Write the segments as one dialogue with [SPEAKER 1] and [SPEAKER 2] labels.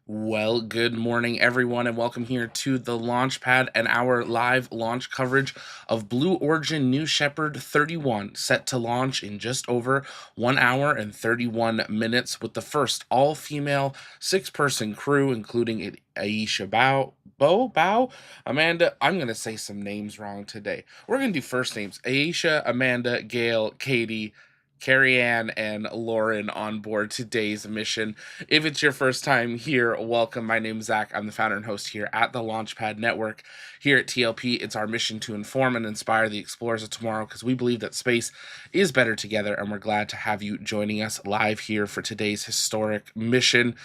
[SPEAKER 1] Well, good morning, everyone, and welcome here to the launch pad and our live launch coverage of Blue Origin New Shepard 31, set to launch in just over 1 hour and 31 minutes with the first all-female six-person crew, including Aisha Bowe, Amanda. I'm going to say some names wrong today. We're going to do first names. Aisha, Amanda, Gail, Katy, Carrie Ann, and Lauren on board today's mission. If it's your first time here, welcome. My name's Zach. I'm the founder and host here at the Launchpad Network. Here at TLP, it's our mission to inform and inspire the explorers of tomorrow because we believe that space is better together, and we're glad to have you joining us live here for today's historic mission.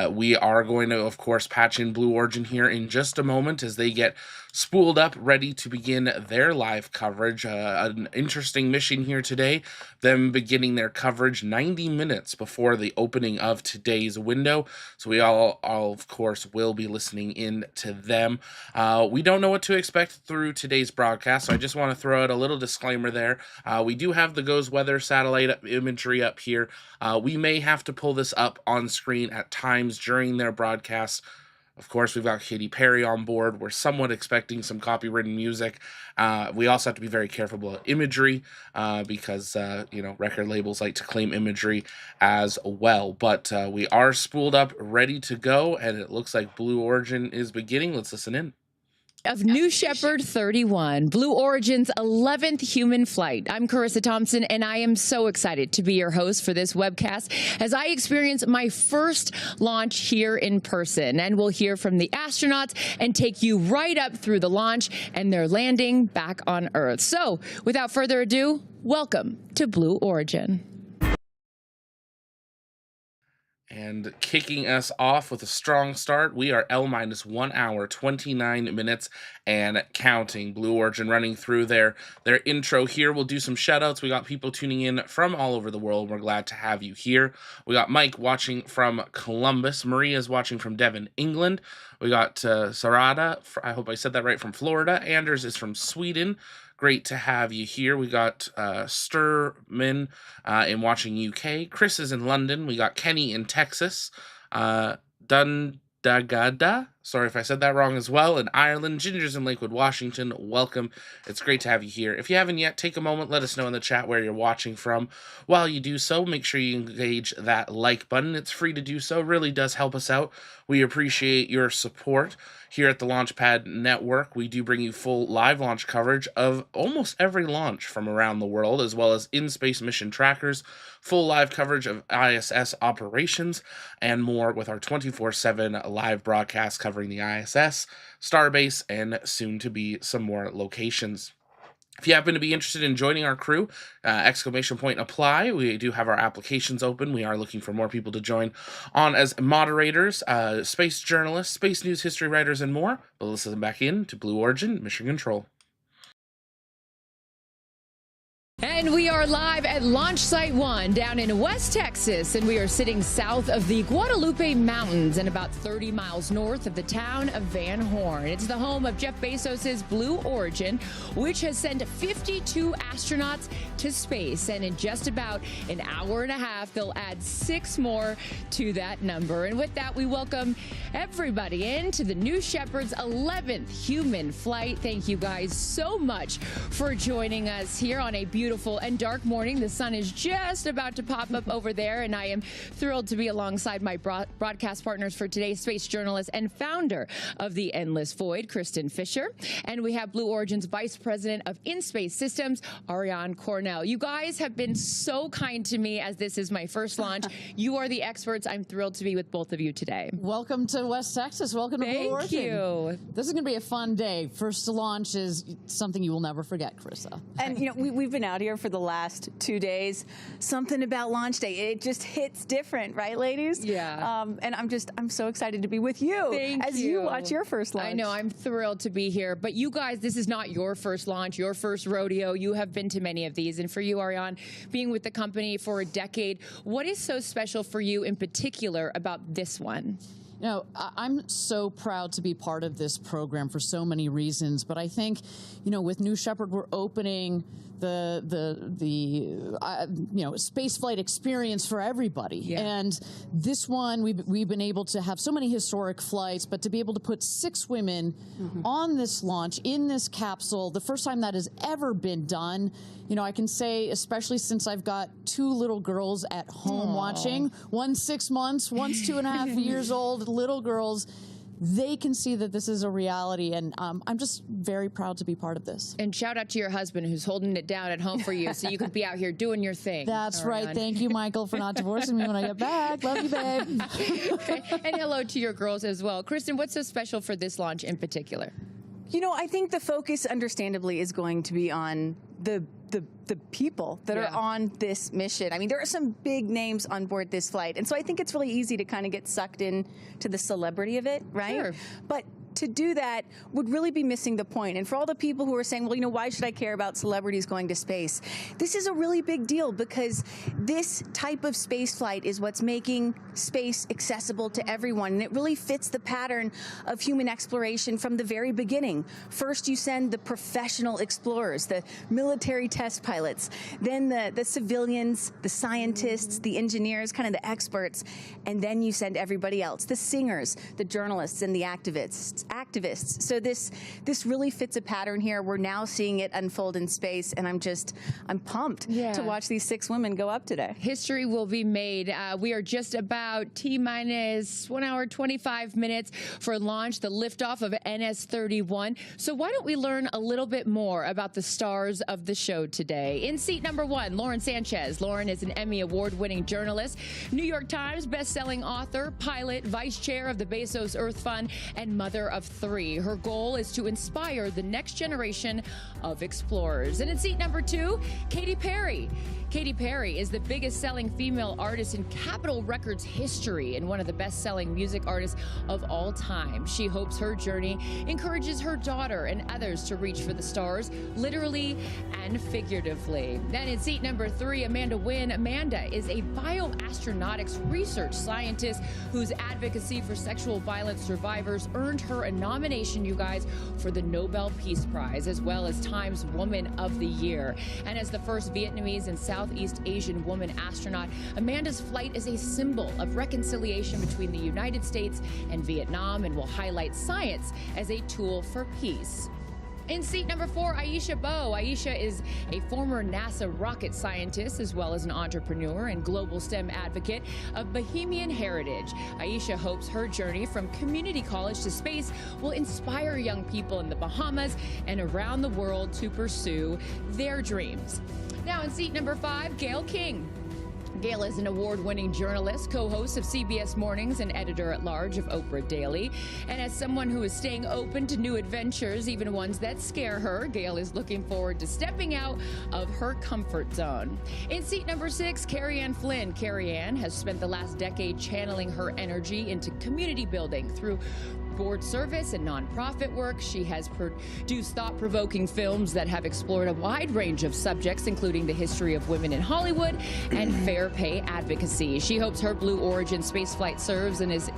[SPEAKER 1] We are going to, of course, patch in Blue Origin here in just a moment as they get spooled up, ready to begin their live coverage. An interesting mission here today, them beginning their coverage 90 minutes before the opening of today's window. So we all of course, will be listening in to them. We don't know what to expect through today's broadcast, so I just want to throw out a little disclaimer there. We do have the GOES weather satellite imagery up here. We may have to pull this up on screen at times during their broadcast. Of course, we've got Katy Perry on board. We're somewhat expecting some copywritten music. We also have to be very careful about imagery because, record labels like to claim imagery as well. But we are spooled up, ready to go, and it looks like Blue Origin is beginning. Let's listen in.
[SPEAKER 2] Of New Shepard 31, Blue Origin's 11th human flight. I'm Carissa Thompson, and I am so excited to be your host for this webcast as I experience my first launch here in person. And we'll hear from the astronauts and take you right up through the launch and their landing back on Earth. So, without further ado, welcome to Blue Origin.
[SPEAKER 1] And kicking us off with a strong start, we are L-1 hour, 29 minutes, and counting. Blue Origin running through their intro here. We'll do some shout-outs. We got people tuning in from all over the world. We're glad to have you here. We got Mike watching from Columbus. Maria's watching from Devon, England. We got Sarada, I hope I said that right, from Florida. Anders is from Sweden. Great to have you here. We got Sturman in watching UK. Chris is in London. We got Kenny in Texas. Dundagada, sorry if I said that wrong as well, in Ireland. Ginger's in Lakewood, Washington. Welcome. It's great to have you here. If you haven't yet, take a moment. Let us know in the chat where you're watching from. While you do so, make sure you engage that like button. It's free to do so. It really does help us out. We appreciate your support. Here at the Launchpad Network, we do bring you full live launch coverage of almost every launch from around the world, as well as in-space mission trackers, full live coverage of ISS operations, and more with our 24/7 live broadcast covering the ISS, Starbase, and soon to be some more locations. If you happen to be interested in joining our crew, !apply. We do have our applications open. We are looking for more people to join on as moderators, space journalists, space news history writers, and more. But let's listen back in to Blue Origin Mission Control.
[SPEAKER 2] And we are live at Launch Site 1 down in West Texas, and we are sitting south of the Guadalupe Mountains and about 30 miles north of the town of Van Horn. It's the home of Jeff Bezos's Blue Origin, which has sent 52 astronauts to space. And in just about an hour and a half, they'll add 6 more to that number. And with that, we welcome everybody into the New Shepard's 11th human flight. Thank you guys so much for joining us here on a beautiful and dark morning. The sun is just about to pop up over there, and I am thrilled to be alongside my broadcast partners for today's space journalist and founder of The Endless Void, Kristen Fisher. And we have Blue Origin's Vice President of In-Space Systems, Ariane Cornell. You guys have been so kind to me as this is my first launch. You are the experts. I'm thrilled to be with both of you today.
[SPEAKER 3] Welcome to West Texas. Welcome to Blue Origin.
[SPEAKER 2] Thank you.
[SPEAKER 3] This is going to be a fun day. First to launch is something you will never forget, Carissa.
[SPEAKER 4] And we've been out here for the last 2 days. Something about launch day, it just hits different, right, ladies?
[SPEAKER 2] Yeah.
[SPEAKER 4] And I'm so excited to be with you as you watch your first launch.
[SPEAKER 2] I know, I'm thrilled to be here. But you guys, this is not your first launch, your first rodeo. You have been to many of these. And for you, Ariane, being with the company for a decade, what is so special for you in particular about this one?
[SPEAKER 3] You know, I'm so proud to be part of this program for so many reasons, but I think, with New Shepard, we're opening space flight experience for everybody.
[SPEAKER 2] Yeah.
[SPEAKER 3] And this one, we've been able to have so many historic flights, but to be able to put 6 women on this launch in this capsule, the first time that has ever been done. You know, I can say, especially since I've got 2 little girls at home watching, one's 6 months, one's 2.5 years old, little girls. They can see that this is a reality, and I'm just very proud to be part of this.
[SPEAKER 2] And shout out to your husband who's holding it down at home for you so you could be out here doing your thing.
[SPEAKER 3] That's right. Thank you, Michael, for not divorcing me when I get back. Love you, babe.
[SPEAKER 2] And hello to your girls as well. Kristen, what's so special for this launch in particular?
[SPEAKER 4] You know, I think the focus, understandably, is going to be on the people that are on this mission. I mean, there are some big names on board this flight, and so I think it's really easy to kind of get sucked in to the celebrity of it, right?
[SPEAKER 2] Sure.
[SPEAKER 4] But to do that would really be missing the point. And for all the people who are saying, well, you know, why should I care about celebrities going to space? This is a really big deal because this type of space flight is what's making space accessible to everyone. And it really fits the pattern of human exploration from the very beginning. First, you send the professional explorers, the military test pilots, then the civilians, the scientists, the engineers, kind of the experts, and then you send everybody else, the singers, the journalists, and the activists. So this really fits a pattern here. We're now seeing it unfold in space, and I'm pumped to watch these 6 women go up today.
[SPEAKER 2] History will be made. We are just about T-minus 1 hour, 25 minutes for launch, the liftoff of NS-31. So why don't we learn a little bit more about the stars of the show today? In seat number 1, Lauren Sanchez. Lauren is an Emmy Award-winning journalist, New York Times best-selling author, pilot, vice chair of the Bezos Earth Fund, and mother of 3. Her goal is to inspire the next generation of explorers. And in seat number 2, Katy Perry. Katy Perry is the biggest selling female artist in Capitol Records history and one of the best-selling music artists of all time. She hopes her journey encourages her daughter and others to reach for the stars, literally and figuratively. Then in seat number 3, Amanda Wynn. Amanda is a bioastronautics research scientist whose advocacy for sexual violence survivors earned her a nomination, you guys, for the Nobel Peace Prize, as well as Time's Woman of the Year. And as the first Vietnamese and Southeast Asian woman astronaut, Amanda's flight is a symbol of reconciliation between the United States and Vietnam and will highlight science as a tool for peace. In seat number 4, Aisha Bowe. Aisha is a former NASA rocket scientist as well as an entrepreneur and global STEM advocate of Bahamian heritage. Aisha hopes her journey from community college to space will inspire young people in the Bahamas and around the world to pursue their dreams. Now in seat number 5, Gayle King. Gayle is an award-winning journalist, co-host of CBS Mornings, and editor-at-large of Oprah Daily. And as someone who is staying open to new adventures, even ones that scare her, Gayle is looking forward to stepping out of her comfort zone. In seat number 6, Carrie Ann Flynn. Carrie Ann has spent the last decade channeling her energy into community building through board service and nonprofit work. She has produced thought-provoking films that have explored a wide range of subjects, including the history of women in Hollywood and fair pay advocacy. She hopes her Blue Origin spaceflight serves and as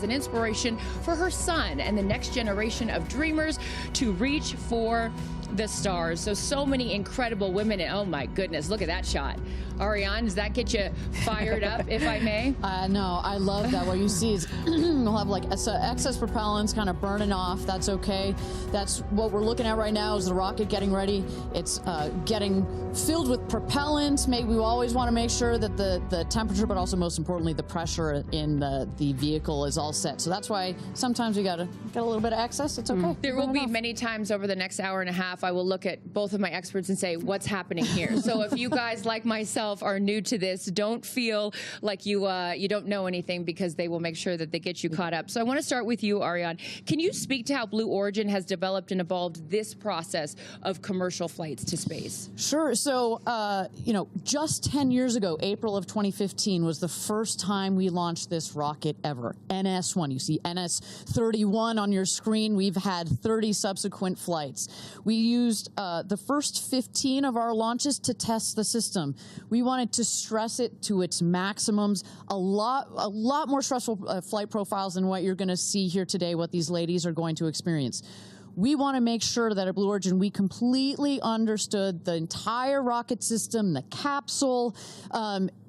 [SPEAKER 2] an inspiration for her son and the next generation of dreamers to reach for the stars. So many incredible women. And oh my goodness, look at that shot. Ariane, does that get you fired up, if I may?
[SPEAKER 3] No, I love that. What you see is we'll have like excess propellants kind of burning off. That's okay. That's what we're looking at right now is the rocket getting ready. It's getting filled with propellant. We always want to make sure that the temperature, but also most importantly, the pressure in the vehicle is all set. So that's why sometimes we got a little bit of excess. It's okay.
[SPEAKER 2] There will be many times over the next hour and a half I will look at both of my experts and say, what's happening here? So if you guys, like myself, are new to this, don't feel like you don't know anything, because they will make sure that they get you caught up. So I want to start with you, Ariane. Can you speak to how Blue Origin has developed and evolved this process of commercial flights to space?
[SPEAKER 3] Sure. So, just 10 years ago, April of 2015 was the first time we launched this rocket ever. NS-1. You see NS-31 on your screen. We've had 30 subsequent flights. We used the first 15 of our launches to test the system. We wanted to stress it to its maximums. A lot more stressful flight profiles than what you're going to see here today, what these ladies are going to experience. we want to make sure that at Blue Origin we completely understood the entire rocket system, the capsule,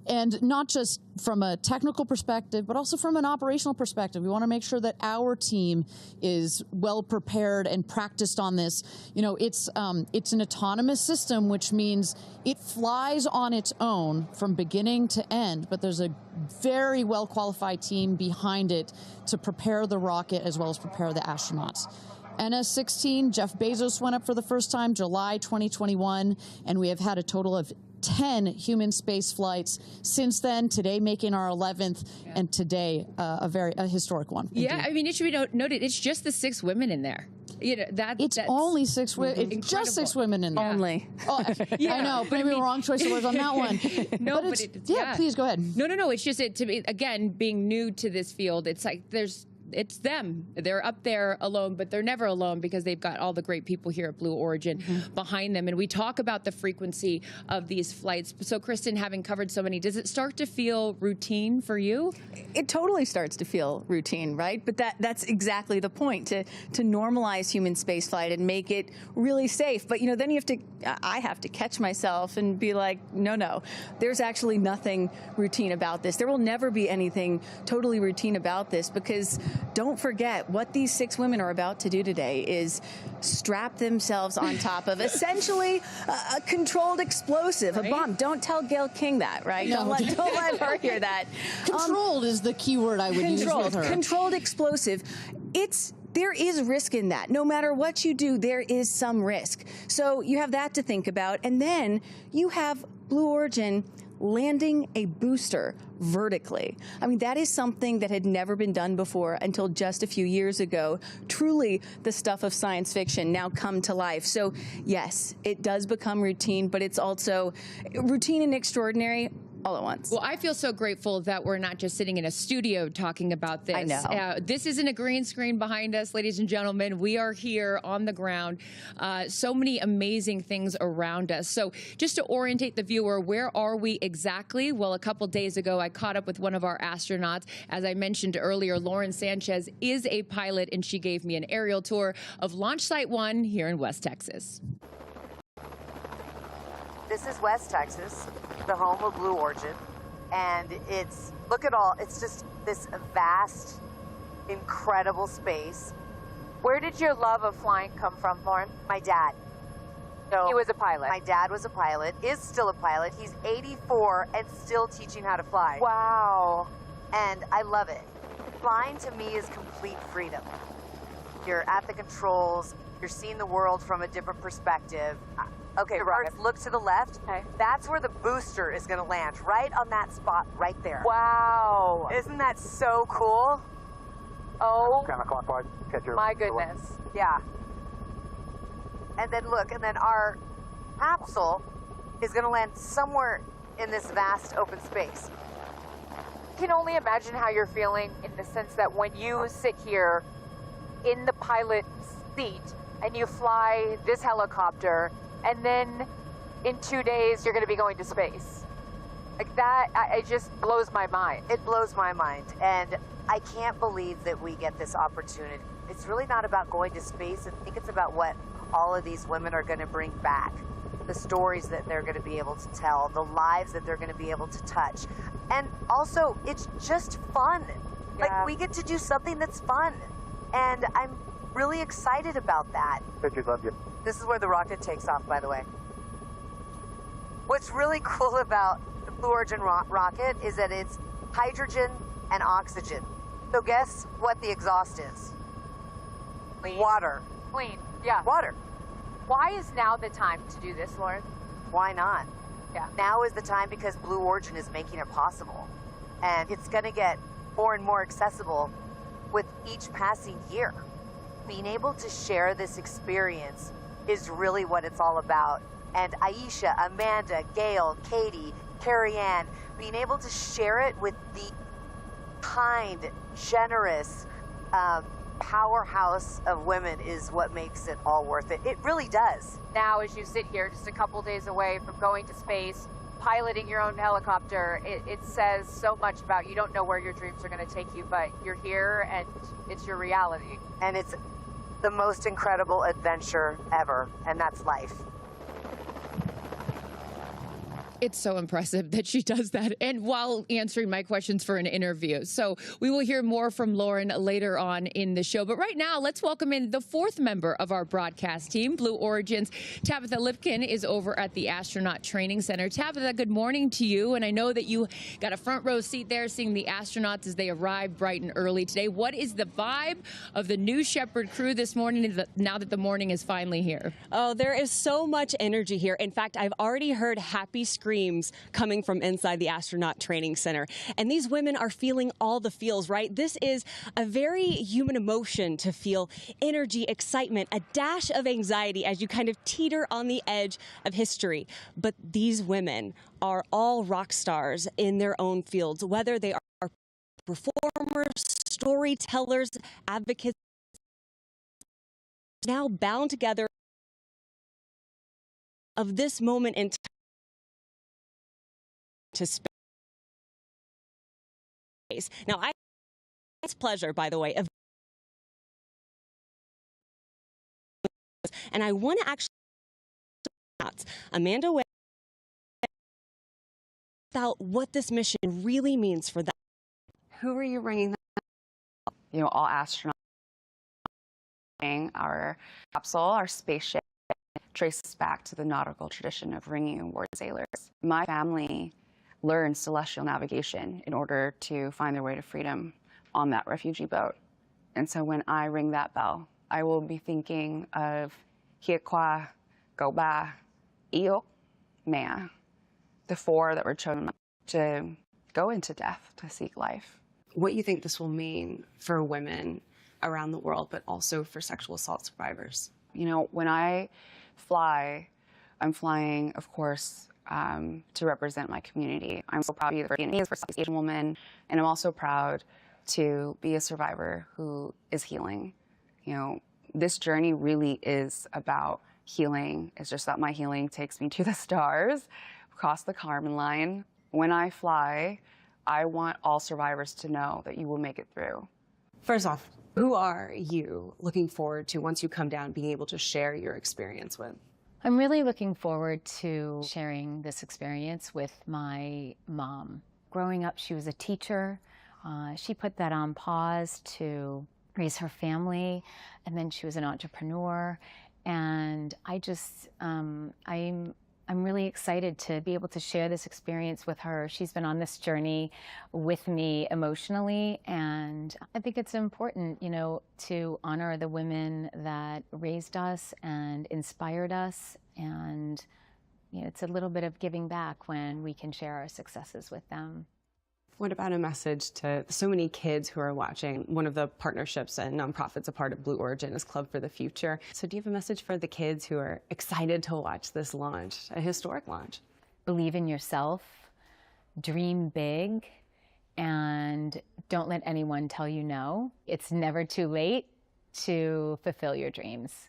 [SPEAKER 3] and not just from a technical perspective, but also from an operational perspective. We want to make sure that our team is well prepared and practiced on this. You know, it's an autonomous system, which means it flies on its own from beginning to end, but there's a very well qualified team behind it to prepare the rocket as well as prepare the astronauts. NS-16, Jeff Bezos went up for the first time July 2021, and we have had a total of 10 human space flights since then, today making our 11th, and today a historic one.
[SPEAKER 2] Yeah,
[SPEAKER 3] indeed.
[SPEAKER 2] I mean, it should be noted, it's just the 6 women in there. You know, that's
[SPEAKER 3] only 6 women. It's just 6 women in there.
[SPEAKER 4] Only.
[SPEAKER 3] Oh,
[SPEAKER 2] Yeah,
[SPEAKER 3] I know, but maybe the wrong choice of words on that one.
[SPEAKER 2] No,
[SPEAKER 3] but yeah, please go ahead.
[SPEAKER 2] No, it's just to be, again, being new to this field, it's like it's them. They're up there alone, but they're never alone because they've got all the great people here at Blue Origin behind them. And we talk about the frequency of these flights. So, Kristen, having covered so many, does it start to feel routine for you?
[SPEAKER 4] It totally starts to feel routine, right? But that's exactly the point, to normalize human spaceflight and make it really safe. But, you know, then I have to catch myself and be like, no, there's actually nothing routine about this. There will never be anything totally routine about this, because don't forget, what these 6 women are about to do today is strap themselves on top of essentially a controlled explosive, a bomb. Don't tell Gail King that, right?
[SPEAKER 3] No.
[SPEAKER 4] Don't let her hear that.
[SPEAKER 3] Controlled is the key word I would use with her.
[SPEAKER 4] Controlled explosive. There is risk in that. No matter what you do, there is some risk. So you have that to think about. And then you have Blue Origin landing a booster vertically. I mean, that is something that had never been done before until just a few years ago. Truly the stuff of science fiction now come to life. So yes, it does become routine, but it's also routine and extraordinary all at once.
[SPEAKER 2] Well, I feel so grateful that we're not just sitting in a studio talking about this.
[SPEAKER 4] I know.
[SPEAKER 2] This isn't a green screen behind us, ladies and gentlemen. We are here on the ground. So many amazing things around us. So just to orientate the viewer, where are we exactly? Well, a couple days ago, I caught up with one of our astronauts. As I mentioned earlier, Lauren Sanchez is a pilot, and she gave me an aerial tour of Launch Site 1 here in West Texas.
[SPEAKER 5] This is West Texas, the home of Blue Origin, and it's just this vast, incredible space.
[SPEAKER 6] Where did your love of flying come from, Lauren?
[SPEAKER 5] My dad.
[SPEAKER 6] So he was a pilot.
[SPEAKER 5] My dad was a pilot, is still a pilot. He's 84 and still teaching how to fly.
[SPEAKER 6] Wow.
[SPEAKER 5] And I love it. Flying to me is complete freedom. You're at the controls, you're seeing the world from a different perspective. Okay, first look to the left.
[SPEAKER 6] Okay.
[SPEAKER 5] That's where the booster is going to land, right on that spot right there.
[SPEAKER 6] Wow.
[SPEAKER 5] Isn't that so cool?
[SPEAKER 6] Oh,
[SPEAKER 7] Counterclockwise. Catch your
[SPEAKER 6] my goodness.
[SPEAKER 5] Yeah. And then look, and then our capsule is going to land somewhere in this vast open space.
[SPEAKER 6] I can only imagine how you're feeling in the sense that when you sit here in the pilot's seat and you fly this helicopter, and then in 2 days you're going to be going to space. Like that, it just blows my mind.
[SPEAKER 5] It blows my mind, and I can't believe that we get this opportunity. It's really not about going to space. I think it's about what all of these women are going to bring back, the stories that they're going to be able to tell, the lives that they're going to be able to touch. And also, it's just fun.
[SPEAKER 6] Yeah.
[SPEAKER 5] Like, we get to do something that's fun, and I'm really excited about that.
[SPEAKER 7] Pictures of you.
[SPEAKER 5] This is where the rocket takes off, by the way. What's really cool about the Blue Origin rocket is that it's hydrogen and oxygen. So guess what the exhaust is?
[SPEAKER 6] Clean.
[SPEAKER 5] Water.
[SPEAKER 6] Clean. Yeah.
[SPEAKER 5] Water.
[SPEAKER 6] Why is now the time to do this, Lauren?
[SPEAKER 5] Why not?
[SPEAKER 6] Yeah.
[SPEAKER 5] Now is the time because Blue Origin is making it possible. And it's going to get more and more accessible with each passing year. Being able to share this experience is really what it's all about. And Aisha, Amanda, Gail, Katy, Carrie Ann, being able to share it with the kind, generous powerhouse of women is what makes it all worth it. It really does.
[SPEAKER 6] Now, as you sit here just a couple days away from going to space, piloting your own helicopter, it says so much about you. Don't know where your dreams are going to take you, but you're here and it's your reality.
[SPEAKER 5] And it's the most incredible adventure ever, and that's life.
[SPEAKER 2] It's so impressive that she does that, and while answering my questions for an interview. So we will hear more from Lauren later on in the show. But right now, let's welcome in the fourth member of our broadcast team, Blue Origin's Tabitha Lipkin is over at the Astronaut Training Center. Tabitha, good morning to you. And I know that you got a front row seat there seeing the astronauts as they arrived bright and early today. What is the vibe of the New Shepard crew this morning now that the morning is finally here?
[SPEAKER 8] Oh, there is so much energy here. In fact, I've already heard happy screams coming from inside the Astronaut Training Center. And these women are feeling all the feels, right? This is a very human emotion to feel energy, excitement, a dash of anxiety as you kind of teeter on the edge of history. But these women are all rock stars in their own fields, whether they are performers, storytellers, advocates, now bound together of this moment in time to space. Now, it's pleasure, by the way, of and I want to actually Amanda Way about what this mission really means for them.
[SPEAKER 9] Who are you bringing them? You know, all astronauts. Our capsule, our spaceship, traces back to the nautical tradition of ringing aboard sailors. My family learned celestial navigation in order to find their way to freedom on that refugee boat. And so when I ring that bell, I will be thinking of Hiekwa, Goba, Iyo, Mea, the four that were chosen to go into death to seek life.
[SPEAKER 10] What you think this will mean for women around the world, but also for sexual assault survivors?
[SPEAKER 9] You know, when I fly, I'm flying, of course, to represent my community. I'm so proud to be the first Asian woman, and I'm also proud to be a survivor who is healing. You know, this journey really is about healing. It's just that my healing takes me to the stars, across the Kármán line. When I fly, I want all survivors to know that you will make it through.
[SPEAKER 10] First off, who are you looking forward to once you come down being able to share your experience with?
[SPEAKER 11] I'm really looking forward to sharing this experience with my mom. Growing up, she was a teacher. She put that on pause to raise her family, and then she was an entrepreneur. And I just, I'm really excited to be able to share this experience with her. She's been on this journey with me emotionally, and I think it's important, you know, to honor the women that raised us and inspired us, and you know, it's a little bit of giving back when we can share our successes with them.
[SPEAKER 10] What about a message to so many kids who are watching? One of the partnerships and nonprofits a part of Blue Origin is Club for the Future. So do you have a message for the kids who are excited to watch this launch, a historic launch?
[SPEAKER 11] Believe in yourself, dream big, and don't let anyone tell you no. It's never too late to fulfill your dreams.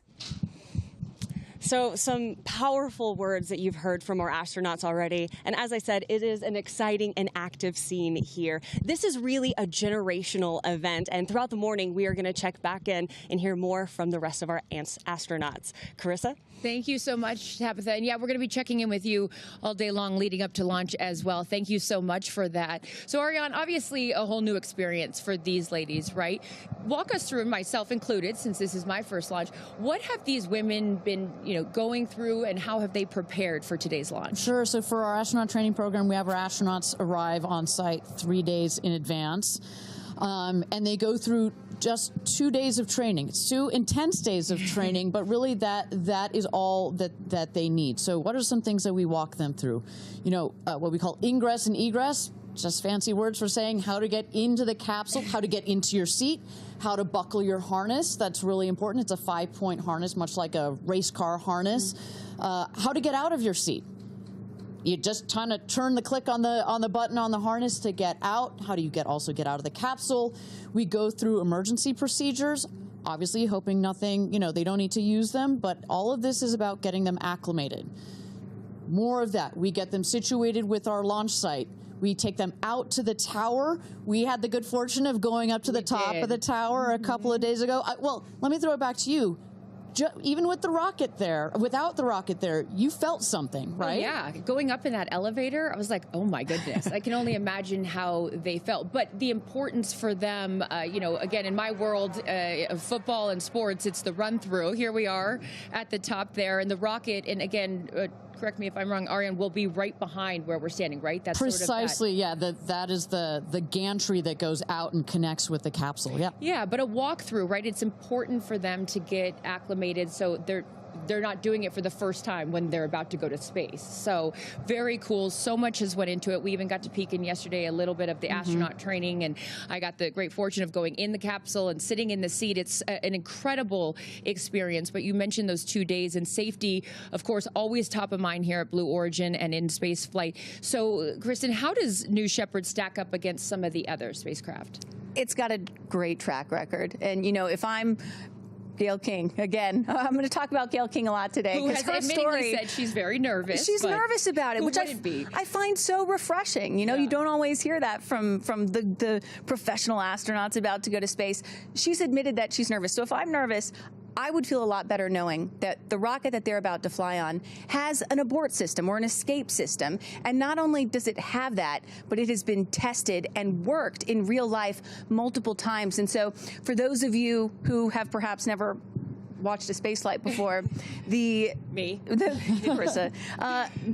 [SPEAKER 8] So some powerful words that you've heard from our astronauts already. And as I said, it is an exciting and active scene here. This is really a generational event. And throughout the morning, we are going to check back in and hear more from the rest of our astronauts. Carissa?
[SPEAKER 2] Thank you so much, Tabitha. And yeah, we're going to be checking in with you all day long leading up to launch as well. Thank you so much for that. So Ariane, obviously a whole new experience for these ladies, right? Walk us through, myself included, since this is my first launch. What have these women been, you know, going through, and how have they prepared for today's launch?
[SPEAKER 3] Sure. So for our astronaut training program, we have our astronauts arrive on site 3 days in advance. And they go through just 2 days of training. It's 2 intense days of training, but really that is all that they need. So what are some things that we walk them through? You know, what we call ingress and egress, just fancy words for saying how to get into the capsule, how to get into your seat, how to buckle your harness. That's really important. It's a 5-point harness, much like a race car harness. How to get out of your seat. You just kind of turn the click on the button on the harness to get out. How do you also get out of the capsule? We go through emergency procedures, obviously hoping nothing, you know, they don't need to use them, but all of this is about getting them acclimated. More of that. We get them situated with our launch site. We take them out to the tower. We had the good fortune of going up to the top of the tower a couple of days ago. Well, let me throw it back to you. Even with the rocket there, without the rocket there, you felt something, right?
[SPEAKER 2] Oh, yeah, going up in that elevator, I was like, oh my goodness. I can only imagine how they felt. But the importance for them, you know, again, in my world of football and sports, it's the run through. Here we are at the top there, and the rocket, and again, correct me if I'm wrong, Ariane, will be right behind where we're standing, right? That's
[SPEAKER 3] precisely, sort of that is the gantry that goes out and connects with the capsule. Yeah.
[SPEAKER 2] Yeah, but a walkthrough, right? It's important for them to get acclimated, so they're not doing it for the first time when they're about to go to space. So very cool. So much has went into it. We even got to peek in yesterday a little bit of the astronaut training, and I got the great fortune of going in the capsule and sitting in the seat. It's an incredible experience. But you mentioned those 2 days, and safety, of course, always top of mind here at Blue Origin and in space flight. So, Kristen, how does New Shepard stack up against some of the other spacecraft?
[SPEAKER 4] It's got a great track record. And, you know, if I'm Gail King, again, I'm going to talk about Gail King a lot today.
[SPEAKER 2] Who has admittedly said she's very nervous.
[SPEAKER 4] She's nervous about it, which I find so refreshing. You know, you don't always hear that from the professional astronauts about to go to space. She's admitted that she's nervous. So if I'm nervous, I would feel a lot better knowing that the rocket that they're about to fly on has an abort system or an escape system. And not only does it have that, but it has been tested and worked in real life multiple times. And so for those of you who have perhaps never watched a space flight before, the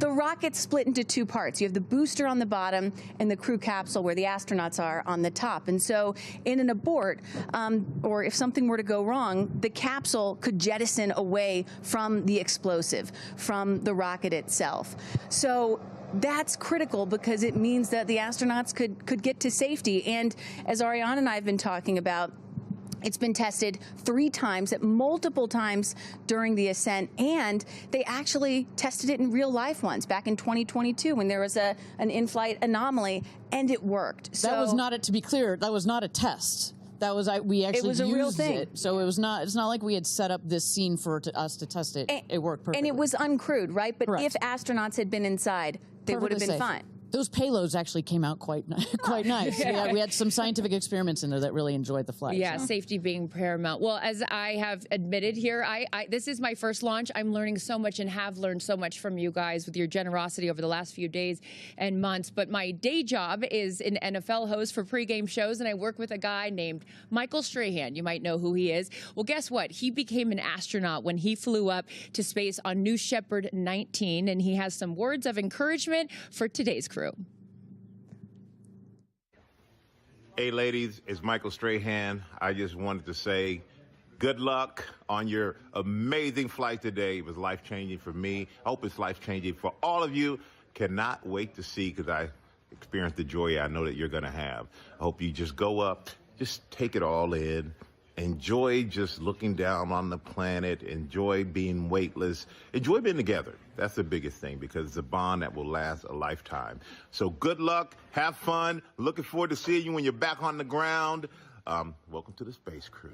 [SPEAKER 4] rocket's split into two parts. You have the booster on the bottom and the crew capsule where the astronauts are on the top. And so in an abort, or if something were to go wrong, the capsule could jettison away from the explosive, from the rocket itself. So that's critical because it means that the astronauts could get to safety. And as Ariane and I have been talking about, it's been tested 3 times, at multiple times during the ascent, and they actually tested it in real life once back in 2022 when there was an in-flight anomaly, and it worked. So
[SPEAKER 3] that was not, to be clear, that was not a test. That was we actually used
[SPEAKER 4] real thing.
[SPEAKER 3] It, so it was not. It's not like we had set up this scene for us to test it. It worked perfectly,
[SPEAKER 4] and it was uncrewed, right? But
[SPEAKER 3] Correct.
[SPEAKER 4] if astronauts had been inside, they would have been fine.
[SPEAKER 3] Those payloads actually came out quite nice. We had some scientific experiments in there that really enjoyed the flight.
[SPEAKER 2] Yeah, safety being paramount. Well, as I have admitted here, this is my first launch. I'm learning so much and have learned so much from you guys with your generosity over the last few days and months. But my day job is an NFL host for pregame shows, and I work with a guy named Michael Strahan. You might know who he is. Well, guess what? He became an astronaut when he flew up to space on New Shepard 19, and he has some words of encouragement for today's crew.
[SPEAKER 12] Hey ladies, it's Michael Strahan. I just wanted to say good luck on your amazing flight today. It was life-changing for me. I hope it's life-changing for all of you. Cannot wait to see, because I experienced the joy I know that you're going to have. I hope you just go up, just take it all in. Enjoy just looking down on the planet. Enjoy being weightless. Enjoy being together. That's the biggest thing, because it's a bond that will last a lifetime. So good luck. Have fun. Looking forward to seeing you when you're back on the ground. Welcome to the Space Crew.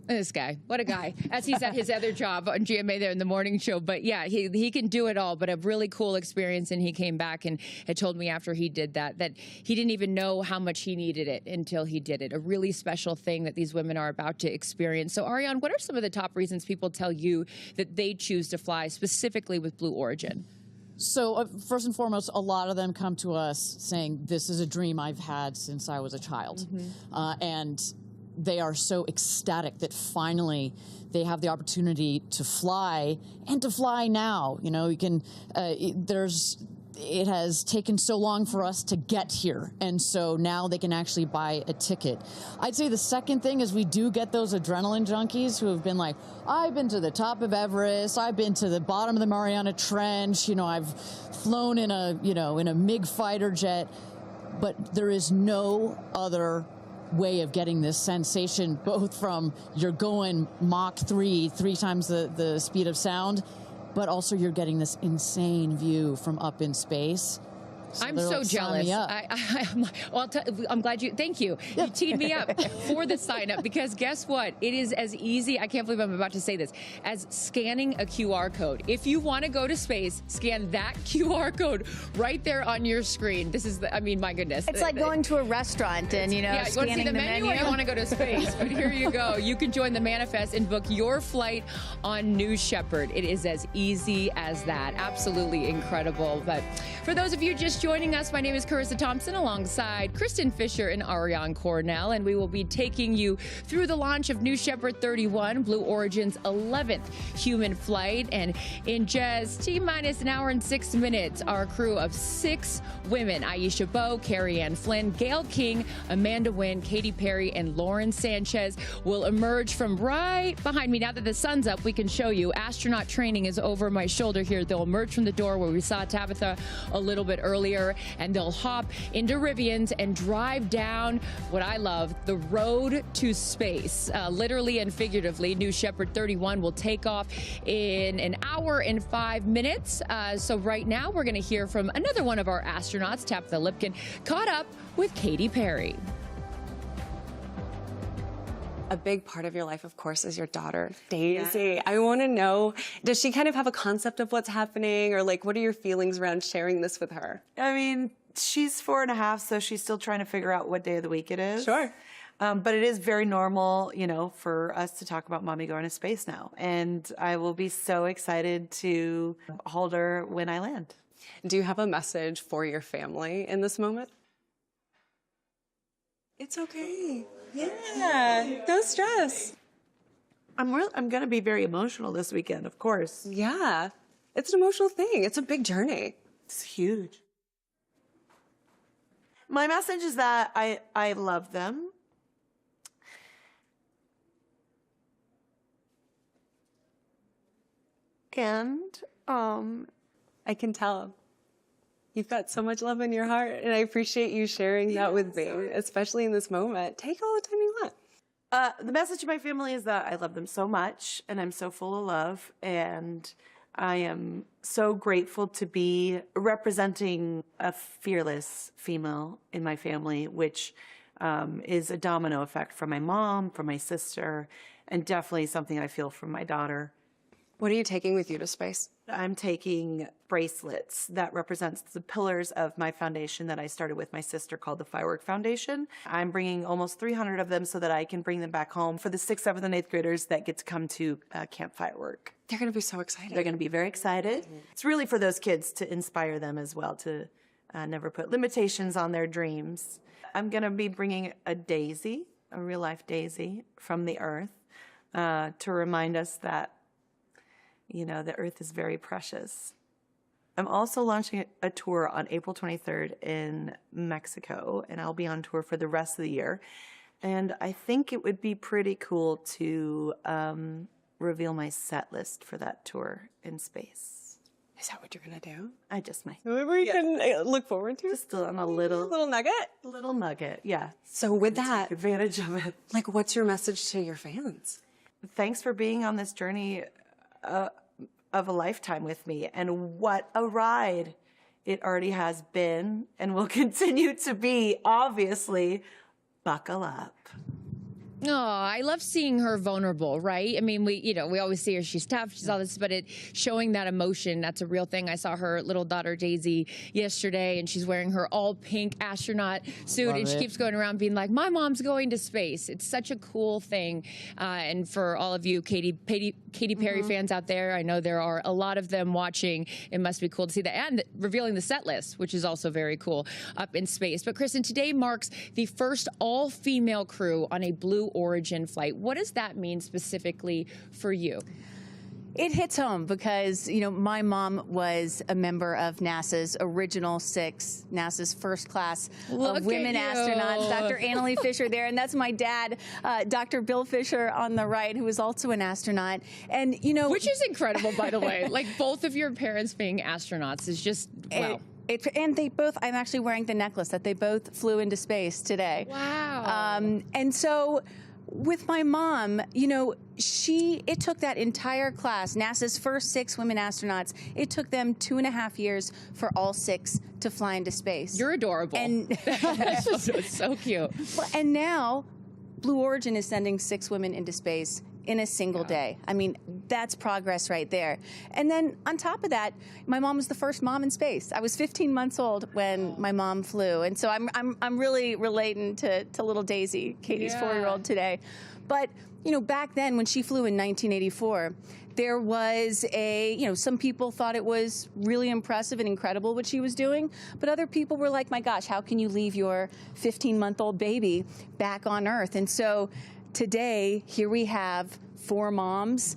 [SPEAKER 2] This guy, what a guy, as he's at his other job on GMA there in the morning show. But yeah, he can do it all, but a really cool experience. And he came back and had told me after he did that he didn't even know how much he needed it until he did it. A really special thing that these women are about to experience. So Ariane, what are some of the top reasons people tell you that they choose to fly specifically with Blue Origin?
[SPEAKER 3] So first and foremost, a lot of them come to us saying, this is a dream I've had since I was a child. And they are so ecstatic that finally they have the opportunity to fly, and to fly now. You know, you can, it has taken so long for us to get here, and so now they can actually buy a ticket. I'd say the second thing is we do get those adrenaline junkies who have been like, I've been to the top of Everest, I've been to the bottom of the Mariana Trench, you know, I've flown in a MiG fighter jet, but there is no other way of getting this sensation, both from you're going Mach 3 times the speed of sound, but also you're getting this insane view from up in space.
[SPEAKER 2] I'm
[SPEAKER 3] they're
[SPEAKER 2] so
[SPEAKER 3] like, "Sign
[SPEAKER 2] jealous.
[SPEAKER 3] me up."
[SPEAKER 2] I'm glad you. Thank you. You teed me up for the sign up because guess what? It is as easy. I can't believe I'm about to say this as scanning a QR code. If you want to go to space, scan that QR code right there on your screen. This is, I mean, my goodness.
[SPEAKER 4] It's like going to a restaurant and
[SPEAKER 2] you want to see the menu or you want to go to space. But here you go. You can join the manifest and book your flight on New Shepard. It is as easy as that. Absolutely incredible. But for those of you just joining us, my name is Carissa Thompson alongside Kristen Fisher and Ariane Cornell, and we will be taking you through the launch of New Shepard 31, Blue Origin's 11th human flight. And in just T-minus an hour and 6 minutes, our crew of 6 women, Aisha Bowe, Carrie Ann Flynn, Gail King, Amanda Wynn, Katy Perry, and Lauren Sanchez will emerge from right behind me. Now that the sun's up, we can show you. Astronaut training is over my shoulder here. They'll emerge from the door where we saw Tabitha a little bit earlier, and they'll hop into Rivians and drive down what I love, the road to space. Literally and figuratively, New Shepard 31 will take off in an hour and 5 minutes. So right now, we're going to hear from another one of our astronauts, Tabitha Lipkin, caught up with Katy Perry.
[SPEAKER 8] A big part of your life, of course, is your daughter, Daisy. Yeah. I want to know, does she kind of have a concept of what's happening, or like, what are your feelings around sharing this with her?
[SPEAKER 13] I mean, she's 4.5, so she's still trying to figure out what day of the week it is.
[SPEAKER 8] Sure.
[SPEAKER 13] But it is very normal, you know, for us to talk about mommy going to space now. And I will be so excited to hold her when I land.
[SPEAKER 8] Do you have a message for your family in this moment? It's okay. Yeah, no stress.
[SPEAKER 13] I'm going to be very emotional this weekend, of course.
[SPEAKER 8] Yeah, it's an emotional thing. It's a big journey.
[SPEAKER 13] It's huge. My message is that I love them. And
[SPEAKER 8] I can tell. You've got so much love in your heart, and I appreciate you sharing that with me, especially in this moment. Take all the time you want.
[SPEAKER 13] The message to my family is that I love them so much, and I'm so full of love, and I am so grateful to be representing a fearless female in my family, which is a domino effect from my mom, from my sister, and definitely something I feel from my daughter.
[SPEAKER 8] What are you taking with you to space?
[SPEAKER 13] I'm taking bracelets that represents the pillars of my foundation that I started with my sister called the Firework Foundation. I'm bringing almost 300 of them so that I can bring them back home for the 6th, 7th, and 8th graders that get to come to Camp Firework.
[SPEAKER 8] They're going to be so excited.
[SPEAKER 13] They're going to be very excited. It's really for those kids to inspire them as well, to never put limitations on their dreams. I'm going to be bringing a daisy, a real-life daisy from the Earth to remind us that, you know, the Earth is very precious. I'm also launching a tour on April 23rd in Mexico, and I'll be on tour for the rest of the year. And I think it would be pretty cool to reveal my set list for that tour in space.
[SPEAKER 8] Is that what you're going to do?
[SPEAKER 13] I just might.
[SPEAKER 8] We can look forward to?
[SPEAKER 13] Just on a little
[SPEAKER 8] nugget?
[SPEAKER 13] Little nugget, yeah.
[SPEAKER 8] So with that,
[SPEAKER 13] take advantage of it.
[SPEAKER 8] Like, what's your message to your fans?
[SPEAKER 13] Thanks for being on this journey of a lifetime with me, and what a ride it already has been and will continue to be. Obviously, buckle up.
[SPEAKER 2] Oh, I love seeing her vulnerable, right? I mean, we always see her, she's tough, she's all this, but showing that emotion, that's a real thing. I saw her little daughter, Daisy, yesterday, and she's wearing her all pink astronaut suit, and she keeps going around being like, my mom's going to space. It's such a cool thing. And for all of you Katy Perry fans out there, I know there are a lot of them watching. It must be cool to see that. And revealing the set list, which is also very cool up in space. But Kristen, today marks the first all-female crew on a Blue Origin flight. What does that mean specifically for you?
[SPEAKER 4] It hits home because, you know, my mom was a member of NASA's original 6, NASA's first class of women astronauts. Dr. Annalee Fisher there, and that's my dad, Dr. Bill Fisher on the right, who is also an astronaut. And, you know...
[SPEAKER 2] Which is incredible, by the way. Like, both of your parents being astronauts is just, wow.
[SPEAKER 4] And they both, I'm actually wearing the necklace that they both flew into space today.
[SPEAKER 2] Wow.
[SPEAKER 4] And so with my mom, you know, it took that entire class, NASA's first 6 women astronauts, it took them 2.5 years for all 6 to fly into space.
[SPEAKER 2] You're adorable.
[SPEAKER 4] And
[SPEAKER 2] it's so cute.
[SPEAKER 4] And now, Blue Origin is sending 6 women into space in a single day. I mean, that's progress right there. And then on top of that, my mom was the first mom in space. I was 15 months old when my mom flew, and so I'm really relating to little Daisy, Katy's 4-year-old today. But you know, back then when she flew in 1984, there was some people thought it was really impressive and incredible what she was doing, but other people were like, my gosh, how can you leave your 15-month-old baby back on Earth? And so today, here we have 4 moms,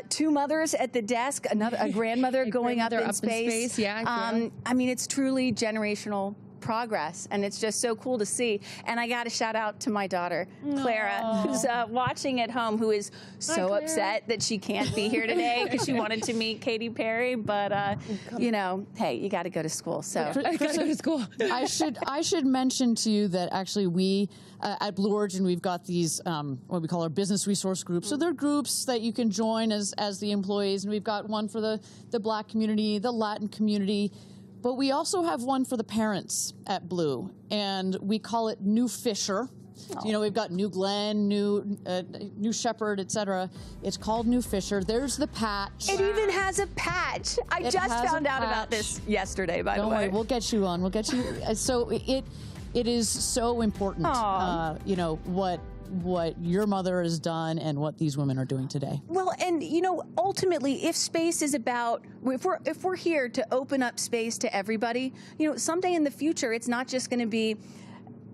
[SPEAKER 4] 2 mothers at the desk, a grandmother going up in space. I mean, it's truly generational progress, and it's just so cool to see. And I got to shout out to my daughter, Clara, who's watching at home, who is so upset that she can't be here today because she wanted to meet Katy Perry. But you know, hey, you got to go to school. So
[SPEAKER 2] I got to go to school.
[SPEAKER 3] I should mention to you that actually we at Blue Origin, we've got these what we call our business resource groups. So they're groups that you can join as the employees, and we've got one for the Black community, the Latin community. But we also have one for the parents at Blue, and we call it New Fisher. You know, we've got New Glen, New Shepard, etc. It's called New Fisher. There's the patch.
[SPEAKER 4] It even has a patch. I just found out about this yesterday, by the way.
[SPEAKER 3] Don't worry, we'll get you on. We'll get you. So it is so important, you know, what your mother has done and what these women are doing today.
[SPEAKER 4] Well, and you know, ultimately, if space is about, if we're here to open up space to everybody, you know, someday in the future, it's not just going to be,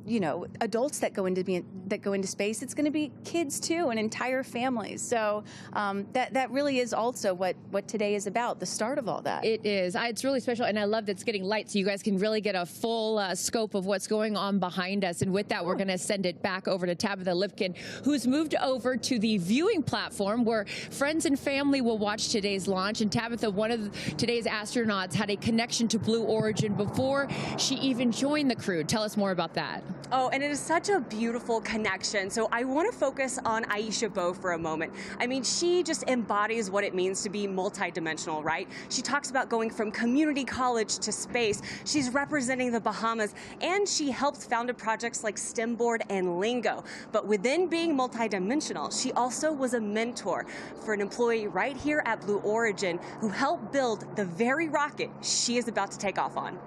[SPEAKER 4] you know, adults that go into space. It's going to be kids too, and entire families. So that really is also what today is about. The start of all that.
[SPEAKER 2] It is. It's really special, and I love that it's getting light, so you guys can really get a full scope of what's going on behind us. And with that, we're going to send it back over to Tabitha Lipkin, who's moved over to the viewing platform where friends and family will watch today's launch. And Tabitha, one of today's astronauts, had a connection to Blue Origin before she even joined the crew. Tell us more about that.
[SPEAKER 8] Oh, and it is such a beautiful connection. So I want to focus on Aisha Bowe for a moment. I mean, she just embodies what it means to be multidimensional, right? She talks about going from community college to space. She's representing the Bahamas, and she helped founded projects like STEMboard and Lingo. But within being multidimensional, she also was a mentor for an employee right here at Blue Origin who helped build the very rocket she is about to take off on.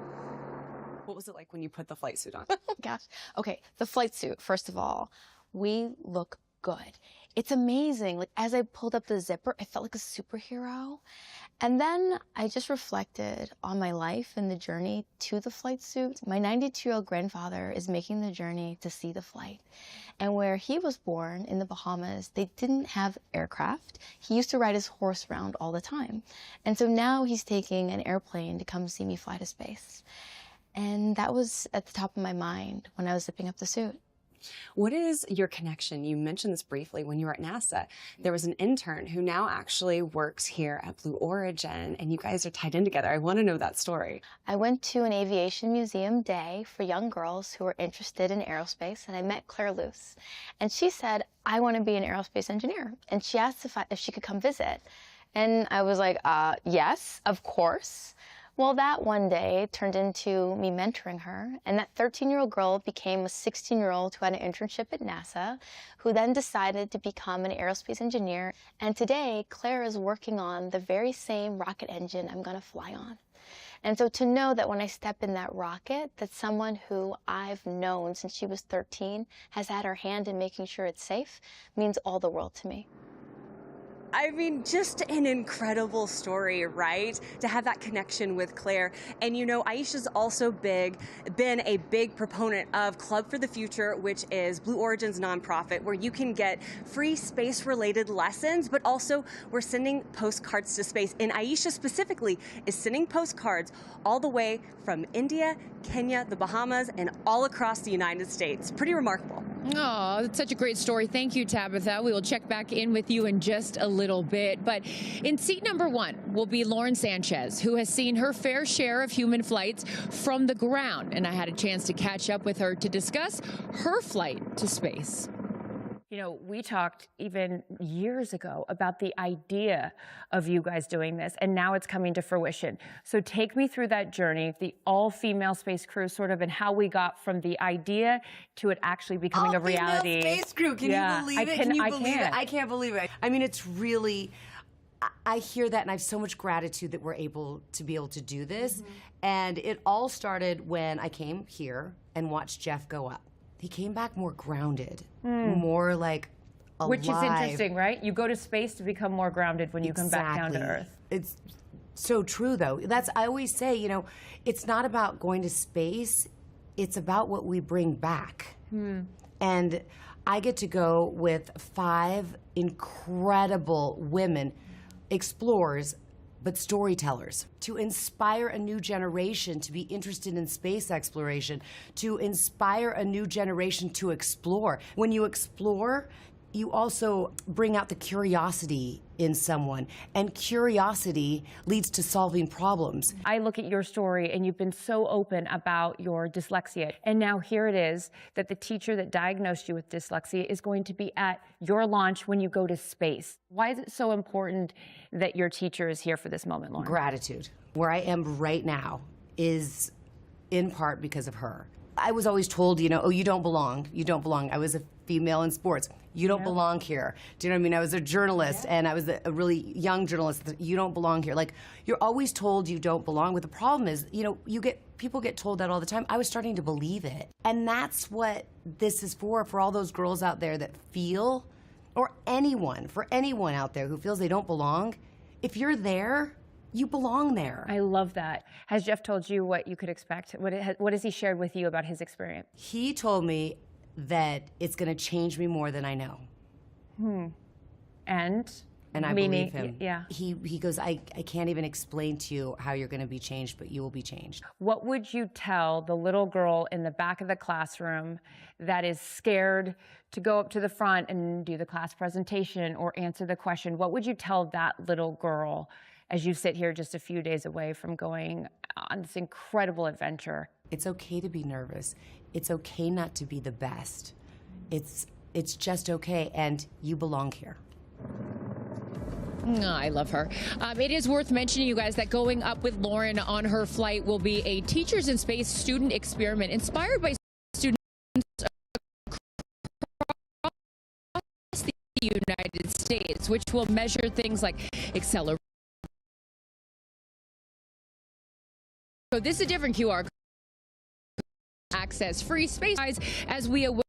[SPEAKER 10] What was it like when you put the flight suit on?
[SPEAKER 11] Gosh. Okay, the flight suit, first of all, we look good. It's amazing. Like, as I pulled up the zipper, I felt like a superhero. And then I just reflected on my life and the journey to the flight suit. My 92-year-old grandfather is making the journey to see the flight. And where he was born in the Bahamas, they didn't have aircraft. He used to ride his horse around all the time. And so now he's taking an airplane to come see me fly to space. And that was at the top of my mind when I was zipping up the suit.
[SPEAKER 10] What is your connection? You mentioned this briefly when you were at NASA. There was an intern who now actually works here at Blue Origin, and you guys are tied in together. I want to know that story.
[SPEAKER 11] I went to an aviation museum day for young girls who were interested in aerospace, and I met Claire Luce. And she said, I want to be an aerospace engineer. And she asked if she could come visit. And I was like, yes, of course. Well, that one day turned into me mentoring her, and that 13-year-old girl became a 16-year-old who had an internship at NASA, who then decided to become an aerospace engineer. And today, Claire is working on the very same rocket engine I'm going to fly on. And so to know that when I step in that rocket, that someone who I've known since she was 13 has had her hand in making sure it's safe means all the world to me.
[SPEAKER 8] I mean, just an incredible story, right? To have that connection with Claire. And you know, Aisha's also been a big proponent of Club for the Future, which is Blue Origin's nonprofit, where you can get free space-related lessons, but also we're sending postcards to space. And Aisha specifically is sending postcards all the way from India, Kenya, the Bahamas, and all across the United States. Pretty remarkable.
[SPEAKER 2] Oh, it's such a great story. Thank you, Tabitha. We will check back in with you in just a little bit. But in seat number 1 will be Lauren Sanchez, who has seen her fair share of human flights from the ground. And I had a chance to catch up with her to discuss her flight to space.
[SPEAKER 14] You know, we talked even years ago about the idea of you guys doing this, and now it's coming to fruition. So take me through that journey, the all-female space crew, sort of, and how we got from the idea to it actually becoming a reality.
[SPEAKER 15] All-female space crew, can you believe it? Can you believe it? I can't believe it. I mean, it's really, I hear that, and I have so much gratitude that we're able to do this. And it all started when I came here and watched Jeff go up. He came back more grounded, more like alive.
[SPEAKER 14] Which is interesting, right? You go to space to become more grounded when you come back down to Earth.
[SPEAKER 15] It's so true, though. I always say, you know, it's not about going to space, it's about what we bring back. And I get to go with 5 incredible women, explorers, but storytellers, to inspire a new generation to be interested in space exploration, to inspire a new generation to explore. When you explore, you also bring out the curiosity in someone, and curiosity leads to solving problems.
[SPEAKER 14] I look at your story, and you've been so open about your dyslexia, and now here it is that the teacher that diagnosed you with dyslexia is going to be at your launch when you go to space. Why is it so important that your teacher is here for this moment, Lauren?
[SPEAKER 15] Gratitude. Where I am right now is in part because of her. I was always told, you know, oh, you don't belong. You don't belong. I was a female in sports. You don't belong here. Do you know what I mean? I was a journalist, and I was a really young journalist. You don't belong here. Like, you're always told you don't belong. But the problem is, you know, people get told that all the time. I was starting to believe it. And that's what this is for all those girls out there that feel, or for anyone out there who feels they don't belong. If you're there, you belong there.
[SPEAKER 14] I love that. Has Jeff told you what you could expect? What has he shared with you about his experience?
[SPEAKER 15] He told me that it's going to change me more than I know.
[SPEAKER 14] And
[SPEAKER 15] I believe him.
[SPEAKER 14] Yeah.
[SPEAKER 15] He goes, I can't even explain to you how you're going to be changed, but you will be changed.
[SPEAKER 14] What would you tell the little girl in the back of the classroom that is scared to go up to the front and do the class presentation or answer the question? What would you tell that little girl as you sit here just a few days away from going on this incredible adventure?
[SPEAKER 15] It's okay to be nervous. It's okay not to be the best. It's just okay, and you belong here.
[SPEAKER 2] I love her. It is worth mentioning, you guys, that going up with Lauren on her flight will be a Teachers in Space student experiment inspired by students across the United States, which will measure things like acceleration. So this is a different QR code. Access free space as we await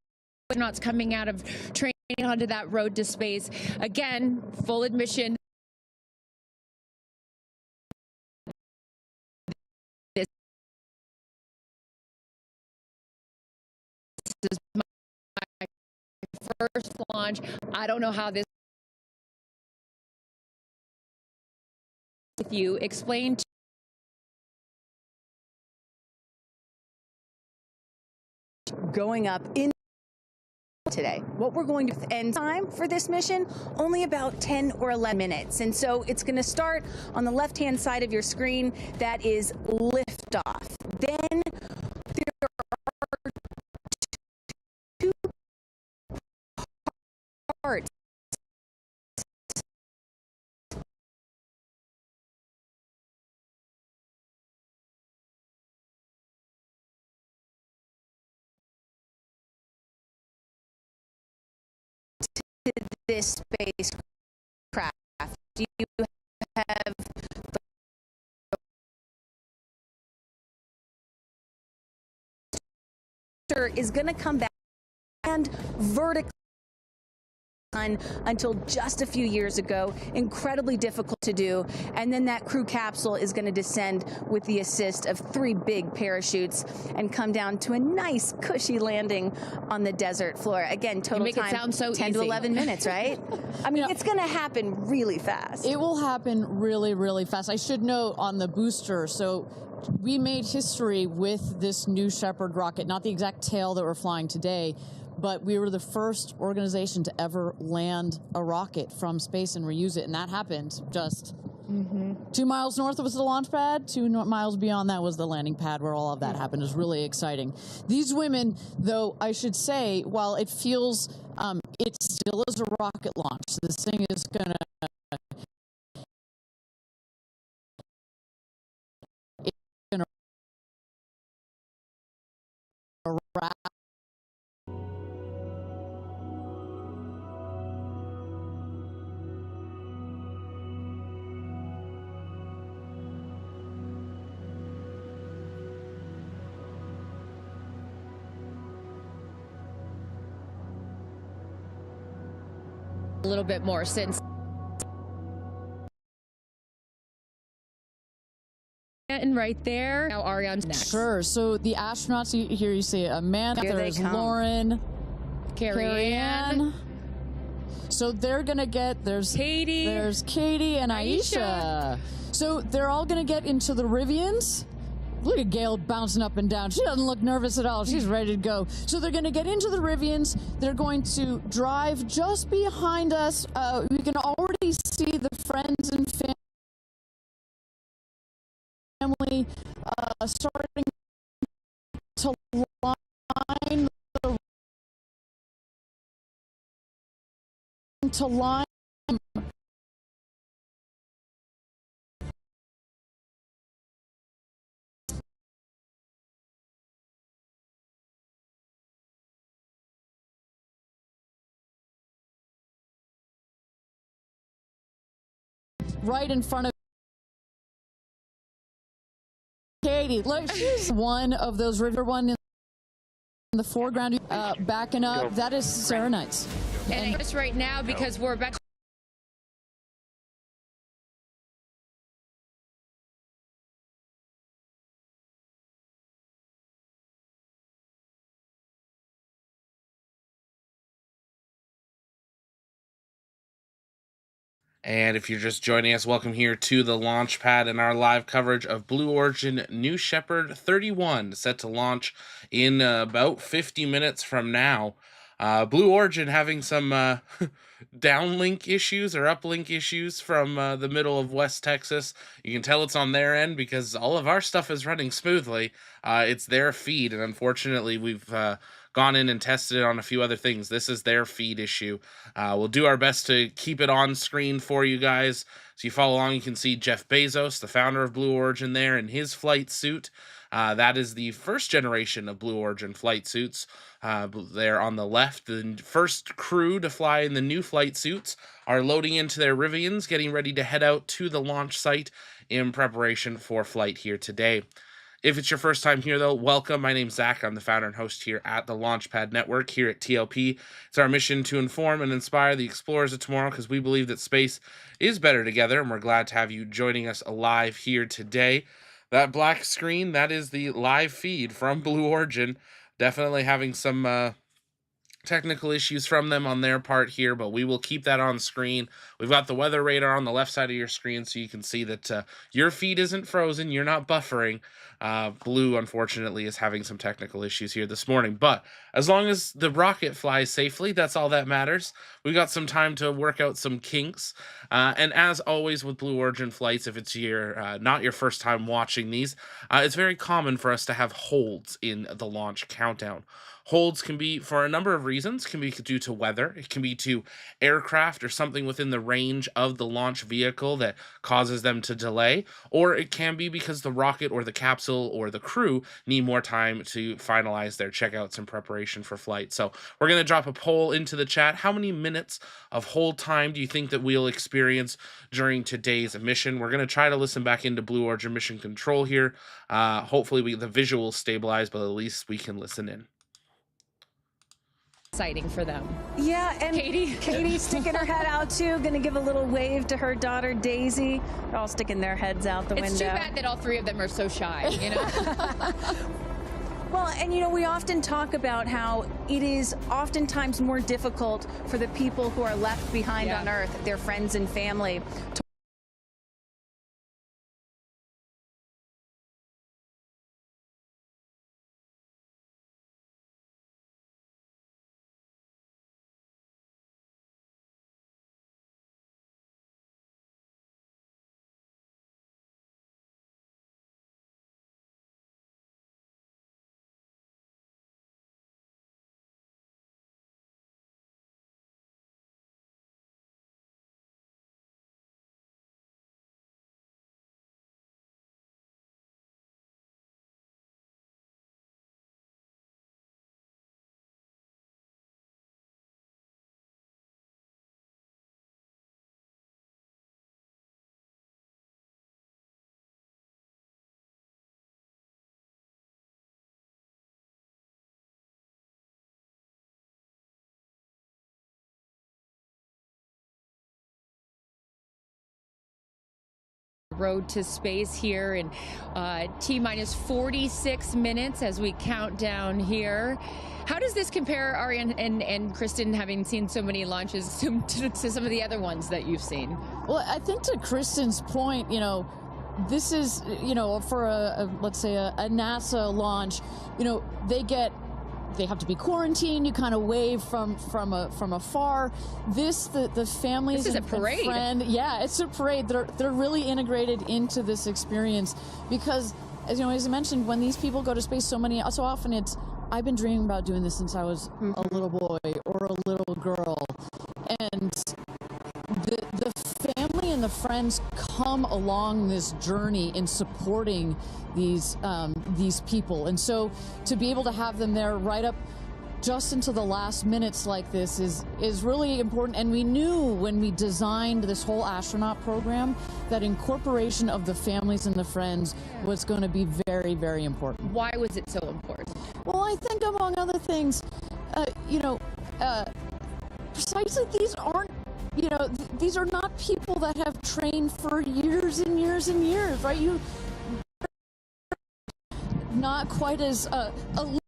[SPEAKER 2] astronauts coming out of training onto that road to space. Again, full admission. This is my first launch. I don't know how this with you. Explain to
[SPEAKER 4] going up in today. What we're going to end time for this mission, only about 10 or 11 minutes. And so it's going to start on the left-hand side of your screen. That is liftoff. Then there are 2 parts. This spacecraft. Do you have the is going to come back and vertically until just a few years ago, incredibly difficult to do, and then that crew capsule is going to descend with the assist of 3 big parachutes and come down to a nice cushy landing on the desert floor. Again, total
[SPEAKER 2] time,
[SPEAKER 4] it sound so 10
[SPEAKER 2] easy.
[SPEAKER 4] to 11 minutes, right? I mean, it's going to happen really fast.
[SPEAKER 3] It will happen really, really fast. I should note on the booster, so we made history with this new Shepard rocket, not the exact tail that we're flying today, but we were the first organization to ever land a rocket from space and reuse it, and that happened just 2 miles north was the launch pad, 2 miles beyond that was the landing pad where all of that happened. It was really exciting. These women, though, I should say, while it feels it still is a rocket launch. This thing is going to wrap.
[SPEAKER 2] A little bit more since. And right there, now Ariane's next.
[SPEAKER 3] Sure. So the astronauts, here you see Amanda, there's Lauren,
[SPEAKER 2] Carrie Ann.
[SPEAKER 3] So they're going to get, there's Katy and Aisha. So they're all going to get into the Rivians. Look at Gail bouncing up and down. She doesn't look nervous at all. She's ready to go. So they're going to get into the Rivians. They're going to drive just behind us. We can already see the friends and family starting to line right in front of Katy. Look, she's one of those river one in the foreground, backing up. That is Serenite's.
[SPEAKER 2] And just right now, because we're about to.
[SPEAKER 1] And if you're just joining us, welcome here to the launch pad and our live coverage of Blue Origin New Shepard 31, set to launch in about 50 minutes from now. Blue Origin having some downlink issues or uplink issues from the middle of West Texas. You can tell it's on their end because all of our stuff is running smoothly. It's their feed, and unfortunately we've gone in and tested it on a few other things. This is their feed issue. We'll do our best to keep it on screen for you guys. So you follow along, you can see Jeff Bezos, the founder of Blue Origin, there in his flight suit. That is the first generation of Blue Origin flight suits. There on the left, the first crew to fly in the new flight suits are loading into their Rivians, getting ready to head out to the launch site in preparation for flight here today. If it's your first time here, though, welcome. My name's Zach. I'm the founder and host here at the Launchpad Network here at TLP. It's our mission to inform and inspire the explorers of tomorrow because we believe that space is better together, and we're glad to have you joining us live here today. That black screen, that is the live feed from Blue Origin. Definitely having some technical issues from them on their part here, but we will keep that on screen. We've got the weather radar on the left side of your screen so you can see that your feed isn't frozen, you're not buffering. Blue, unfortunately, is having some technical issues here this morning, but as long as the rocket flies safely, that's all that matters. We've got some time to work out some kinks, and as always with Blue Origin flights, if it's your not your first time watching these, it's very common for us to have holds in the launch countdown. Holds can be for a number of reasons. It can be due to weather. It can be to aircraft or something within the range of the launch vehicle that causes them to delay. Or it can be because the rocket or the capsule or the crew need more time to finalize their checkouts in preparation for flight. So we're going to drop a poll into the chat. How many minutes of hold time do you think that we'll experience during today's mission? We're going to try to listen back into Blue Origin Mission Control here. Hopefully the visuals stabilize, but at least we can listen in.
[SPEAKER 2] Exciting for them.
[SPEAKER 4] Yeah, and Katy sticking her head out too, gonna give a little wave to her daughter Daisy. They're all sticking their heads out the window.
[SPEAKER 2] It's too bad that all three of them are so shy, you know?
[SPEAKER 4] Well, and you know, we often talk about how it is oftentimes more difficult for the people who are left behind on Earth, their friends and family, to
[SPEAKER 2] Road to space here in T-minus 46 minutes as we count down here. How does this compare, Ari and Kristen, having seen so many launches to some of the other ones that you've seen?
[SPEAKER 3] Well, I think to Kristen's point, you know, this is, you know, for let's say a NASA launch, you know, they have to be quarantined. You kind of wave from afar. The families.
[SPEAKER 2] This is a parade.
[SPEAKER 3] Yeah, it's a parade. They're really integrated into this experience because, as you know, as I mentioned, when these people go to space, so often it's, I've been dreaming about doing this since I was a little boy or a little girl, and the family and the friends come along this journey in supporting these people, and so to be able to have them there right up just into the last minutes like this is really important. And we knew when we designed this whole astronaut program that incorporation of the families and the friends was going to be very, very important.
[SPEAKER 2] Why was it so important?
[SPEAKER 3] Well, I think among other things, you know, precisely these aren't, you know, these are not people that have trained for years and years and years, right? You not quite as elite,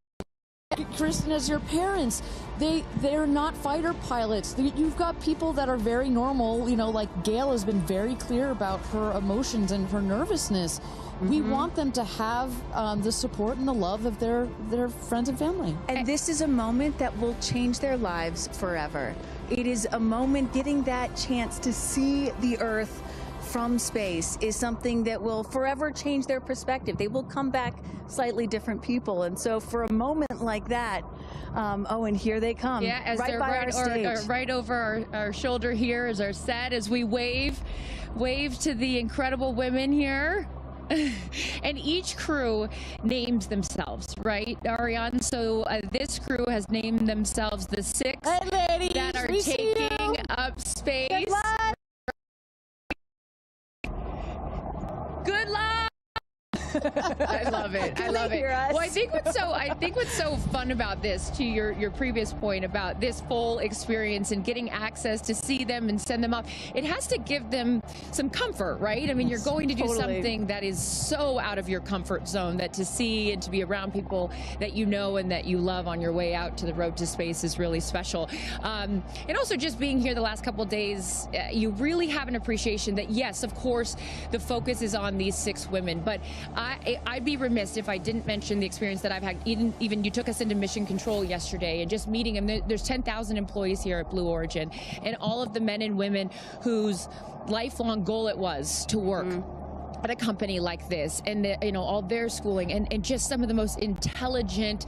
[SPEAKER 3] Kristen, as your parents. They're not fighter pilots. You've got people that are very normal, you know, like Gail has been very clear about her emotions and her nervousness. We want them to have the support and the love of their friends and family.
[SPEAKER 4] And this is a moment that will change their lives forever. It is a moment, getting that chance to see the Earth from space is something that will forever change their perspective. They will come back slightly different people. And so for a moment like that, oh, and here they come.
[SPEAKER 2] Yeah, as
[SPEAKER 4] right
[SPEAKER 2] they're
[SPEAKER 4] by our stage.
[SPEAKER 2] right over our shoulder here is our set as we wave to the incredible women here. And each crew names themselves, right, Ariane? So this crew has named themselves the 6 that are taking up space.
[SPEAKER 4] Good luck.
[SPEAKER 2] Good luck. I love it. I love it. Well, I think what's so fun about this, to your previous point about this full experience and getting access to see them and send them up, it has to give them some comfort, right? I mean, you're going to do something that is so out of your comfort zone, that to see and to be around people that you know and that you love on your way out to the road to space is really special. And also just being here the last couple of days, you really have an appreciation that, yes, of course, the focus is on these 6 women, but I'd be remiss if I didn't mention the experience that I've had. Even you took us into mission control yesterday and just meeting them. There's 10,000 employees here at Blue Origin, and all of the men and women whose lifelong goal it was to work at a company like this, and you know, all their schooling, and just some of the most intelligent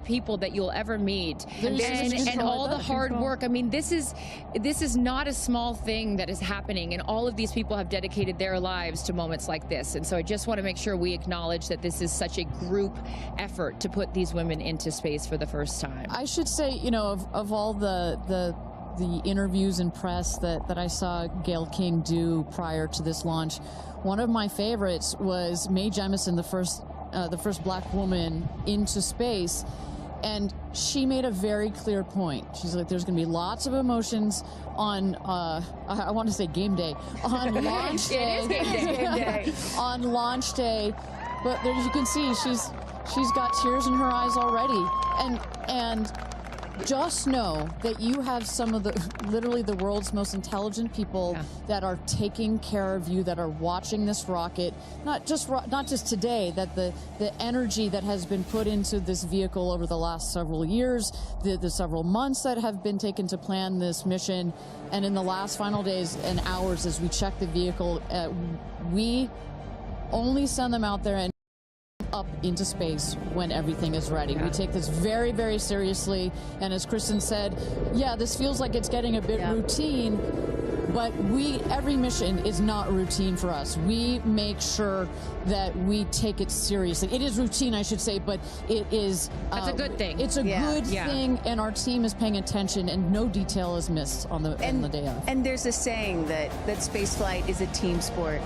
[SPEAKER 2] people that you'll ever meet, and all the hard work. I mean, this is not a small thing that is happening, and all of these people have dedicated their lives to moments like this. And so I just want to make sure we acknowledge that this is such a group effort to put these women into space for the first time.
[SPEAKER 3] I should say, you know, of all the interviews and press that I saw Gail King do prior to this launch, one of my favorites was Mae Jemison, the first black woman into space, and she made a very clear point. She's like, there's going to be lots of emotions on I want to say game day, on launch day.
[SPEAKER 2] It is game day.
[SPEAKER 3] On launch day, but there, you can see she's got tears in her eyes already, and just know that you have some of literally the world's most intelligent people that are taking care of you, that are watching this rocket, not just today, that the energy that has been put into this vehicle over the last several years, the several months that have been taken to plan this mission, and in the last final days and hours as we check the vehicle, we only send them out there and up into space when everything is ready. We take this very, very seriously, and as Kristen said, yeah, this feels like it's getting a bit routine, but every mission is not routine for us. We make sure that we take it seriously. It is routine, I should say, but it is...
[SPEAKER 2] That's a good thing.
[SPEAKER 3] It's a good thing, and our team is paying attention, and no detail is missed on the day of.
[SPEAKER 4] And there's a saying that space flight is a team sport,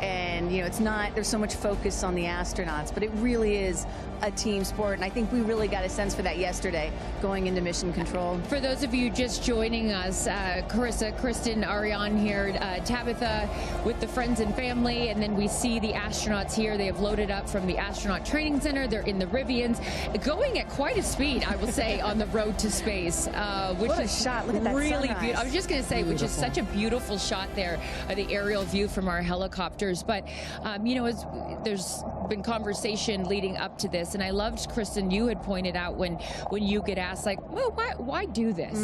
[SPEAKER 4] and And it's not, there's so much focus on the astronauts, but it really is a team sport. And I think we really got a sense for that yesterday going into mission control.
[SPEAKER 2] For those of you just joining us, Carissa, Kristen, Ariane here, Tabitha with the friends and family, and then we see the astronauts here. They have loaded up from the Astronaut Training Center. They're in the Rivians, going at quite a speed, I will say, on the road to space, which
[SPEAKER 4] what a
[SPEAKER 2] is
[SPEAKER 4] shot. Look at that
[SPEAKER 2] really
[SPEAKER 4] sunrise.
[SPEAKER 2] beautiful. I was just going to say, which is such a beautiful shot there, the aerial view from our helicopters. But, there's been conversation leading up to this, and I loved, Kristen, you had pointed out when you get asked, like, well, why do this?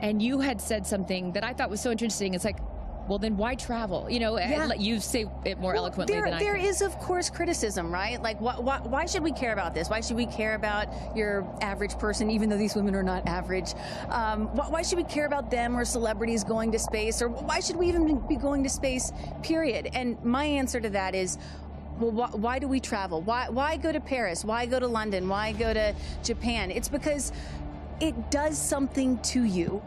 [SPEAKER 2] And you had said something that I thought was so interesting. It's like, well, then why travel? You say it more eloquently than I
[SPEAKER 4] There
[SPEAKER 2] can.
[SPEAKER 4] is, of course, criticism, right? Like, why should we care about this? Why should we care about your average person, even though these women are not average? Why should we care about them or celebrities going to space? Or why should we even be going to space, period? And my answer to that is, well, why do we travel? Why go to Paris? Why go to London? Why go to Japan? It's because it does something to you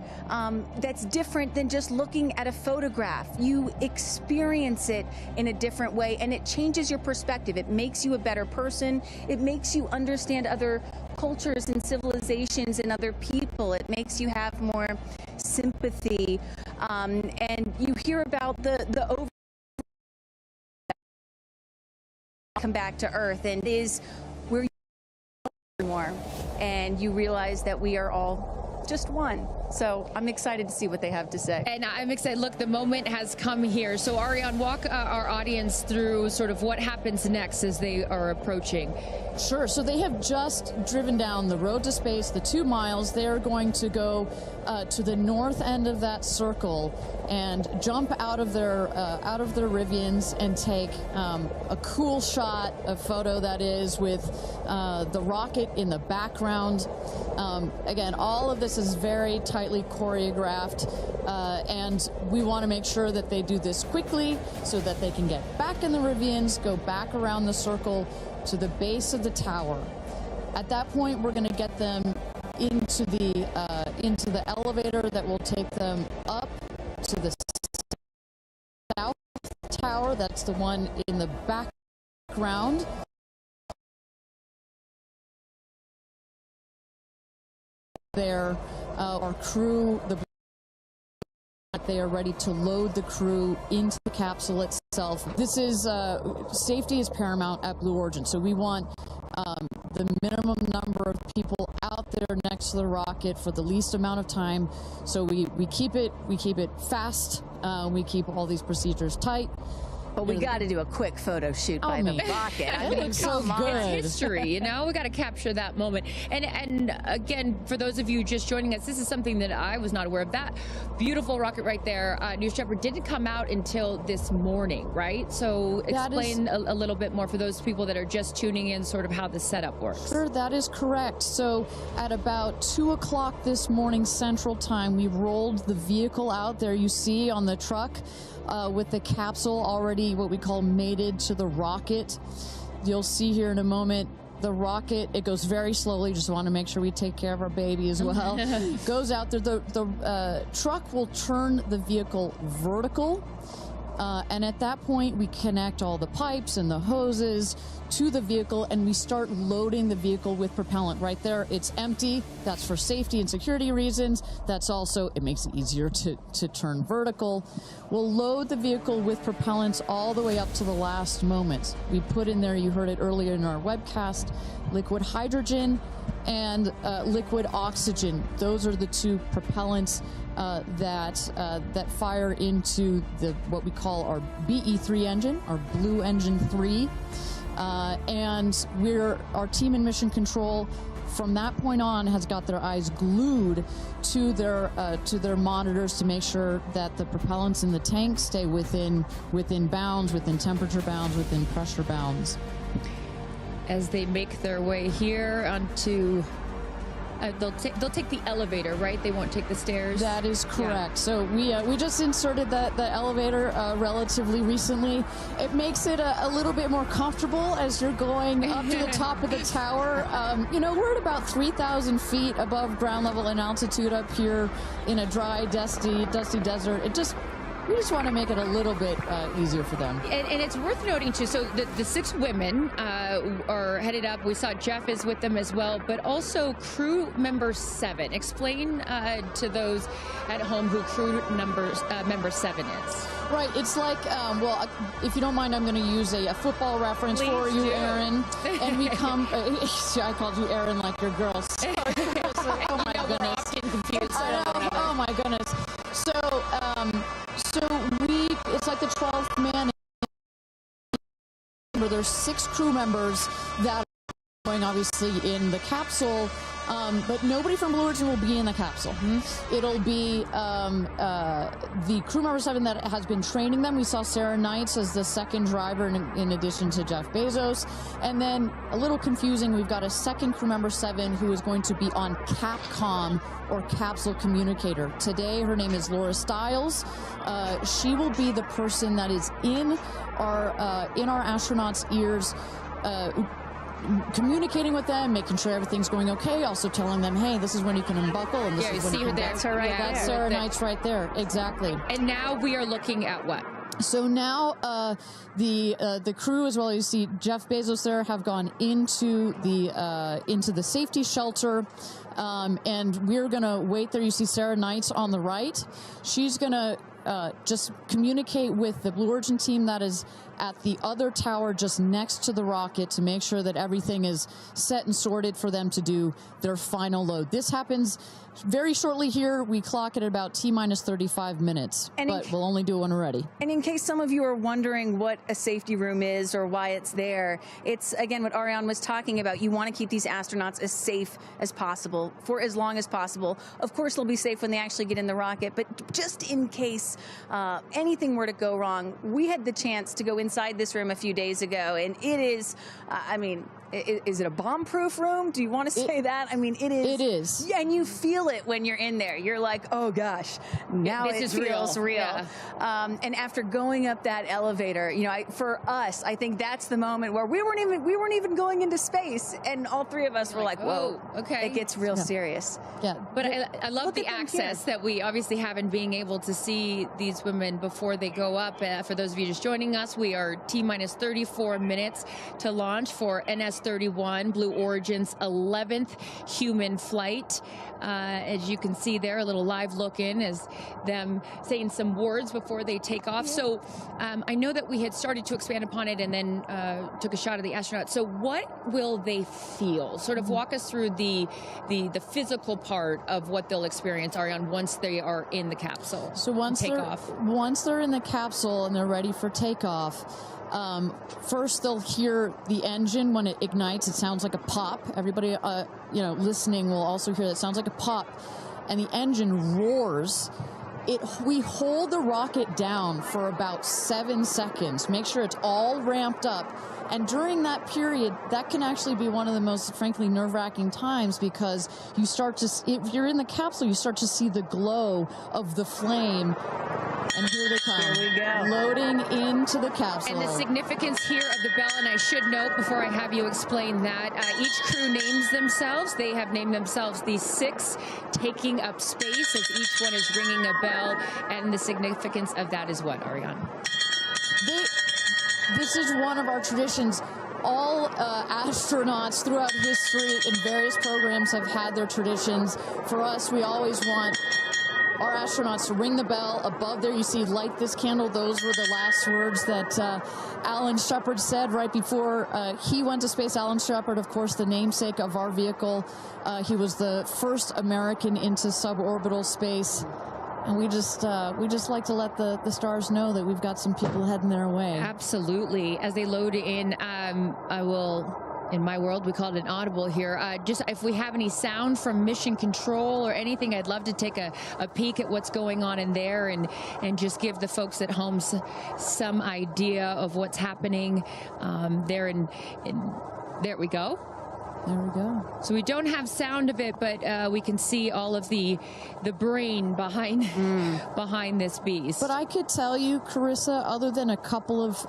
[SPEAKER 4] that's different than just looking at a photograph. You experience it in a different way, and it changes your perspective. It makes you a better person. It makes you understand other cultures and civilizations and other people. It makes you have more sympathy, and you hear about the over come back to Earth, and it is where you more, and you realize that we are all just one. So I'm excited to see what they have to say.
[SPEAKER 2] And I'm excited. Look, the moment has come here. So Ariane, walk our audience through sort of what happens next as they are approaching.
[SPEAKER 3] Sure. So they have just driven down the road to space, the 2 miles. They are going to go to the north end of that circle and jump out of their Rivians and take a cool shot, a photo that is, with the rocket in the background. Again, all of this is very tightly choreographed, and we want to make sure that they do this quickly so that they can get back in the Rivians, go back around the circle to the base of the tower. At that point, we're going to get them into the elevator that will take them up to the south tower. That's the one in the background. There, our crew, they are ready to load the crew into the capsule itself. This is safety is paramount at Blue Origin, so we want the minimum number of people out there next to the rocket for the least amount of time. So we keep it fast. We keep all these procedures tight.
[SPEAKER 4] But we got to do a quick photo shoot by the rocket. I mean,
[SPEAKER 3] so good.
[SPEAKER 2] It's history, we got to capture that moment. And again, for those of you just joining us, this is something that I was not aware of. That beautiful rocket right there, New Shepard, didn't come out until this morning, right? So explain a little bit more for those people that are just tuning in, sort of how the setup works.
[SPEAKER 3] Sure, that is correct. So at about 2 o'clock this morning Central Time, we rolled the vehicle out. There you see on the truck with the capsule already what we call mated to the rocket. You'll see here in a moment the rocket, it goes very slowly, just want to make sure we take care of our baby as well. Goes out there, the truck will turn the vehicle vertical, and at that point we connect all the pipes and the hoses to the vehicle, and we start loading the vehicle with propellant. Right there, it's empty. That's for safety and security reasons. That's also, it makes it easier to turn vertical. We'll load the vehicle with propellants all the way up to the last moment. We put in there, you heard it earlier in our webcast, liquid hydrogen and liquid oxygen. Those are the two propellants that fire into what we call our BE3 engine, our Blue Engine 3. And our team in mission control from that point on has got their eyes glued to their monitors to make sure that the propellants in the tank stay within bounds, within temperature bounds, within pressure bounds.
[SPEAKER 2] As they make their way here onto, they'll take the elevator, right? They won't take the stairs.
[SPEAKER 3] That is correct. Yeah. So we just inserted the elevator relatively recently. It makes it a little bit more comfortable as you're going up to the top of the tower. We're at about 3,000 feet above ground level in altitude up here in a dry, dusty desert. we just want to make it a little bit easier for them.
[SPEAKER 2] And it's worth noting, too, so the 6 women are headed up. We saw Jeff is with them as well, but also crew member 7. Explain to those at home who crew member 7 is.
[SPEAKER 3] Right, it's like, well, if you don't mind, I'm going to use a football reference
[SPEAKER 2] Please
[SPEAKER 3] for you,
[SPEAKER 2] do.
[SPEAKER 3] Aaron. And we come, I called you Aaron like your girl. Sorry, oh my goodness.
[SPEAKER 2] We're often confused.
[SPEAKER 3] Oh my goodness. So, it's like the 12th man. There's 6 crew members that are going obviously in the capsule. But nobody from Blue Origin will be in the capsule. It'll be the crew member 7 that has been training them. We saw Sarah Knights as the second driver in addition to Jeff Bezos. And then, a little confusing, we've got a second crew member 7 who is going to be on Capcom, or capsule communicator. Today, her name is Laura Stiles. She will be the person that is in our astronauts' ears, communicating with them, making sure everything's going okay, also telling them, hey, this is when you can unbuckle, and this is when you can...
[SPEAKER 2] That's her right there.
[SPEAKER 3] That's Sarah Knight's right there, exactly.
[SPEAKER 2] And now we are looking at what?
[SPEAKER 3] So now the crew, as well, you see Jeff Bezos there, have gone into the safety shelter, and we're gonna wait there. You see Sarah Knight on the right. She's gonna just communicate with the Blue Origin team that is at the other tower just next to the rocket to make sure that everything is set and sorted for them to do their final load. This happens very shortly here. We clock it at about T-minus 35 minutes, but we'll only do one already.
[SPEAKER 4] And in case some of you are wondering what a safety room is or why it's there, it's, again, what Ariane was talking about. You want to keep these astronauts as safe as possible for as long as possible. Of course, they'll be safe when they actually get in the rocket, but just in case anything were to go wrong, we had the chance to go inside this room a few days ago, and it is, I mean, is it a bomb-proof room? Do you want to say that? I mean, it is.
[SPEAKER 3] It is.
[SPEAKER 4] Yeah, and you feel it when you're in there. You're like, oh gosh, now
[SPEAKER 2] this
[SPEAKER 4] it
[SPEAKER 2] is
[SPEAKER 4] feels real.
[SPEAKER 2] Yeah.
[SPEAKER 4] And after going up that elevator, you know, for us, I think that's the moment where we weren't even going into space, and all 3 of us were like, whoa,
[SPEAKER 2] okay,
[SPEAKER 4] it gets real serious.
[SPEAKER 3] Yeah,
[SPEAKER 2] but I love the access that we obviously have in being able to see these women before they go up. For those of you just joining us, we are T-minus 34 minutes to launch for NS-31, Blue Origin's 11th human flight. As you can see there, a little live look in as them saying some words before they take off. Yeah. So I know that we had started to expand upon it and then took a shot of the astronauts. So what will they feel? Sort of walk us through the physical part of what they'll experience, Ariane, once they are in the capsule.
[SPEAKER 3] So once they're in the capsule and they're ready for takeoff, first they'll hear the engine when it ignites. It sounds like a pop. Everybody, listening will also hear that. It sounds like a pop, and the engine roars. We hold the rocket down for about 7 seconds. Make sure it's all ramped up. And during that period, that can actually be one of the most, frankly, nerve-wracking times, because you start to, if you're in the capsule, you start to see the glow of the flame. And here they come.
[SPEAKER 4] Here we go.
[SPEAKER 3] Loading into the capsule.
[SPEAKER 2] And the significance here of the bell, and I should note before I have you explain that, each crew names themselves. They have named themselves the 6 taking up space, as each one is ringing a bell. And the significance of that is what, Ariane?
[SPEAKER 3] This is one of our traditions. All astronauts throughout history in various programs have had their traditions. For us, we always want our astronauts to ring the bell. Above there, you see, light this candle. Those were the last words that Alan Shepard said right before he went to space. Alan Shepard, of course, the namesake of our vehicle. He was the first American into suborbital space. And we just like to let the stars know that we've got some people heading their way.
[SPEAKER 2] Absolutely. As they load in, I will, in my world, we call it an audible here. Just if we have any sound from mission control or anything, I'd love to take a peek at what's going on in there and just give the folks at home some idea of what's happening there. There we go.
[SPEAKER 3] There we go.
[SPEAKER 2] So we don't have sound of it, but we can see all of the brain behind this beast.
[SPEAKER 3] But I could tell you, Carissa, other than a couple of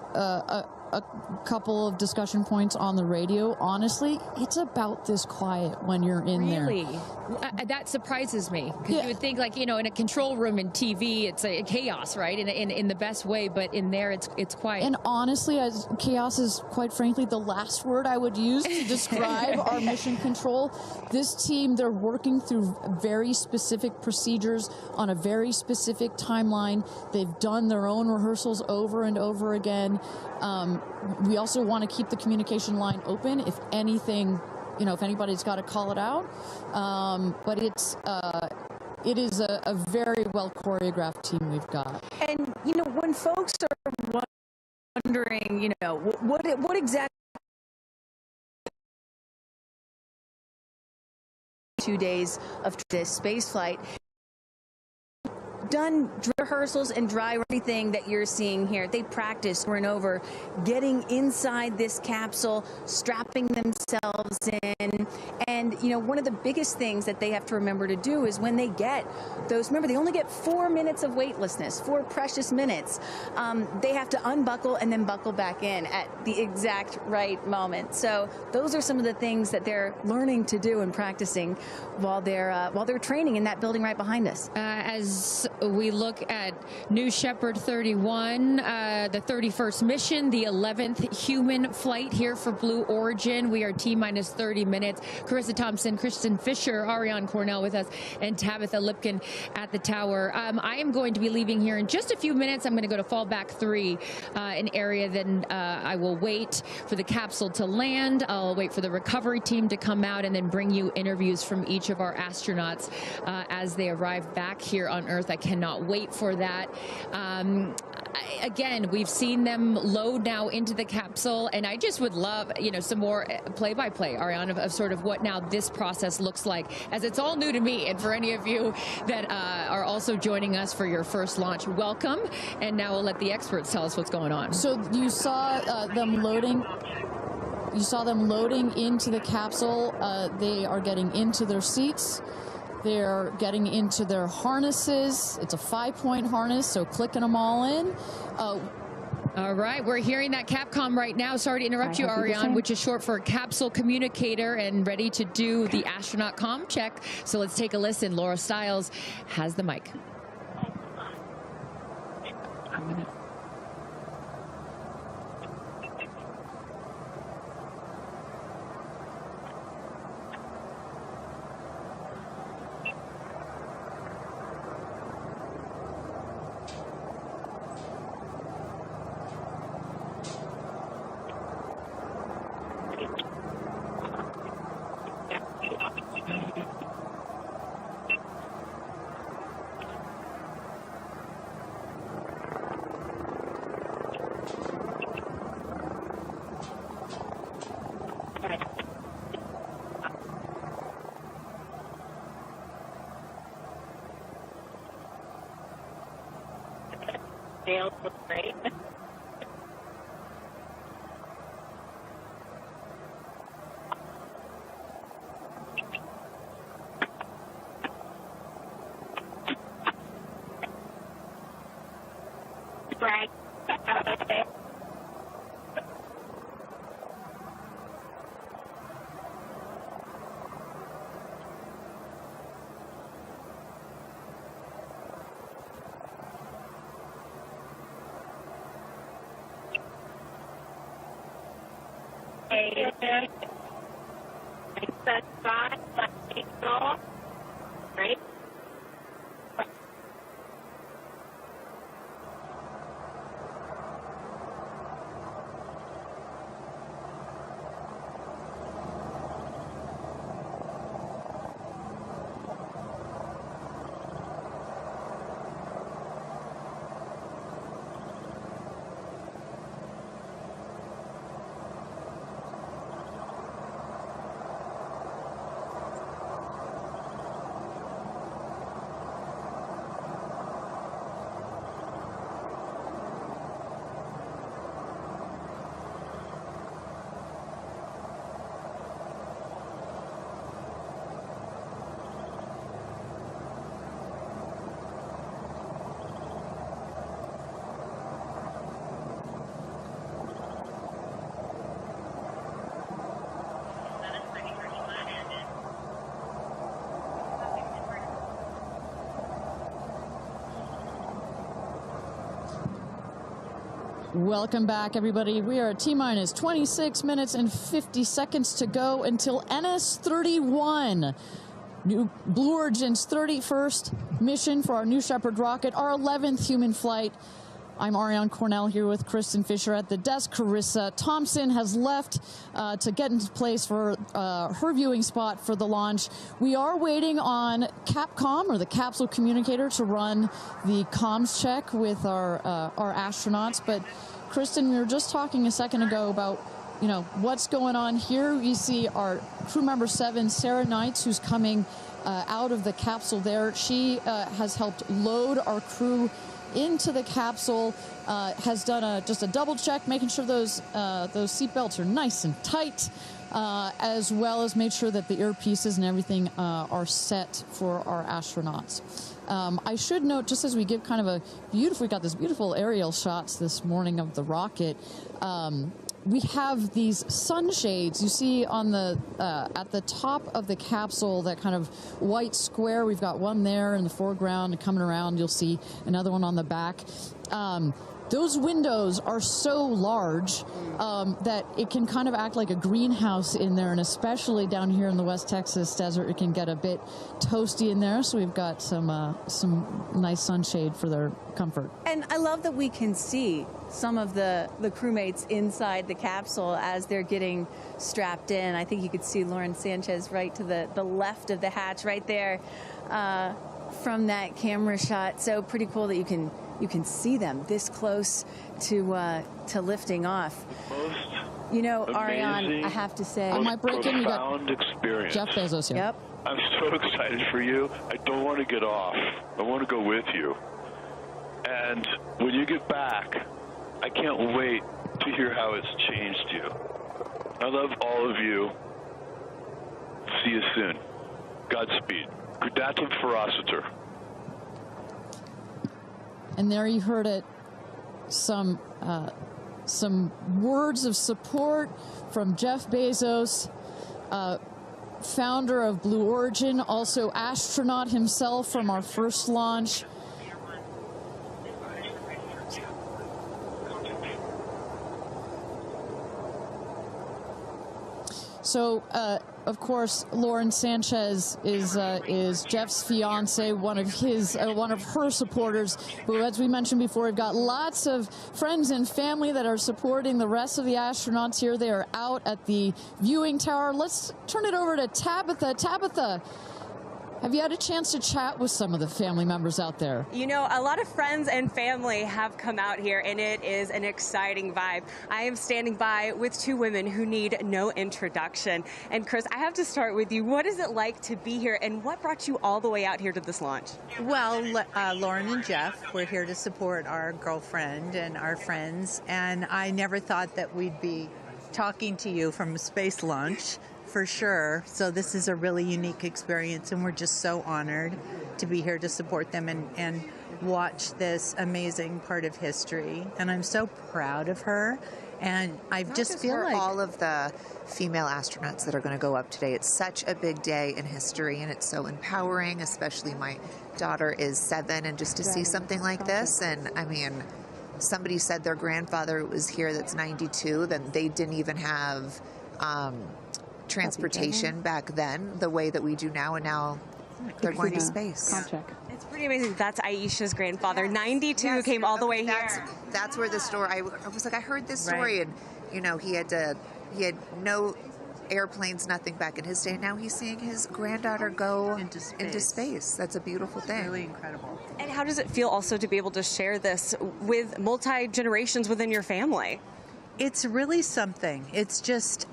[SPEAKER 3] a couple of discussion points on the radio. Honestly, it's about this quiet when you're in
[SPEAKER 2] Really?
[SPEAKER 3] there.
[SPEAKER 2] That surprises me, because you would think, like, you know, in a control room in TV, it's a chaos, right? In the best way, but in there, it's quiet.
[SPEAKER 3] And honestly, chaos is, quite frankly, the last word I would use to describe our mission control. This team, they're working through very specific procedures on a very specific timeline. They've done their own rehearsals over and over again. We also want to keep the communication line open if anything, you know, if anybody's got to call it out. But it is a very well choreographed team we've got.
[SPEAKER 4] And, you know, when folks are wondering, you know, what exactly 2 days of this space flight, done rehearsals and dry everything that you're seeing here. They practice over and over getting inside this capsule, strapping themselves in. And, you know, one of the biggest things that they have to remember to do is when they get those, remember, they only get 4 minutes of weightlessness, 4 precious minutes. They have to unbuckle and then buckle back in at the exact right moment. So those are some of the things that they're learning to do and practicing while they're training in that building right behind us.
[SPEAKER 2] As we look at New Shepard 31, the 31st mission, the 11th human flight here for Blue Origin. We are T-minus 30 minutes. Carissa Thompson, Kristen Fisher, Ariane Cornell with us, and Tabitha Lipkin at the tower. I am going to be leaving here in just a few minutes. I'm going to go to fallback 3, an area. Then I will wait for the capsule to land. I'll wait for the recovery team to come out and then bring you interviews from each of our astronauts as they arrive back here on Earth. I cannot wait for that. Again, we've seen them load now into the capsule, and I just would love, you know, some more play-by-play, Ariane, of sort of what now this process looks like, as it's all new to me. And for any of you that are also joining us for your first launch, welcome. And now we'll let the experts tell us what's going on.
[SPEAKER 3] So you saw them loading. You saw them loading into the capsule. They are getting into their seats. They're getting into their harnesses. It's a 5-point harness, so clicking them all in.
[SPEAKER 2] All right, we're hearing that Capcom right now. Sorry to interrupt you, Ariane, which is short for capsule communicator, and ready to do the astronaut comm check. So let's take a listen. Laura Stiles has the mic.
[SPEAKER 3] Welcome back, everybody. We are at T-minus 26 minutes and 50 seconds to go until NS-31. New Blue Origin's 31st mission for our New Shepard rocket, our 11th human flight. I'm Ariane Cornell here with Kristen Fisher at the desk. Carissa Thompson has left to get into place for her viewing spot for the launch. We are waiting on Capcom, or the capsule communicator, to run the comms check with our astronauts. But Kristen, we were just talking a second ago about what's going on here. You see our crew member 7, Sarah Knights, who's coming out of the capsule there. She has helped load our crew into the capsule, has done just a double check, making sure those seatbelts are nice and tight, as well as made sure that the earpieces and everything are set for our astronauts. I should note, just as we give kind of we got this beautiful aerial shots this morning of the rocket. We have these sunshades. You see on the at the top of the capsule, that kind of white square. We've got one there in the foreground, and coming around, you'll see another one on the back. Those windows are so large that it can kind of act like a greenhouse in there, and especially down here in the West Texas desert, it can get a bit toasty in there. So we've got some nice sunshade for their comfort.
[SPEAKER 4] And I love that we can see some of the crewmates inside the capsule as they're getting strapped in. I think you could see Lauren Sanchez right to the left of the hatch right there from that camera shot. So pretty cool that you can see them this close to lifting off. Ariane, I have to say,
[SPEAKER 3] I might break in. You got
[SPEAKER 16] profound experience.
[SPEAKER 3] Jeff Bezos here.
[SPEAKER 4] Yep.
[SPEAKER 16] I'm so excited for you. I don't want to get off. I want to go with you. And when you get back, I can't wait to hear how it's changed you. I love all of you. See you soon. Godspeed. Gradatum ferociter.
[SPEAKER 3] And there you heard it. Some words of support from Jeff Bezos, founder of Blue Origin, also astronaut himself from our first launch. So, of course, Lauren Sanchez is Jeff's fiance, one of her supporters. Who, as we mentioned before, we've got lots of friends and family that are supporting the rest of the astronauts here. They are out at the viewing tower. Let's turn it over to Tabitha. Tabitha, have you had a chance to chat with some of the family members out there?
[SPEAKER 8] A lot of friends and family have come out here, and it is an exciting vibe. I am standing by with two women who need no introduction. And Chris, I have to start with you. What is it like to be here, and what brought you all the way out here to this launch?
[SPEAKER 17] Well, Lauren and Jeff, we're here to support our girlfriend and our friends, and I never thought that we'd be talking to you from a space launch. For sure. So this is a really unique experience, and we're just so honored to be here to support them and watch this amazing part of history. And I'm so proud of her. And I just feel like
[SPEAKER 18] all of the female astronauts that are going to go up today. It's such a big day in history, and it's so empowering, especially my daughter is 7, and just to see something like this. And I mean, somebody said their grandfather was here that's 92, then they didn't even have transportation back then the way that we do now, and now they're going to space.
[SPEAKER 8] It's pretty amazing. That's Aisha's grandfather. 92 came all the way here.
[SPEAKER 18] That's where the story, I was like, I heard this story, and he had no airplanes, nothing back in his day. Now he's seeing his granddaughter go into space. That's a beautiful thing.
[SPEAKER 17] Really incredible.
[SPEAKER 8] And how does it feel also to be able to share this with multi-generations within your family?
[SPEAKER 17] It's really something. It's just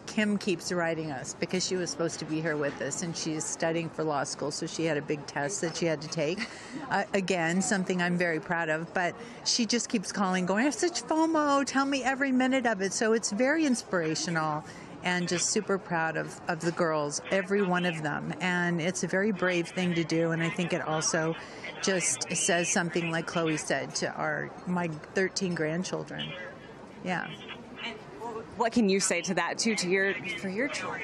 [SPEAKER 17] Kim keeps writing us because she was supposed to be here with us, and she's studying for law school, so she had a big test that she had to take. Again, something I'm very proud of, but she just keeps calling, going, I have such FOMO, tell me every minute of it. So it's very inspirational, and just super proud of the girls, every one of them. And it's a very brave thing to do, and I think it also just says something, like Chloe said, to my 13 grandchildren. Yeah.
[SPEAKER 8] And what can you say to that too, for your children?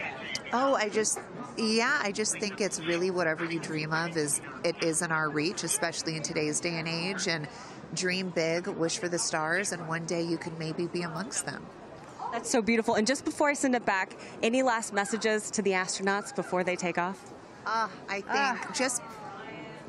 [SPEAKER 18] Oh, Yeah, I just think it's really whatever you dream of is in our reach, especially in today's day and age. And dream big, wish for the stars, and one day you can maybe be amongst them.
[SPEAKER 8] That's so beautiful. And just before I send it back, any last messages to the astronauts before they take off?
[SPEAKER 18] I think just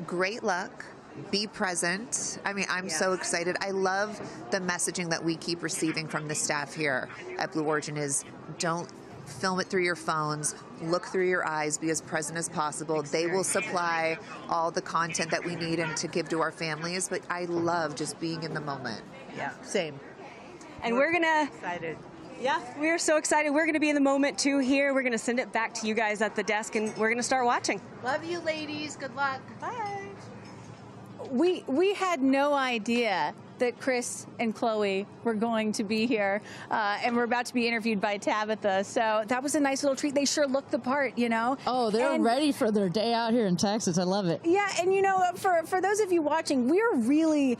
[SPEAKER 18] great luck. Be present. I mean, I'm so excited. I love the messaging that we keep receiving from the staff here at Blue Origin is don't film it through your phones, look through your eyes, be as present as possible. They will supply all the content that we need and to give to our families, but I love just being in the moment.
[SPEAKER 17] Yeah, same.
[SPEAKER 8] And we're gonna...
[SPEAKER 17] Excited.
[SPEAKER 8] Yeah, we are so excited. We're gonna be in the moment too here. We're gonna send it back to you guys at the desk and we're gonna start watching.
[SPEAKER 4] Love you, ladies. Good luck.
[SPEAKER 8] Bye.
[SPEAKER 4] We had no idea that Chris and Chloe were going to be here, and we're about to be interviewed by Tabitha. So that was a nice little treat. They sure looked the part, you know.
[SPEAKER 3] Oh, they're ready for their day out here in Texas. I love it.
[SPEAKER 4] Yeah, and you know, for those of you watching, we're really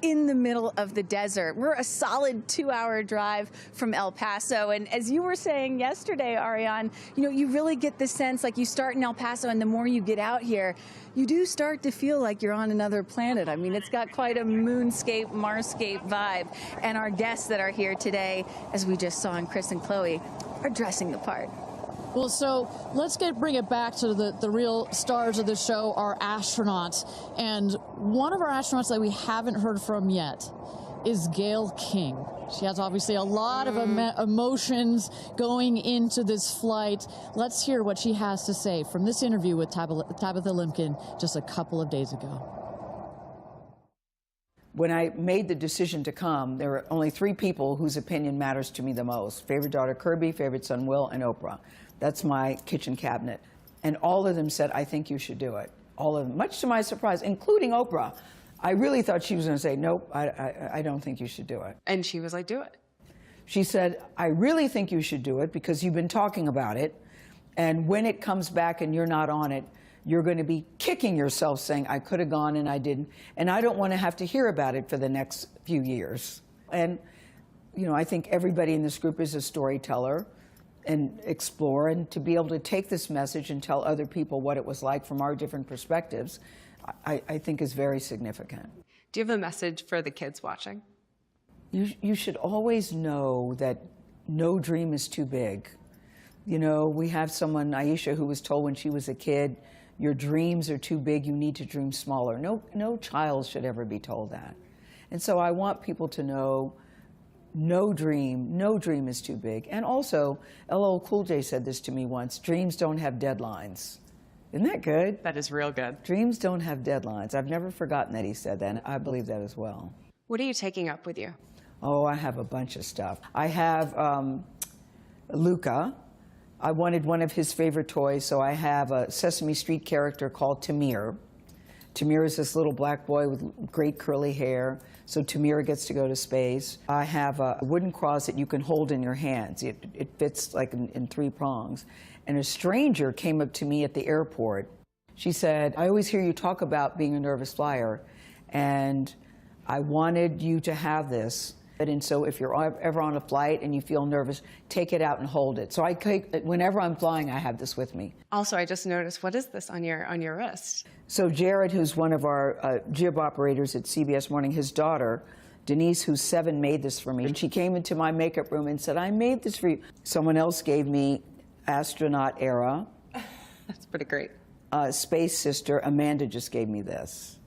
[SPEAKER 4] in the middle of the desert. We're a solid 2-hour drive from El Paso. And as you were saying yesterday, Ariane, you know, you really get the sense like you start in El Paso and the more you get out here, you do start to feel like you're on another planet. I mean, it's got quite a moonscape, Marscape vibe. And our guests that are here today, as we just saw in Chris and Chloe, are dressing the part.
[SPEAKER 3] Well, so let's bring it back to the real stars of the show, our astronauts. And one of our astronauts that we haven't heard from yet is Gail King. She has obviously a lot of emotions going into this flight. Let's hear what she has to say from this interview with Tabitha Limkin just a couple of days ago.
[SPEAKER 19] When I made the decision to come, there were only 3 people whose opinion matters to me the most. Favorite daughter Kirby, favorite son Will, and Oprah. That's my kitchen cabinet. And all of them said, I think you should do it. All of them, much to my surprise, including Oprah. I really thought she was going to say, nope, I don't think you should do it.
[SPEAKER 10] And she was like, do it.
[SPEAKER 19] She said, I really think you should do it because you've been talking about it. And when it comes back and you're not on it, you're going to be kicking yourself saying, I could have gone and I didn't. And I don't want to have to hear about it for the next few years. And, you know, I think everybody in this group is a storyteller and explore, and to be able to take this message and tell other people what it was like from our different perspectives, I think is very significant.
[SPEAKER 10] Do you have a message for the kids watching?
[SPEAKER 19] You should always know that no dream is too big. You know, we have someone, Aisha, who was told when she was a kid, your dreams are too big, you need to dream smaller. No child should ever be told that. And so I want people to know no dream is too big. And also, LL Cool J said this to me once, dreams don't have deadlines. Isn't that good?
[SPEAKER 10] That is real good.
[SPEAKER 19] Dreams don't have deadlines. I've never forgotten that he said that, and I believe that as well.
[SPEAKER 10] What are you taking up with you?
[SPEAKER 19] Oh, I have a bunch of stuff. I have Luca. I wanted one of his favorite toys, so I have a Sesame Street character called Tamir. Tamir is this little black boy with great curly hair, so Tamir gets to go to space. I have a wooden cross that you can hold in your hands. It fits like in 3 prongs. And a stranger came up to me at the airport. She said, I always hear you talk about being a nervous flyer, and I wanted you to have this. And so if you're ever on a flight and you feel nervous, take it out and hold it. So whenever I'm flying, I have this with me.
[SPEAKER 10] Also, I just noticed, what is this on your wrist?
[SPEAKER 19] So Jared, who's one of our jib operators at CBS Morning, his daughter, Denise, who's 7, made this for me. And she came into my makeup room and said, I made this for you. Someone else gave me Astronaut era.
[SPEAKER 10] That's pretty great.
[SPEAKER 19] Space Sister, Amanda just gave me this.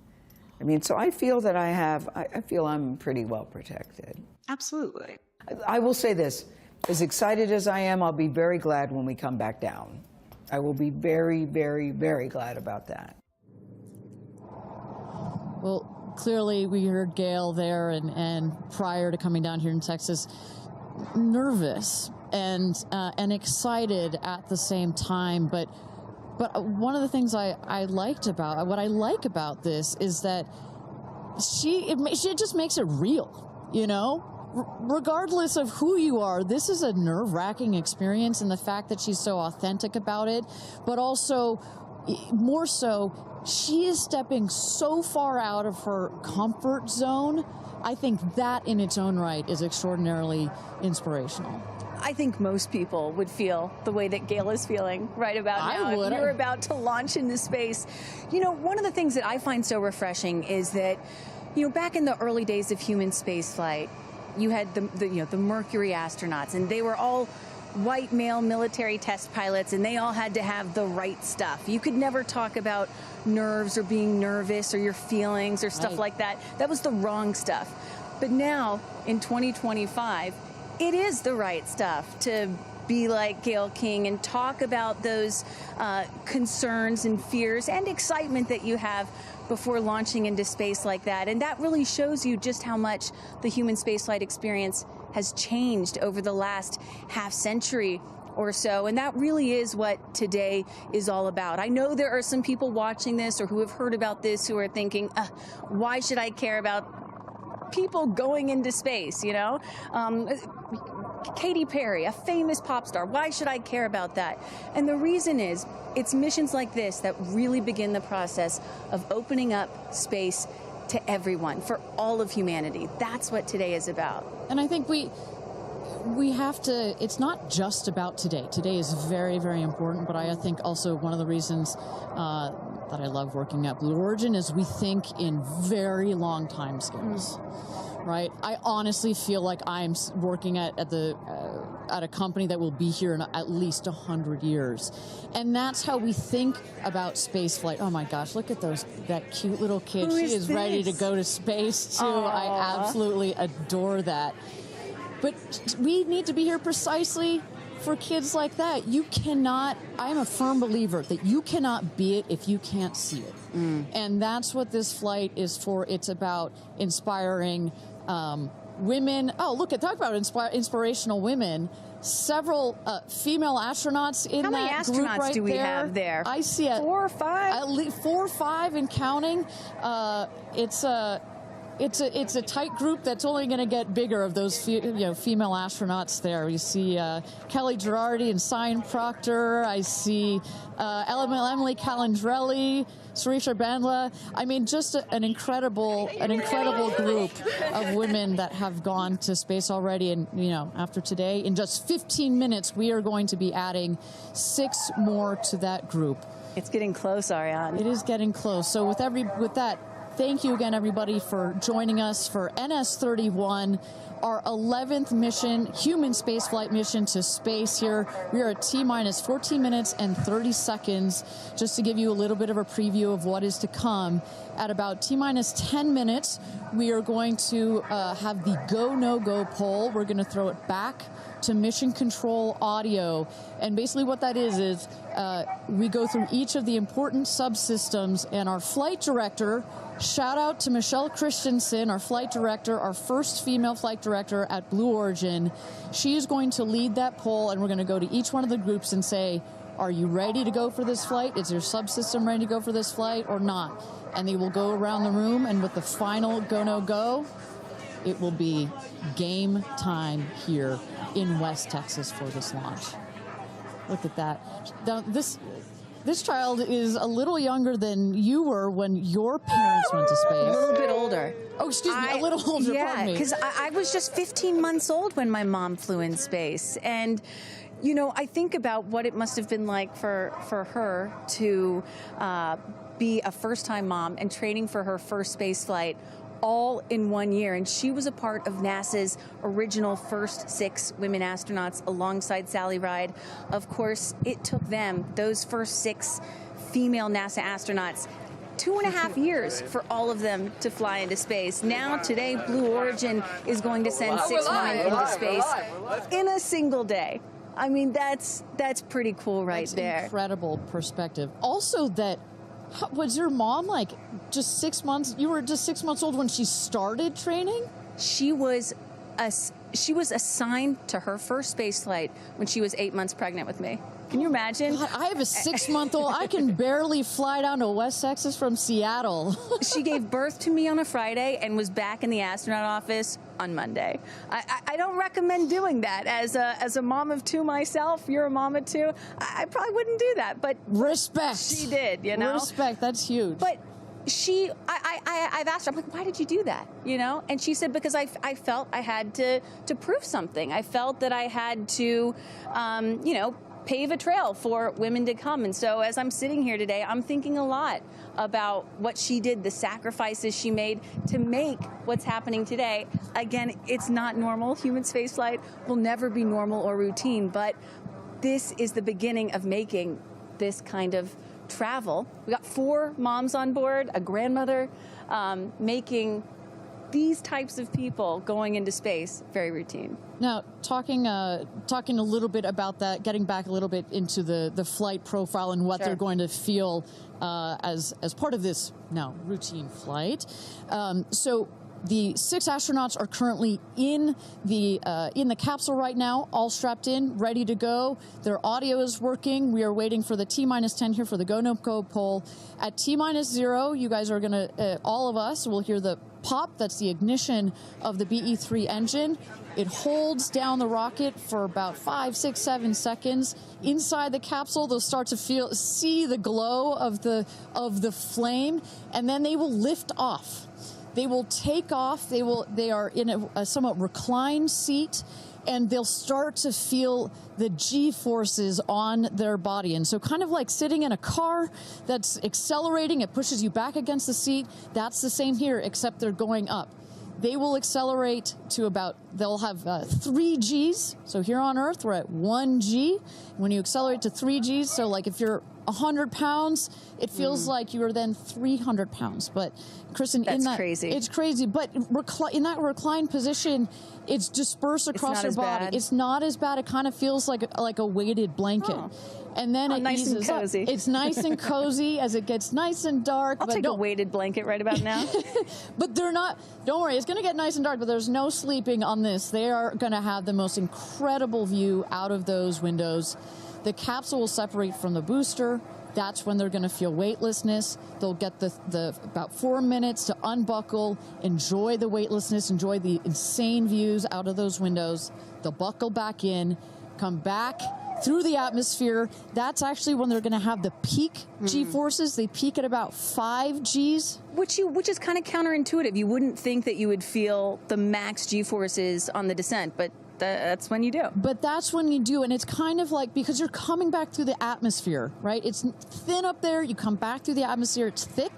[SPEAKER 19] I mean, so I feel that I feel I'm pretty well protected.
[SPEAKER 10] Absolutely.
[SPEAKER 19] I will say this, as excited as I am, I'll be very glad when we come back down. I will be very, very, very glad about that.
[SPEAKER 3] Well, clearly we heard Gail there and prior to coming down here in Texas, nervous and excited at the same time, but one of the things I like about this is that she just makes it real, you know? Regardless of who you are, this is a nerve-wracking experience, and the fact that she's so authentic about it, but also, more so, she is stepping so far out of her comfort zone. I think that in its own right is extraordinarily inspirational.
[SPEAKER 4] I think most people would feel the way that Gail is feeling right about now.
[SPEAKER 3] I would.
[SPEAKER 4] If you're about to launch into space. You know, one of the things that I find so refreshing is that, you know, back in the early days of human spaceflight, you had the Mercury astronauts, and they were all white male military test pilots, and they all had to have the right stuff. You could never talk about nerves or being nervous or your feelings or stuff like that. That was the wrong stuff. But now, in 2025, it is the right stuff to be like Gail King and talk about those concerns and fears and excitement that you have before launching into space like that. And that really shows you just how much the human spaceflight experience has changed over the last half century or so. And that really is what today is all about. I know there are some people watching this or who have heard about this who are thinking, why should I care about people going into space, you know? Katy Perry, a famous pop star. Why should I care about that? And the reason is, it's missions like this that really begin the process of opening up space to everyone, for all of humanity. That's what today is about.
[SPEAKER 3] And I think we have to, it's not just about today. Today is very, very important, but I think also one of the reasons that I love working at Blue Origin is we think in very long time scales. Right? I honestly feel like I'm working at a company that will be here in at least 100 years. And that's how we think about space flight. Oh my gosh, look at that cute little kid. She is ready to go to space too. Aww. I absolutely adore that. But we need to be here precisely for kids like that. You cannot, I'm a firm believer that you cannot be it if you can't see it. And that's what this flight is for. It's about inspiring women. Oh, look at, talk about inspirational women. Several female astronauts in that group right there.
[SPEAKER 4] How many astronauts do we have there?
[SPEAKER 3] I see
[SPEAKER 4] 4 or 5?
[SPEAKER 3] At least 4 or 5 and counting. It's a tight group that's only going to get bigger of those female astronauts there. You see Kelly Girardi and Cyan Proctor. I see Emily Calandrelli, Sarisha Bandla. I mean, just an incredible group of women that have gone to space already. And, you know, after today, in just 15 minutes, we are going to be adding 6 more to that group.
[SPEAKER 4] It's getting close, Ariane.
[SPEAKER 3] It is getting close. So with that, thank you again, everybody, for joining us for NS-31, our 11th mission, human spaceflight mission to space here. We are at T-minus 14 minutes and 30 seconds, just to give you a little bit of a preview of what is to come. At about T-minus 10 minutes, we are going to have the go, no-go poll. We're going to throw it back to mission control audio. And basically what that is we go through each of the important subsystems, and our flight director, shout out to Michelle Christensen, our flight director, our first female flight director at Blue Origin. She is going to lead that poll, and we're going to go to each one of the groups and say, are you ready to go for this flight? Is your subsystem ready to go for this flight or not? And they will go around the room, and with the final go, no, go, it will be game time here in West Texas for this launch. Look at that. Now, this child is a little younger than you were when your parents went to space.
[SPEAKER 4] A little bit older.
[SPEAKER 3] Oh, excuse me, a little older, pardon me.
[SPEAKER 4] Yeah, because I was just 15 months old when my mom flew in space. And, you know, I think about what it must have been like for her to be a first-time mom and training for her first space flight all in 1 year. And she was a part of NASA's original first 6 women astronauts alongside Sally Ride. Of course, it took them, those first 6 female NASA astronauts, 2.5 years for all of them to fly into space. Now, today, Blue Origin is going to send 6 women into space in a single day. I mean, that's pretty cool right there.
[SPEAKER 3] Incredible perspective. Also that, was your mom like just 6 months? You were just 6 months old when she started training?
[SPEAKER 4] She was assigned to her first space flight when she was 8 months pregnant with me. Can you imagine?
[SPEAKER 3] God, I have a 6-month-old. I can barely fly down to West Texas from Seattle.
[SPEAKER 4] She gave birth to me on a Friday and was back in the astronaut office on Monday. I don't recommend doing that. As a mom of 2 myself, you're a mom of 2, I probably wouldn't do that. But
[SPEAKER 3] respect.
[SPEAKER 4] She did, you know?
[SPEAKER 3] Respect, that's huge.
[SPEAKER 4] But I've asked her, I'm like, why did you do that? You know? And she said, because I felt I had to prove something. I felt that I had to, you know, pave a trail for women to come. And so as I'm sitting here today, I'm thinking a lot about what she did, the sacrifices she made to make what's happening today. Again, it's not normal. Human spaceflight will never be normal or routine, but this is the beginning of making this kind of travel. We got 4 moms on board, a grandmother, making these types of people going into space very routine.
[SPEAKER 3] Now, talking a little bit about that, getting back a little bit into the flight profile and what they're going to feel as part of this now routine flight. So the 6 astronauts are currently in the capsule right now, all strapped in, ready to go. Their audio is working. We are waiting for the T-10 here for the go, no go poll. At T-0, you guys are going to, all of us will hear the pop. That's the ignition of the BE-3 engine. It holds down the rocket for about 5, 6, 7 seconds. Inside the capsule, they'll start to see the glow of the flame, and then they will lift off. They will take off. They are in a somewhat reclined seat, and they'll start to feel the G-forces on their body. And so kind of like sitting in a car that's accelerating, it pushes you back against the seat. That's the same here, except they're going up. They will accelerate to they'll have 3 Gs. So here on Earth, we're at 1 G. When you accelerate to 3 Gs, so like if you're 100 pounds, it feels like you are then 300 pounds. But Kristen,
[SPEAKER 4] crazy.
[SPEAKER 3] It's crazy. But in that reclined position, it's dispersed across your body.
[SPEAKER 4] Bad.
[SPEAKER 3] It's not as bad. It kind of feels like a weighted blanket. Oh. And then it
[SPEAKER 4] nice
[SPEAKER 3] eases
[SPEAKER 4] and cozy.
[SPEAKER 3] up. It's nice and cozy as it gets nice and dark.
[SPEAKER 4] I'll take a weighted blanket right about now.
[SPEAKER 3] But they're not, don't worry, it's going to get nice and dark, but there's no sleeping on this. They are going to have the most incredible view out of those windows. The capsule will separate from the booster. That's when they're going to feel weightlessness. They'll get the about 4 minutes to unbuckle, enjoy the weightlessness, enjoy the insane views out of those windows. They'll buckle back in, come back through the atmosphere. That's actually when they're going to have the peak G-forces. They peak at about 5 Gs.
[SPEAKER 4] Which is kind of counterintuitive. You wouldn't think that you would feel the max G-forces on the descent, but that's when you do.
[SPEAKER 3] But that's when you do, and it's kind of like, because you're coming back through the atmosphere, right? It's thin up there, you come back through the atmosphere, it's thick.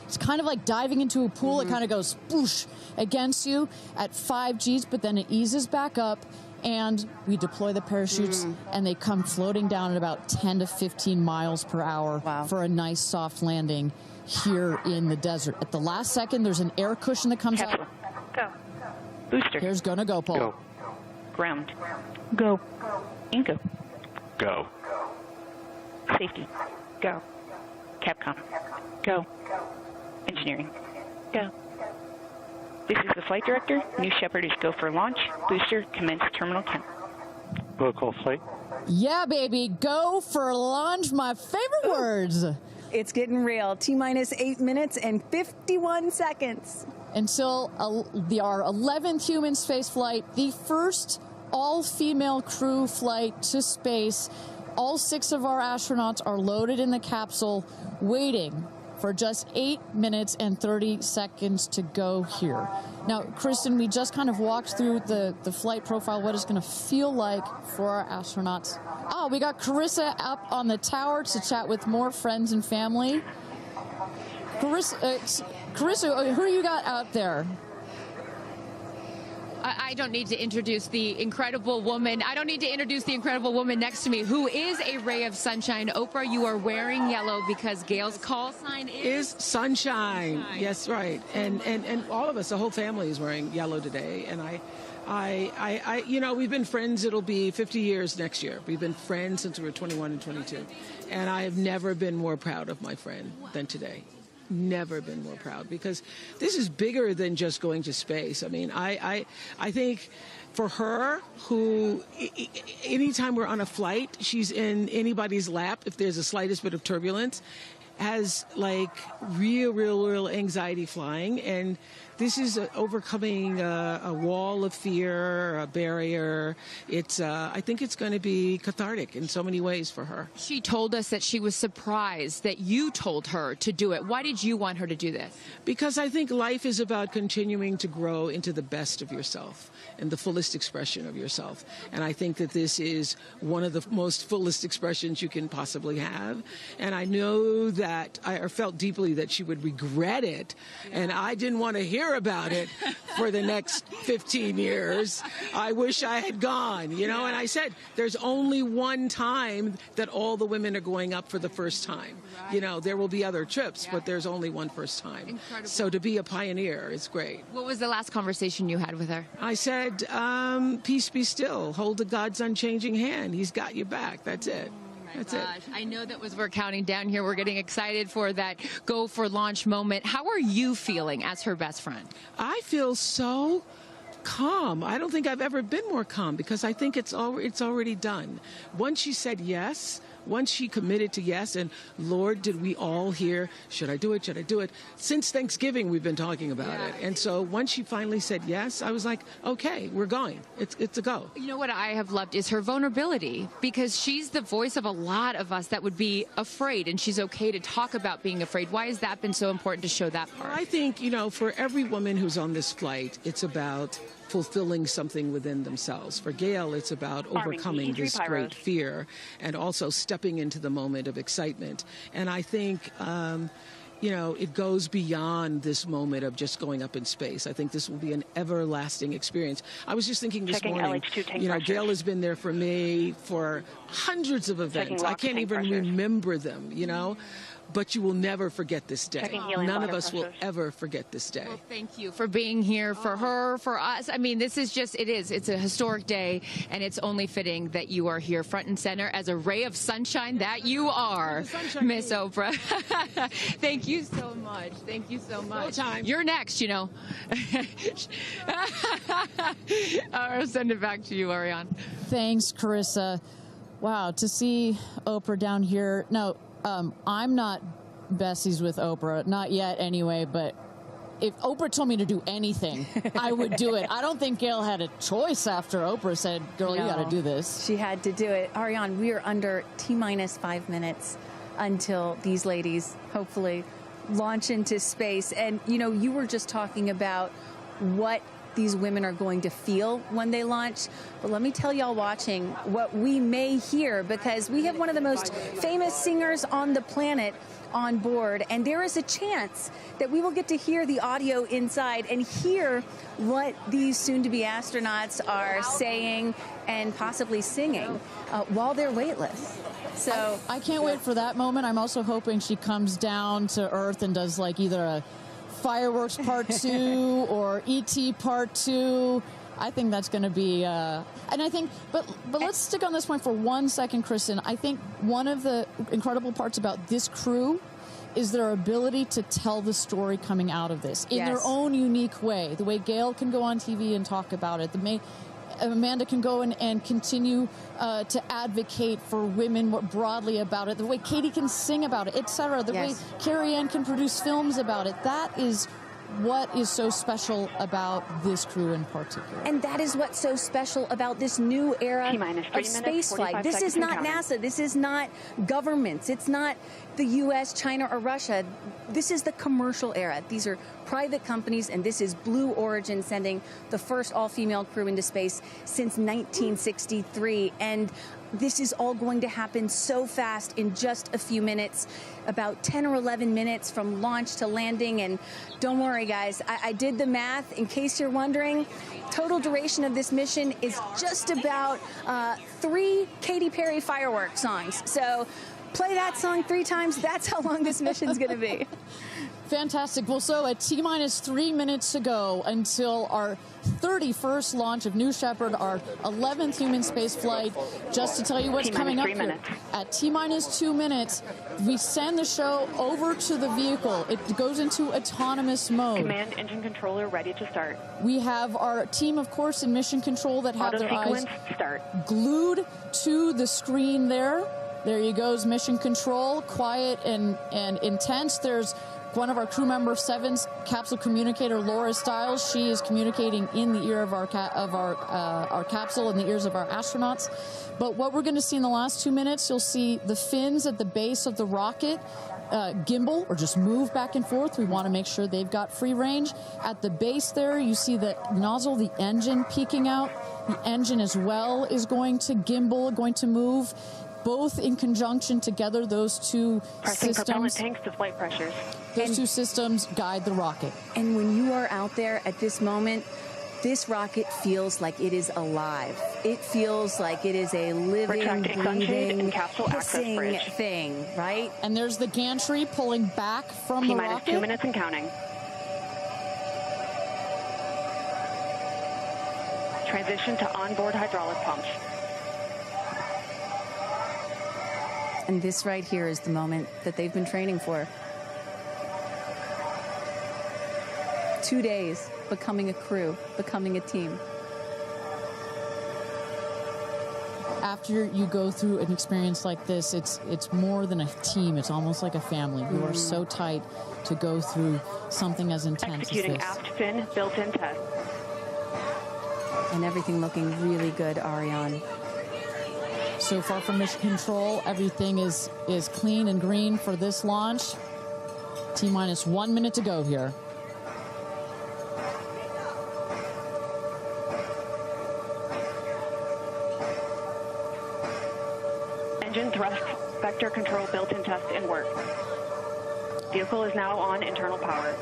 [SPEAKER 3] It's kind of like diving into a pool. It kind of goes spoosh against you at 5 Gs, but then it eases back up, and we deploy the parachutes, and they come floating down at about 10 to 15 miles per hour for a nice soft landing here in the desert. At the last second, there's an air cushion that comes out.
[SPEAKER 20] Go. Booster.
[SPEAKER 3] Here's gonna go, Paul.
[SPEAKER 20] Go. Ground. Go. And go.
[SPEAKER 16] Go.
[SPEAKER 20] Safety. Go. Capcom. Go. Engineering. Go. This is the flight director. New Shepard is go for launch. Booster, commence terminal count.
[SPEAKER 16] Protocol flight.
[SPEAKER 3] Yeah, baby. Go for launch. My favorite words.
[SPEAKER 4] It's getting real. T-minus 8 minutes and 51 seconds.
[SPEAKER 3] Until our 11th human space flight, the first all-female crew flight to space. All 6 of our astronauts are loaded in the capsule, waiting for just 8 minutes and 30 seconds to go here. Now, Kristen, we just kind of walked through the flight profile, what it's going to feel like for our astronauts. Oh, we got Carissa up on the tower to chat with more friends and family. Carissa, who you got out there?
[SPEAKER 2] I don't need to introduce the incredible woman. I don't need to introduce the incredible woman next to me, who is a ray of sunshine. Oprah, you are wearing yellow because Gail's call sign is
[SPEAKER 21] sunshine. Yes, right. And all of us, the whole family is wearing yellow today. And I you know, we've been friends. It'll be 50 years next year. We've been friends since we were 21 and 22. And I have never been more proud of my friend than today. Never been more proud, because this is bigger than just going to space. I mean, I think for her, who anytime we're on a flight, she's in anybody's lap if there's the slightest bit of turbulence. has like real anxiety flying, and this is overcoming a wall of fear, a barrier. I think it's going to be cathartic in so many ways for her.
[SPEAKER 2] She told us that she was surprised that you told her to do it. Why did you want her to do this?
[SPEAKER 21] Because I think life is about continuing to grow into the best of yourself and the fullest expression of yourself. And I think that this is one of the most fullest expressions you can possibly have. And I know that I felt deeply that she would regret it. And I didn't want to hear about it for the next 15 years. I wish I had gone, you know, and I said, there's only one time that all the women are going up for the first time. You know, there will be other trips, but there's only one first time.
[SPEAKER 2] Incredible.
[SPEAKER 21] So to be a pioneer is great.
[SPEAKER 2] What was the last conversation you had with her?
[SPEAKER 21] I said, peace be still. Hold the God's unchanging hand. He's got your back. That's it. That's it.
[SPEAKER 2] I know that as we're counting down here, we're getting excited for that go for launch moment. How are you feeling as her best friend?
[SPEAKER 21] I feel so calm. I don't think I've ever been more calm because I think it's already done. Once she said yes, once she committed to yes, and Lord, did we all hear, should I do it, should I do it? Since Thanksgiving, we've been talking about it. And so once she finally said yes, I was like, okay, we're going. It's a go.
[SPEAKER 2] You know what I have loved is her vulnerability, because she's the voice of a lot of us that would be afraid, and she's okay to talk about being afraid. Why has that been so important to show that part?
[SPEAKER 21] I think, you know, for every woman who's on this flight, it's about fulfilling something within themselves. For Gail, it's about overcoming this great fear and also stepping into the moment of excitement. And I think, you know, it goes beyond this moment of just going up in space. I think this will be an everlasting experience. I was just thinking this morning, you know, Gail has been there for me for hundreds of events. I can't even remember them, you know. But you will never forget this day. None of us will ever forget this day.
[SPEAKER 2] Well, thank you for being here, for her, for us. I mean, this is just, it's a historic day, and it's only fitting that you are here front and center as a ray of sunshine that you are, Miss Oprah. Thank you so much. Thank you so much.
[SPEAKER 21] No time.
[SPEAKER 2] You're next, you know. I'll send it back to you, Ariane.
[SPEAKER 3] Thanks, Carissa. Wow, to see Oprah down here. No, I'm not besties with Oprah, not yet anyway, but if Oprah told me to do anything, I would do it. I don't think Gail had a choice after Oprah said, girl, you got to do this.
[SPEAKER 4] She had to do it. Ariane, we are under T-minus 5 minutes until these ladies hopefully launch into space. And, you know, you were just talking about what these women are going to feel when they launch. But let me tell y'all watching what we may hear, because we have one of the most famous singers on the planet on board, and there is a chance that we will get to hear the audio inside and hear what these soon-to-be astronauts are saying and possibly singing while they're weightless. So
[SPEAKER 3] I can't wait for that moment. I'm also hoping she comes down to Earth and does like either a Fireworks Part 2 or E.T. Part 2. I think that's going to be, and I think, but let's stick on this point for 1 second, Kristen. I think one of the incredible parts about this crew is their ability to tell the story coming out of this in their own unique way. The way Gail can go on TV and talk about it. Amanda can go and continue to advocate for women more broadly about it. The way Katy can sing about it, etc. The way Carrie Ann can produce films about it. That is what is so special about this crew in particular.
[SPEAKER 4] And that is what's so special about this new era of space flight. This is not NASA. This is not governments. It's not the U.S., China, or Russia. This is the commercial era. These are private companies, and this is Blue Origin sending the first all-female crew into space since 1963. And this is all going to happen so fast in just a few minutes, about 10 or 11 minutes from launch to landing. And don't worry, guys, I did the math. In case you're wondering, total duration of this mission is just about 3 Katy Perry fireworks songs. So play that song 3 times. That's how long this mission's going to be.
[SPEAKER 3] Fantastic. Well, so at T-minus 3 minutes to go until our 31st launch of New Shepard, our 11th human space flight. Just to tell you what's coming up here. At T-minus 2 minutes, we send the show over to the vehicle. It goes into autonomous mode.
[SPEAKER 20] Command engine controller ready to start.
[SPEAKER 3] We have our team, of course, in mission control that have their eyes glued to the screen there. There he goes, mission control, quiet and intense. There's one of our crew member 7's capsule communicator, Laura Stiles. She is communicating in the ear of our capsule, in the ears of our astronauts. But what we're going to see in the last 2 minutes, you'll see the fins at the base of the rocket gimbal or just move back and forth. We want to make sure they've got free range. At the base there, you see the nozzle, the engine peeking out. The engine as well is going to gimbal, going to move. Both in conjunction together, those two
[SPEAKER 20] Pressing propellant
[SPEAKER 3] systems.
[SPEAKER 20] tanks to flight pressures.
[SPEAKER 3] Those two systems guide the rocket.
[SPEAKER 4] And when you are out there at this moment, this rocket feels like it is alive. It feels like it is a living,
[SPEAKER 20] Retracting sunshade
[SPEAKER 4] breathing,
[SPEAKER 20] and capsule access
[SPEAKER 4] hissing
[SPEAKER 20] bridge.
[SPEAKER 4] thing, right?
[SPEAKER 3] And there's the gantry pulling back from the
[SPEAKER 20] T-minus
[SPEAKER 3] rocket.
[SPEAKER 20] 2 minutes and counting. Transition to onboard hydraulic pumps.
[SPEAKER 4] And this right here is the moment that they've been training for. 2 days, becoming a crew, becoming a team.
[SPEAKER 3] After you go through an experience like this, it's more than a team. It's almost like a family. You are so tight to go through something as intense
[SPEAKER 20] Executing
[SPEAKER 3] as this.
[SPEAKER 20] aft fin built-in test.
[SPEAKER 4] And everything looking really good, Ariane.
[SPEAKER 3] So far from mission control, everything is clean and green for this launch. T-minus 1 minute to go here.
[SPEAKER 20] Engine thrust vector control built-in test in work. Vehicle is now on internal power.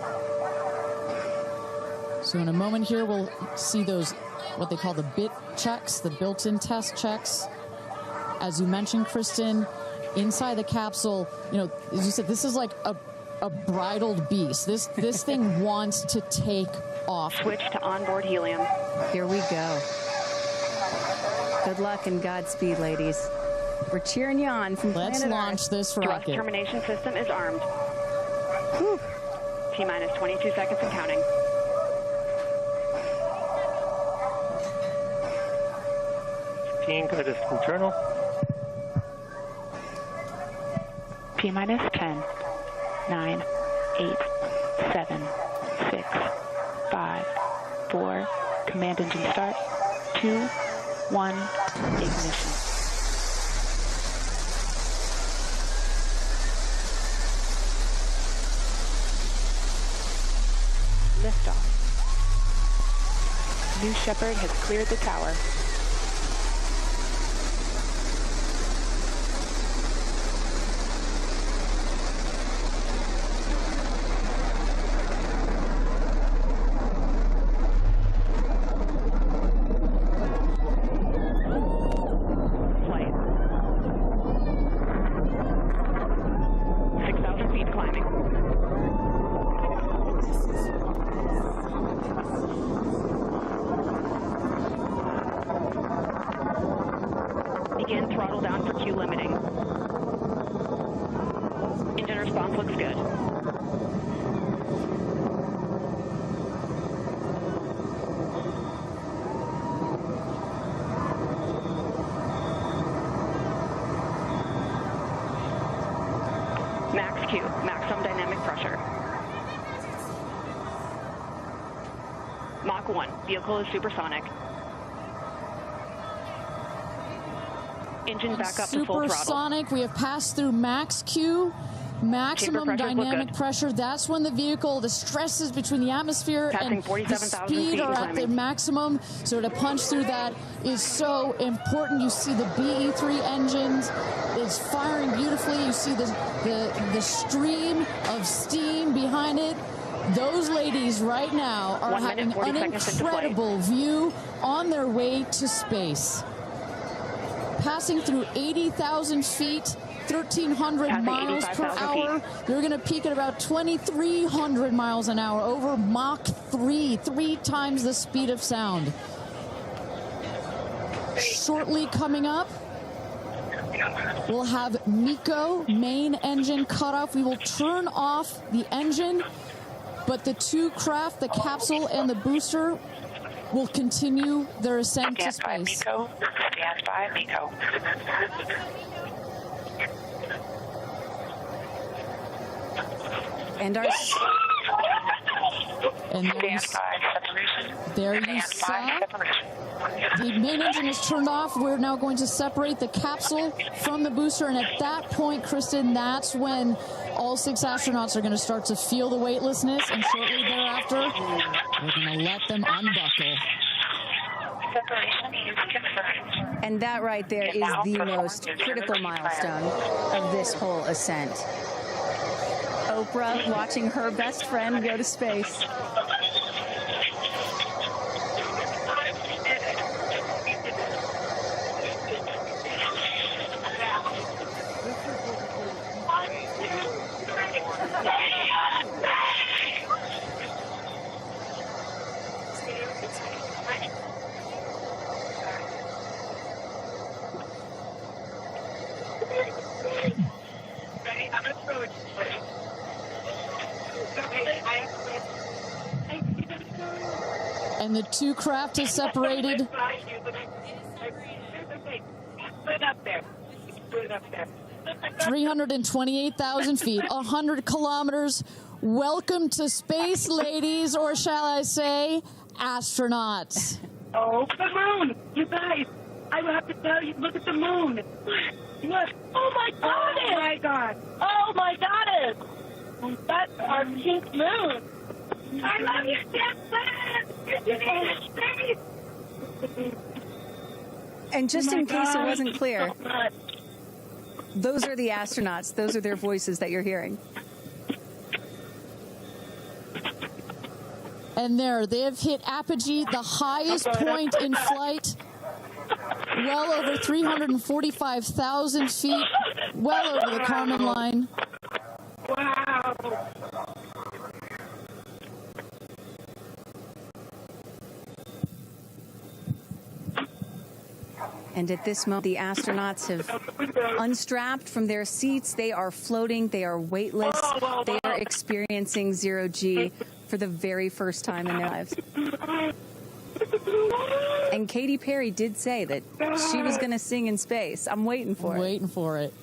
[SPEAKER 3] So in a moment here, we'll see those, what they call the bit checks, the built-in test checks. As you mentioned, Kristen, inside the capsule, you know, as you said, this is like a bridled beast. This thing wants to take off.
[SPEAKER 20] Switch to onboard helium.
[SPEAKER 4] Here we go. Good luck and Godspeed, ladies. We're cheering you on from
[SPEAKER 3] Let's
[SPEAKER 4] planet
[SPEAKER 3] launch
[SPEAKER 4] Earth.
[SPEAKER 3] this
[SPEAKER 20] Thrust
[SPEAKER 3] rocket.
[SPEAKER 20] termination system is armed. T-minus 22 seconds and counting.
[SPEAKER 7] Go to internal.
[SPEAKER 20] T-minus 10, 9, 8, 7, 6, 5, 4, command engine start, 2, 1, ignition. Liftoff. New Shepard has cleared the tower. Flight. 6,000 feet climbing. Begin throttle down for Q limiting. Engine response looks good. Max Q, maximum dynamic pressure. Mach 1, vehicle is supersonic. Engine back up to full throttle.
[SPEAKER 3] Supersonic, we have passed through max Q, maximum
[SPEAKER 20] pressures look
[SPEAKER 3] dynamic
[SPEAKER 20] good.
[SPEAKER 3] pressure. That's when the vehicle, the stresses between the atmosphere
[SPEAKER 20] Passing
[SPEAKER 3] and the
[SPEAKER 20] 47,000
[SPEAKER 3] speed
[SPEAKER 20] feet
[SPEAKER 3] are
[SPEAKER 20] and
[SPEAKER 3] at their
[SPEAKER 20] climbing.
[SPEAKER 3] maximum. So to punch through that is so important. You see the BE3 engines is firing beautifully. You see the stream of steam behind it. Those ladies right now are
[SPEAKER 20] 1 minute,
[SPEAKER 3] having
[SPEAKER 20] 40
[SPEAKER 3] an
[SPEAKER 20] seconds into flight.
[SPEAKER 3] incredible view on their way to space. Passing through 80,000 feet, 1,300
[SPEAKER 20] Passing
[SPEAKER 3] miles per
[SPEAKER 20] 85,000
[SPEAKER 3] hour. They're going to peak at about 2,300 miles an hour over Mach 3, 3 times the speed of sound. Shortly coming up, we'll have MECO, main engine cutoff. We will turn off the engine, but the two craft, the capsule and the booster, will continue their ascent to space.
[SPEAKER 20] Stand by, MECO.
[SPEAKER 4] And there you saw the main engine is turned off. We're now going to separate the capsule from the booster, and at that point, Kristen, that's when all 6 astronauts are going to start to feel the weightlessness, and shortly thereafter, we're going to let them unbuckle. And that right there is the most critical milestone of this whole ascent. Oprah watching her best friend go to space.
[SPEAKER 3] And the 2 craft is separated.
[SPEAKER 20] Put it up there.
[SPEAKER 3] 328,000 feet, 100 kilometers. Welcome to space, ladies, or shall I say, astronauts.
[SPEAKER 20] Oh, the moon! You guys, I have to tell you, look at the moon. Look. Oh, my God! Oh, my God! Oh, my goddess! That's our pink moon. I love you, Shepard!
[SPEAKER 4] And just in case it wasn't clear, those are the astronauts. Those are their voices that you're hearing.
[SPEAKER 3] And there, they have hit Apogee, the highest point in flight, well over 345,000 feet, well over the Kármán line.
[SPEAKER 20] Wow.
[SPEAKER 4] And at this moment, the astronauts have unstrapped from their seats. They are floating. They are weightless. They are experiencing zero-G for the very first time in their lives. And Katy Perry did say that she was going to sing in space. I'm waiting for it.
[SPEAKER 3] Waiting for it.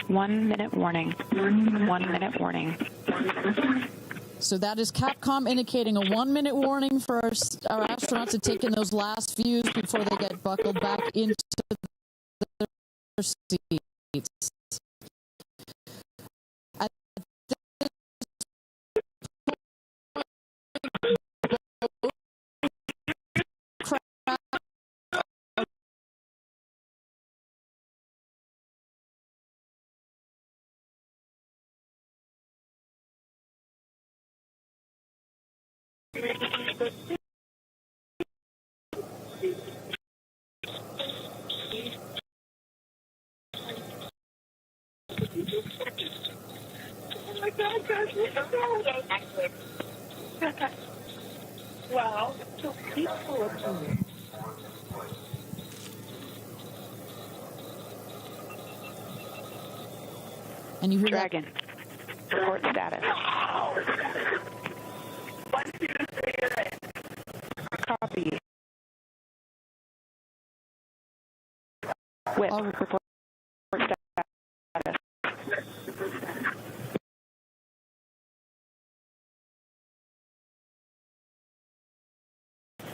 [SPEAKER 20] 1 minute warning. 1 minute warning.
[SPEAKER 3] So that is Capcom indicating a 1 minute warning for our astronauts to take in those last views before they get buckled back into their seats. At
[SPEAKER 20] Wow, so peaceful up here.
[SPEAKER 3] And you hear
[SPEAKER 20] Dragon. Report status. Copy. Whip. Report status.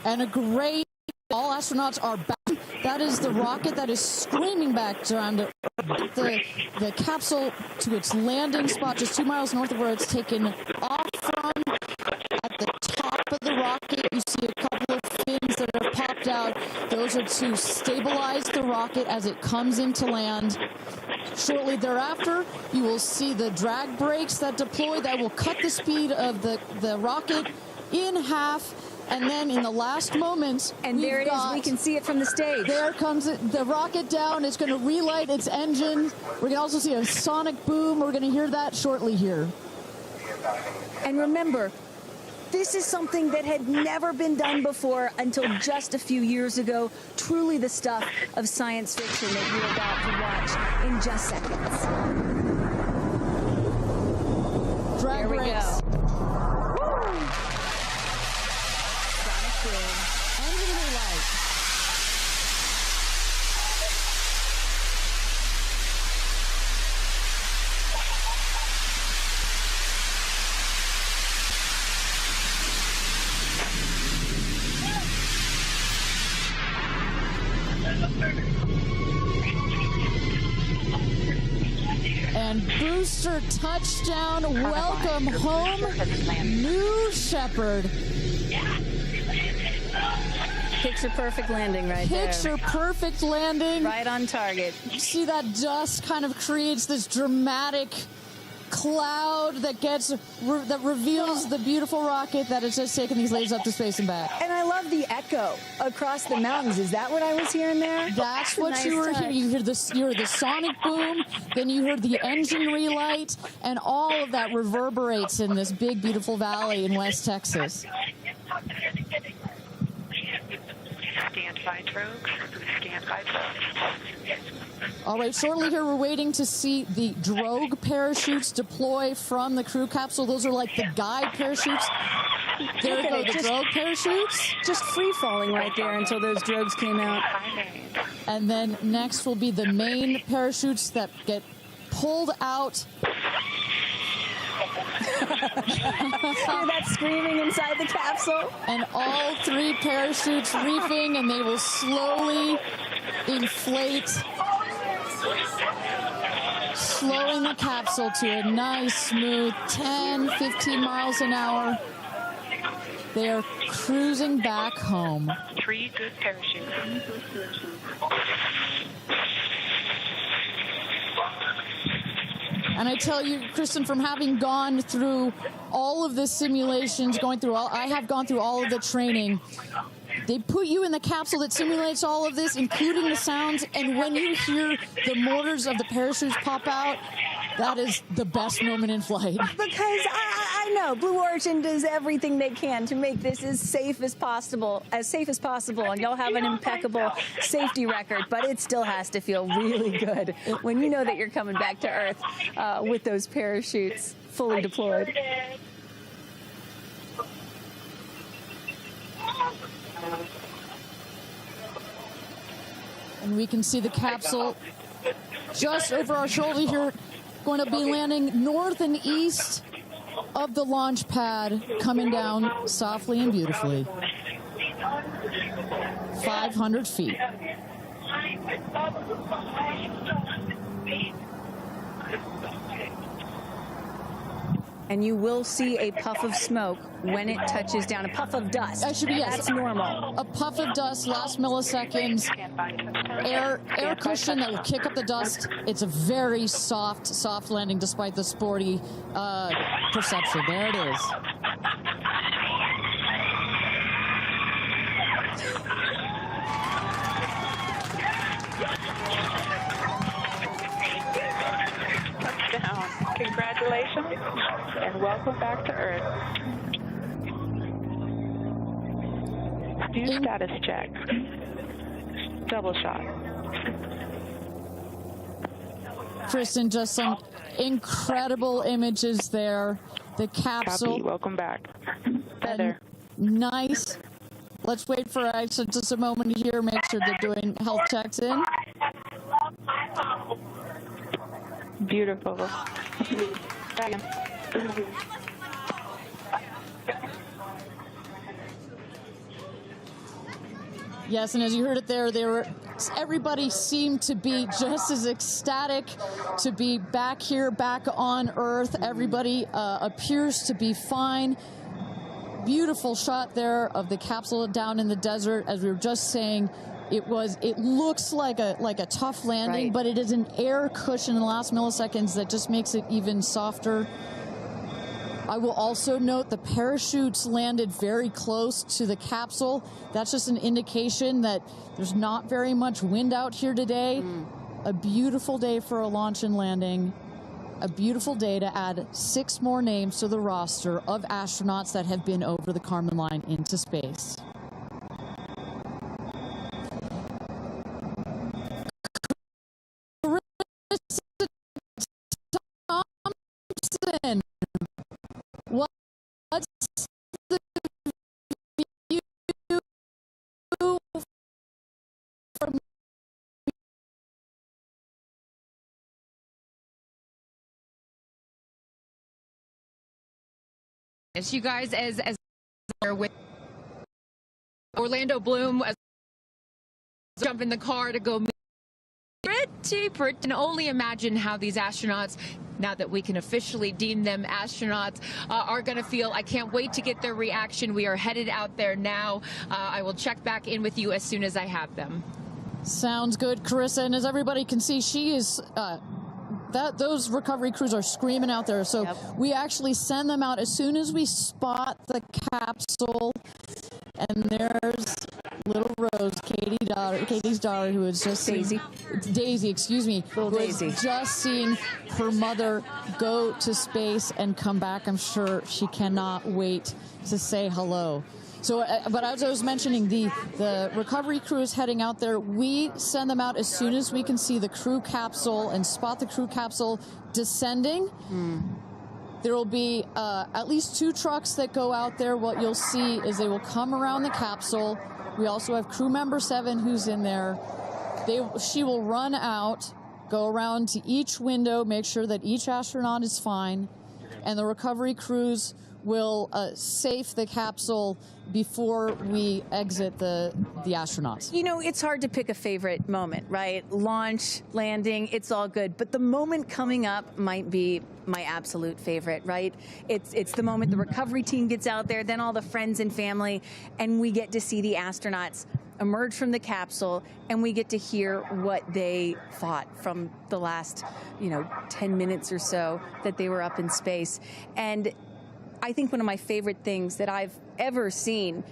[SPEAKER 3] And a great, all astronauts are back. That is the rocket that is screaming back down to the capsule to its landing spot just 2 miles north of where it's taken off from. At the top of the rocket, you see a couple of fins that have popped out. Those are to stabilize the rocket as it comes into land. Shortly thereafter, you will see the drag brakes that deploy that will cut the speed of the rocket in half. And then in the last moments,
[SPEAKER 4] and there it is. We can see it from the stage.
[SPEAKER 3] There comes the rocket down. It's going to relight its engine. We're going to also see a sonic boom. We're going to hear that shortly here.
[SPEAKER 4] And remember, this is something that had never been done before until just a few years ago. Truly the stuff of science fiction that you're about to watch in just seconds.
[SPEAKER 3] Drag brakes. And booster touchdown, welcome home, New Shepard.
[SPEAKER 4] Picture perfect landing right there.
[SPEAKER 3] Picture perfect landing.
[SPEAKER 4] Right on target.
[SPEAKER 3] You see that dust kind of creates this dramatic cloud that reveals the beautiful rocket that has just taken these ladies up to space and back.
[SPEAKER 4] And I love the echo across the mountains. Is that what I was hearing there?
[SPEAKER 3] That's what you were hearing. You heard the sonic boom, then you heard the engine relight, and all of that reverberates in this big, beautiful valley in West Texas.
[SPEAKER 20] Stand by drogues. Stand by drogues.
[SPEAKER 3] All right, shortly here, we're waiting to see the drogue parachutes deploy from the crew capsule. Those are like the guide parachutes. There go the drogue parachutes.
[SPEAKER 4] Just free falling right there until those drogues came out.
[SPEAKER 3] And then next will be the main parachutes that get pulled out.
[SPEAKER 4] Hear that screaming inside the capsule?
[SPEAKER 3] And all 3 parachutes reefing, and they will slowly inflate, slowing the capsule to a nice, smooth 10, 15 miles an hour. They are cruising back home.
[SPEAKER 20] 3 good parachutes.
[SPEAKER 3] And I tell you, Kristen, from having gone through all of the simulations, I have gone through all of the training. They put you in the capsule that simulates all of this, including the sounds, and when you hear the motors of the parachutes pop out, that is the best moment in flight.
[SPEAKER 4] Because I know Blue Origin does everything they can to make this as safe as possible, and y'all have an impeccable safety record, but it still has to feel really good when you know that you're coming back to Earth with those parachutes fully deployed.
[SPEAKER 3] And we can see the capsule just over our shoulder here, going to be landing north and east of the launch pad, coming down softly and beautifully. 500 feet.
[SPEAKER 4] And you will see a puff of smoke when it touches down. A puff of dust.
[SPEAKER 3] That should be, yes.
[SPEAKER 4] That's normal.
[SPEAKER 3] A puff of dust, last milliseconds. Air cushion that will kick up the dust. It's a very soft landing despite the sporty perception. There it is.
[SPEAKER 20] Touchdown. Congratulations and welcome back to Earth. Do status check. Double shot.
[SPEAKER 3] Kristen, just some incredible images there. The capsule.
[SPEAKER 20] Copy. Welcome back. Feather.
[SPEAKER 3] Nice. Let's wait for Aisha just a moment here. Make sure they're doing health checks in.
[SPEAKER 20] Beautiful.
[SPEAKER 3] Yes, and as you heard it there, everybody seemed to be just as ecstatic to be back here, back on Earth. Everybody appears to be fine. Beautiful shot there of the capsule down in the desert. As we were just saying, it looks like a tough landing, right, but it is an air cushion in the last milliseconds that just makes it even softer. I will also note the parachutes landed very close to the capsule. That's just an indication that there's not very much wind out here today. A beautiful day for a launch and landing. A beautiful day to add 6 more names to the roster of astronauts that have been over the Kármán line into space. Thompson. What's the view from
[SPEAKER 2] you guys as with Orlando Bloom as jump in the car to go meet And only imagine how these astronauts, now that we can officially deem them astronauts, are going to feel. I can't wait to get their reaction. We are headed out there now. I will check back in with you as soon as I have them.
[SPEAKER 3] Sounds good, Carissa. And as everybody can see, she is... those recovery crews are screaming out there. So we actually send them out as soon as we spot the capsule. And there's little Rose, Katy's daughter, who has just Daisy, excuse me, who has just seen her mother go to space and come back. I'm sure she cannot wait to say hello. So, but as I was mentioning, the recovery crew is heading out there. We send them out as soon as we can see the crew capsule and spot the crew capsule descending. There will be at least 2 trucks that go out there. What you'll see is they will come around the capsule. We also have crew member 7 who's in there. She will run out, go around to each window, make sure that each astronaut is fine, and the recovery crews will safe the capsule before we exit the astronauts.
[SPEAKER 4] You know, it's hard to pick a favorite moment, right? Launch, landing, it's all good. But the moment coming up might be my absolute favorite, right? It's the moment the recovery team gets out there, then all the friends and family, and we get to see the astronauts emerge from the capsule, and we get to hear what they thought from the last, 10 minutes or so that they were up in space. And I think one of my favorite things that I've ever seen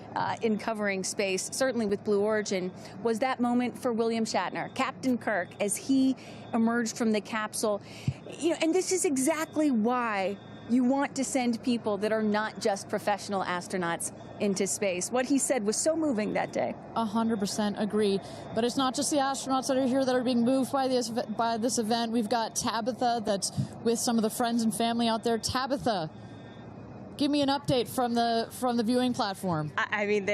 [SPEAKER 4] in covering space, certainly with Blue Origin, was that moment for William Shatner, Captain Kirk, as he emerged from the capsule. And this is exactly why you want to send people that are not just professional astronauts into space. What he said was so moving that day.
[SPEAKER 3] 100% agree. But it's not just the astronauts that are here that are being moved by this event. We've got Tabitha that's with some of the friends and family out there. Tabitha, give me an update from the viewing platform.
[SPEAKER 8] I mean,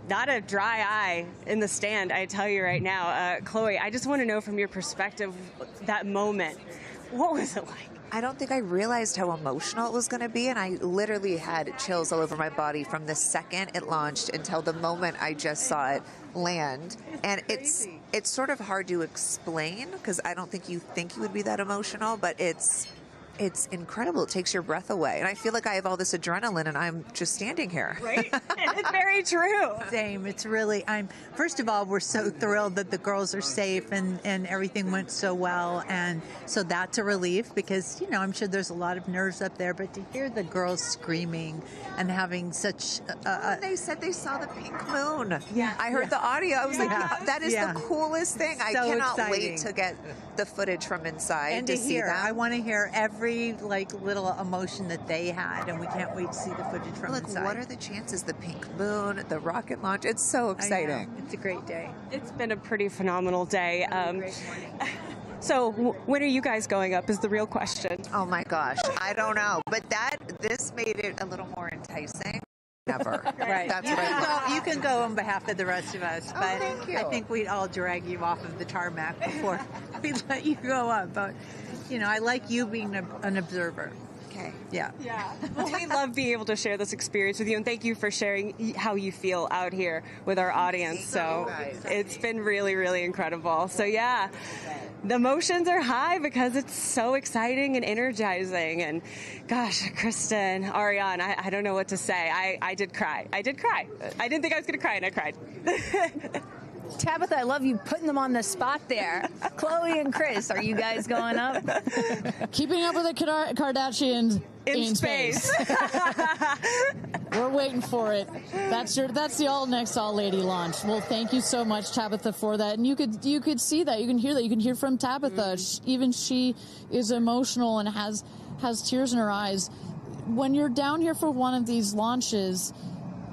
[SPEAKER 8] not a dry eye in the stand, I tell you right now. Chloe, I just want to know from your perspective, that moment, what was it like?
[SPEAKER 18] I don't think I realized how emotional it was going to be, and I literally had chills all over my body from the second it launched until the moment I just saw it land. And it's sort of hard to explain, because I don't think you would be that emotional, but it's incredible. It takes your breath away. And I feel like I have all this adrenaline and I'm just standing here.
[SPEAKER 8] Right? It's very true.
[SPEAKER 17] Same. It's really, first of all, we're so thrilled that the girls are safe and everything went so well. And so that's a relief because, I'm sure there's a lot of nerves up there, but to hear the girls screaming and having such
[SPEAKER 18] they said they saw the pink moon. Yeah. I heard the audio. I was like, that is the coolest thing. So I cannot wait to get the footage from inside
[SPEAKER 17] and
[SPEAKER 18] to see
[SPEAKER 17] hear.
[SPEAKER 18] that.
[SPEAKER 17] I want to hear every little emotion that they had, and we can't wait to see the footage from inside.
[SPEAKER 18] What are the chances? The pink moon, the rocket launch. It's so exciting.
[SPEAKER 17] It's a great day.
[SPEAKER 8] It's been a pretty phenomenal day.
[SPEAKER 17] Great morning.
[SPEAKER 8] So when are you guys going up is the real question.
[SPEAKER 18] Oh my gosh, I don't know, but this made it a little more enticing. Never.
[SPEAKER 17] Right.
[SPEAKER 18] That's
[SPEAKER 17] you can go on behalf of the rest of us, but
[SPEAKER 18] thank you.
[SPEAKER 17] I think we'd all drag you off of the tarmac before we let you go up. But I like you being an observer.
[SPEAKER 18] Okay.
[SPEAKER 17] Yeah.
[SPEAKER 8] Well, we love being able to share this experience with you, and thank you for sharing how you feel out here with our audience. So it's been really, really incredible. So yeah, the emotions are high because it's so exciting and energizing. And gosh, Kristen, Ariane, I don't know what to say. I did cry. I didn't think I was going to cry, and I cried.
[SPEAKER 4] Tabitha, I love you putting them on the spot there. Chloe and Chris, are you guys going up?
[SPEAKER 3] Keeping up with the Kardashians in space. We're waiting for it. That's the all lady launch. Well, thank you so much, Tabitha, for that. And you could see that, you can hear that, you can hear from Tabitha. Even she is emotional and has tears in her eyes. When you're down here for one of these launches.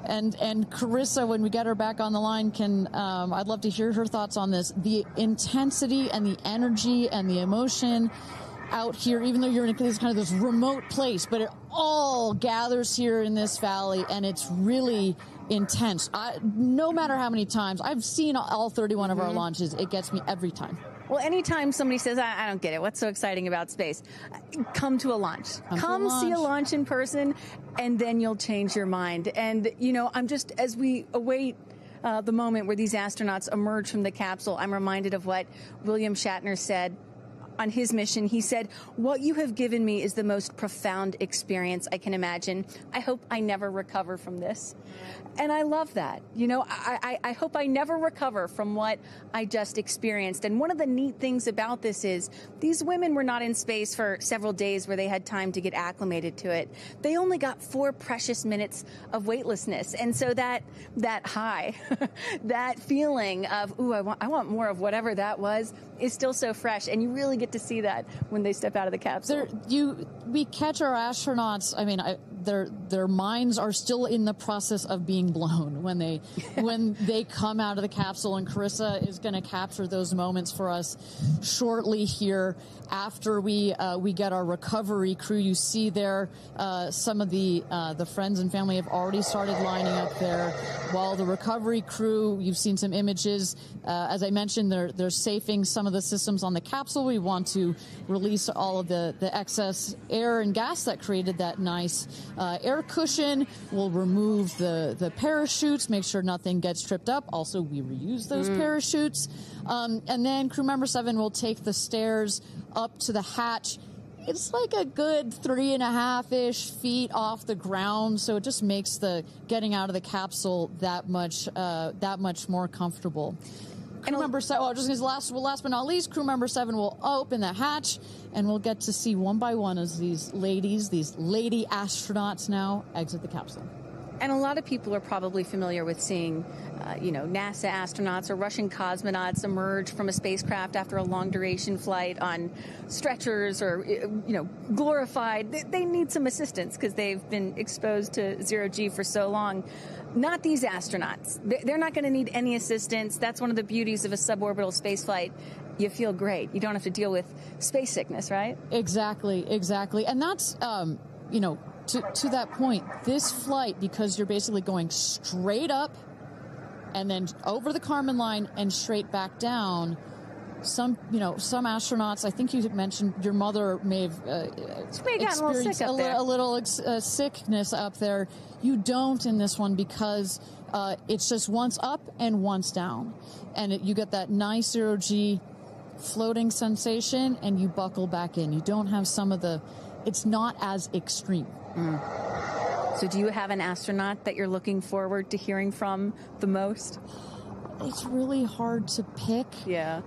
[SPEAKER 3] And Carissa, when we get her back on the line, I'd love to hear her thoughts on this. The intensity and the energy and the emotion out here, even though you're in this remote place, but it all gathers here in this valley, and it's really intense. No matter how many times, I've seen all 31 of our launches, it gets me every time.
[SPEAKER 4] Well, anytime somebody says, I don't get it, what's so exciting about space? Come to a launch. Come see a launch in person, and then you'll change your mind. And, I'm just, as we await the moment where these astronauts emerge from the capsule, I'm reminded of what William Shatner said on his mission. He said, "What you have given me is the most profound experience I can imagine. I hope I never recover from this." And I love that. You know, I hope I never recover from what I just experienced. And one of the neat things about this is these women were not in space for several days where they had time to get acclimated to it. They only got 4 precious minutes of weightlessness. And so that high, that feeling of, ooh, I want more of whatever that was, is still so fresh. And you really get to see that when they step out of the capsule.
[SPEAKER 3] We catch our astronauts. I mean, their minds are still in the process of being blown when they come out of the capsule, and Carissa is going to capture those moments for us shortly here after we get our recovery crew. You see there some of the friends and family have already started lining up there, while the recovery crew, you've seen some images. As I mentioned, they're safing some of the systems on the capsule. We want to release all of the excess air and gas that created that nice air cushion. We'll remove the parachutes, make sure nothing gets tripped up. Also, we reuse those parachutes. And then crew member 7 will take the stairs up to the hatch. It's like a good 3.5-ish feet off the ground, so it just makes the getting out of the capsule that much more comfortable. Crew member 7, last but not least, crew member 7 will open the hatch, and we'll get to see one by one as these lady astronauts now exit the capsule.
[SPEAKER 4] And a lot of people are probably familiar with seeing, NASA astronauts or Russian cosmonauts emerge from a spacecraft after a long-duration flight on stretchers or, glorified. They need some assistance because they've been exposed to zero-G for so long. Not these astronauts. They're not going to need any assistance. That's one of the beauties of a suborbital spaceflight. You feel great. You don't have to deal with space sickness, right?
[SPEAKER 3] Exactly. And that's, to that point, this flight, because you're basically going straight up and then over the Kármán line and straight back down. Some astronauts, I think you mentioned your mother may have experienced a little sickness up there. You don't in this one because it's just once up and once down. And you get that nice zero-G floating sensation and you buckle back in. You don't have it's not as extreme.
[SPEAKER 4] So do you have an astronaut that you're looking forward to hearing from the most?
[SPEAKER 3] It's really hard to pick.
[SPEAKER 4] Yeah.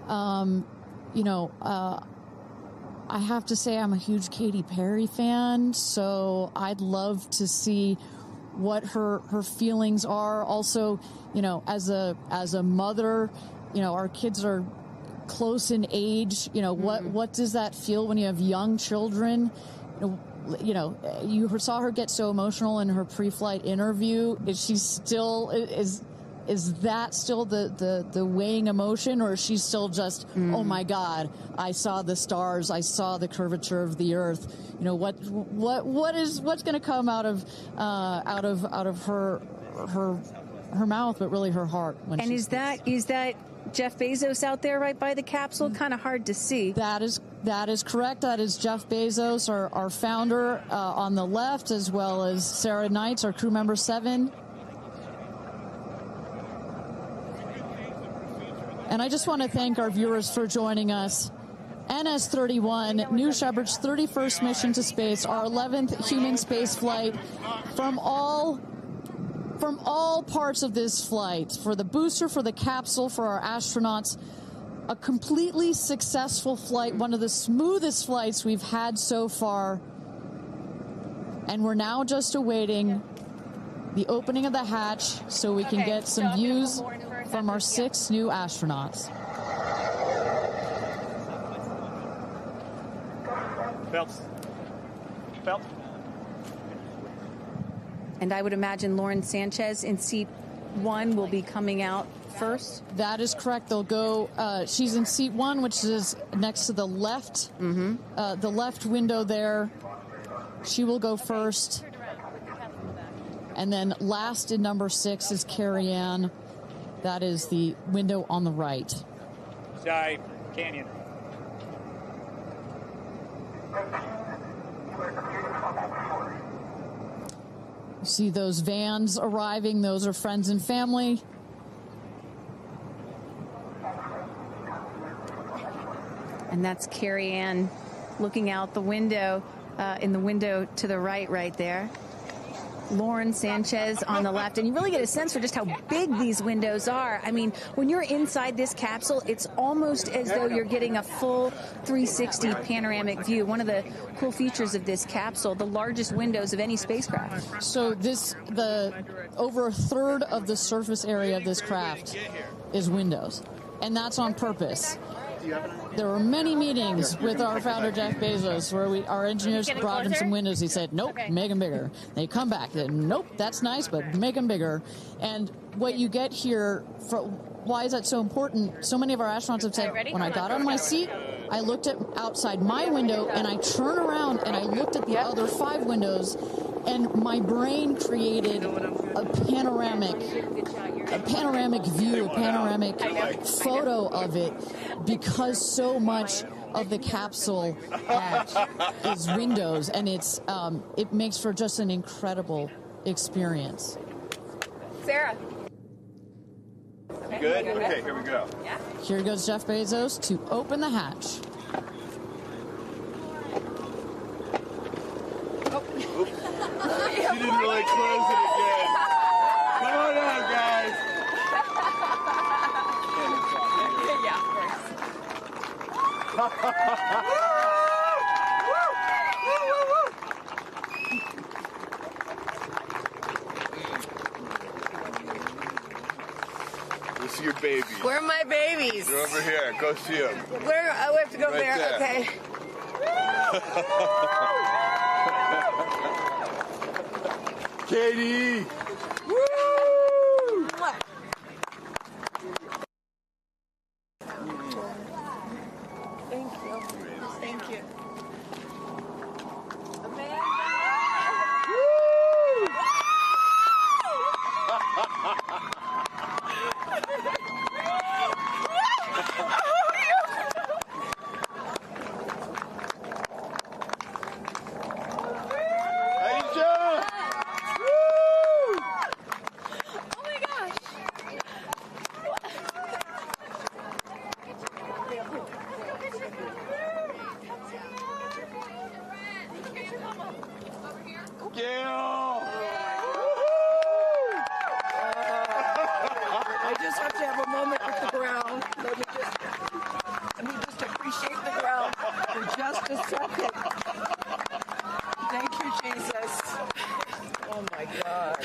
[SPEAKER 3] I have to say I'm a huge Katy Perry fan, so I'd love to see what her feelings are. Also, as a mother, our kids are close in age. What does that feel when you have young children? You saw her get so emotional in her pre-flight interview. Is that still the weighing emotion, or is she still just, oh my God, I saw the stars, I saw the curvature of the Earth? What's going to come out of her mouth, but really her heart?
[SPEAKER 4] And is that Jeff Bezos out there right by the capsule? Kind of hard to see.
[SPEAKER 3] That is correct. That is Jeff Bezos, our founder, on the left, as well as Sarah Knights, our crew member 7. And I just want to thank our viewers for joining us. NS-31, New Shepard's 31st mission to space, our 11th human space flight. From all parts of this flight, for the booster, for the capsule, for our astronauts, a completely successful flight, one of the smoothest flights we've had so far. And we're now just awaiting the opening of the hatch so we can get some views from our 6 new astronauts.
[SPEAKER 6] Phelps.
[SPEAKER 4] And I would imagine Lauren Sanchez in seat 1 will be coming out first.
[SPEAKER 3] That is correct. They'll go. She's in seat 1, which is next to the left, the left window there. She will go first. And then last in number 6 is Carrie Ann. That is the window on the right.
[SPEAKER 6] Side canyon.
[SPEAKER 3] You see those vans arriving. Those are friends and family.
[SPEAKER 4] And that's Carrie Ann looking out the window, in the window to the right there. Lauren Sanchez on the left, and you really get a sense for just how big these windows are. I mean, when you're inside this capsule, it's almost as though you're getting a full 360 panoramic view. One of the cool features of this capsule, the largest windows of any spacecraft.
[SPEAKER 3] So over a third of the surface area of this craft is windows, and that's on purpose. There were many meetings with our founder, Jeff Bezos, where our engineers brought him some windows. He said, nope, make them bigger. They come back, nope, that's nice, but make them bigger. And what you get here, why is that so important? So many of our astronauts have said, when I got on my seat, I looked outside my window, and I turned around, and I looked at the other 5 windows, and my brain created a panoramic view, a panoramic photo of it, because so much of the capsule is windows, and it makes for just an incredible experience.
[SPEAKER 5] Sarah.
[SPEAKER 22] Good? Okay, here we go.
[SPEAKER 5] Yeah.
[SPEAKER 3] Here goes Jeff Bezos to open the hatch.
[SPEAKER 22] She didn't really close it again. Come on out, guys. Let's see your babies.
[SPEAKER 5] Where are my babies?
[SPEAKER 22] They're over here. Go see them.
[SPEAKER 5] Where? Oh, we have to go
[SPEAKER 22] Right
[SPEAKER 5] there. Okay.
[SPEAKER 22] Katy!
[SPEAKER 5] Thank you. Thank you.
[SPEAKER 22] Aisha!
[SPEAKER 5] Oh my gosh!
[SPEAKER 22] Gail!
[SPEAKER 5] I just have to have a moment with the ground. Let me just appreciate the ground for just a second. Thank you, Jesus. Oh my God.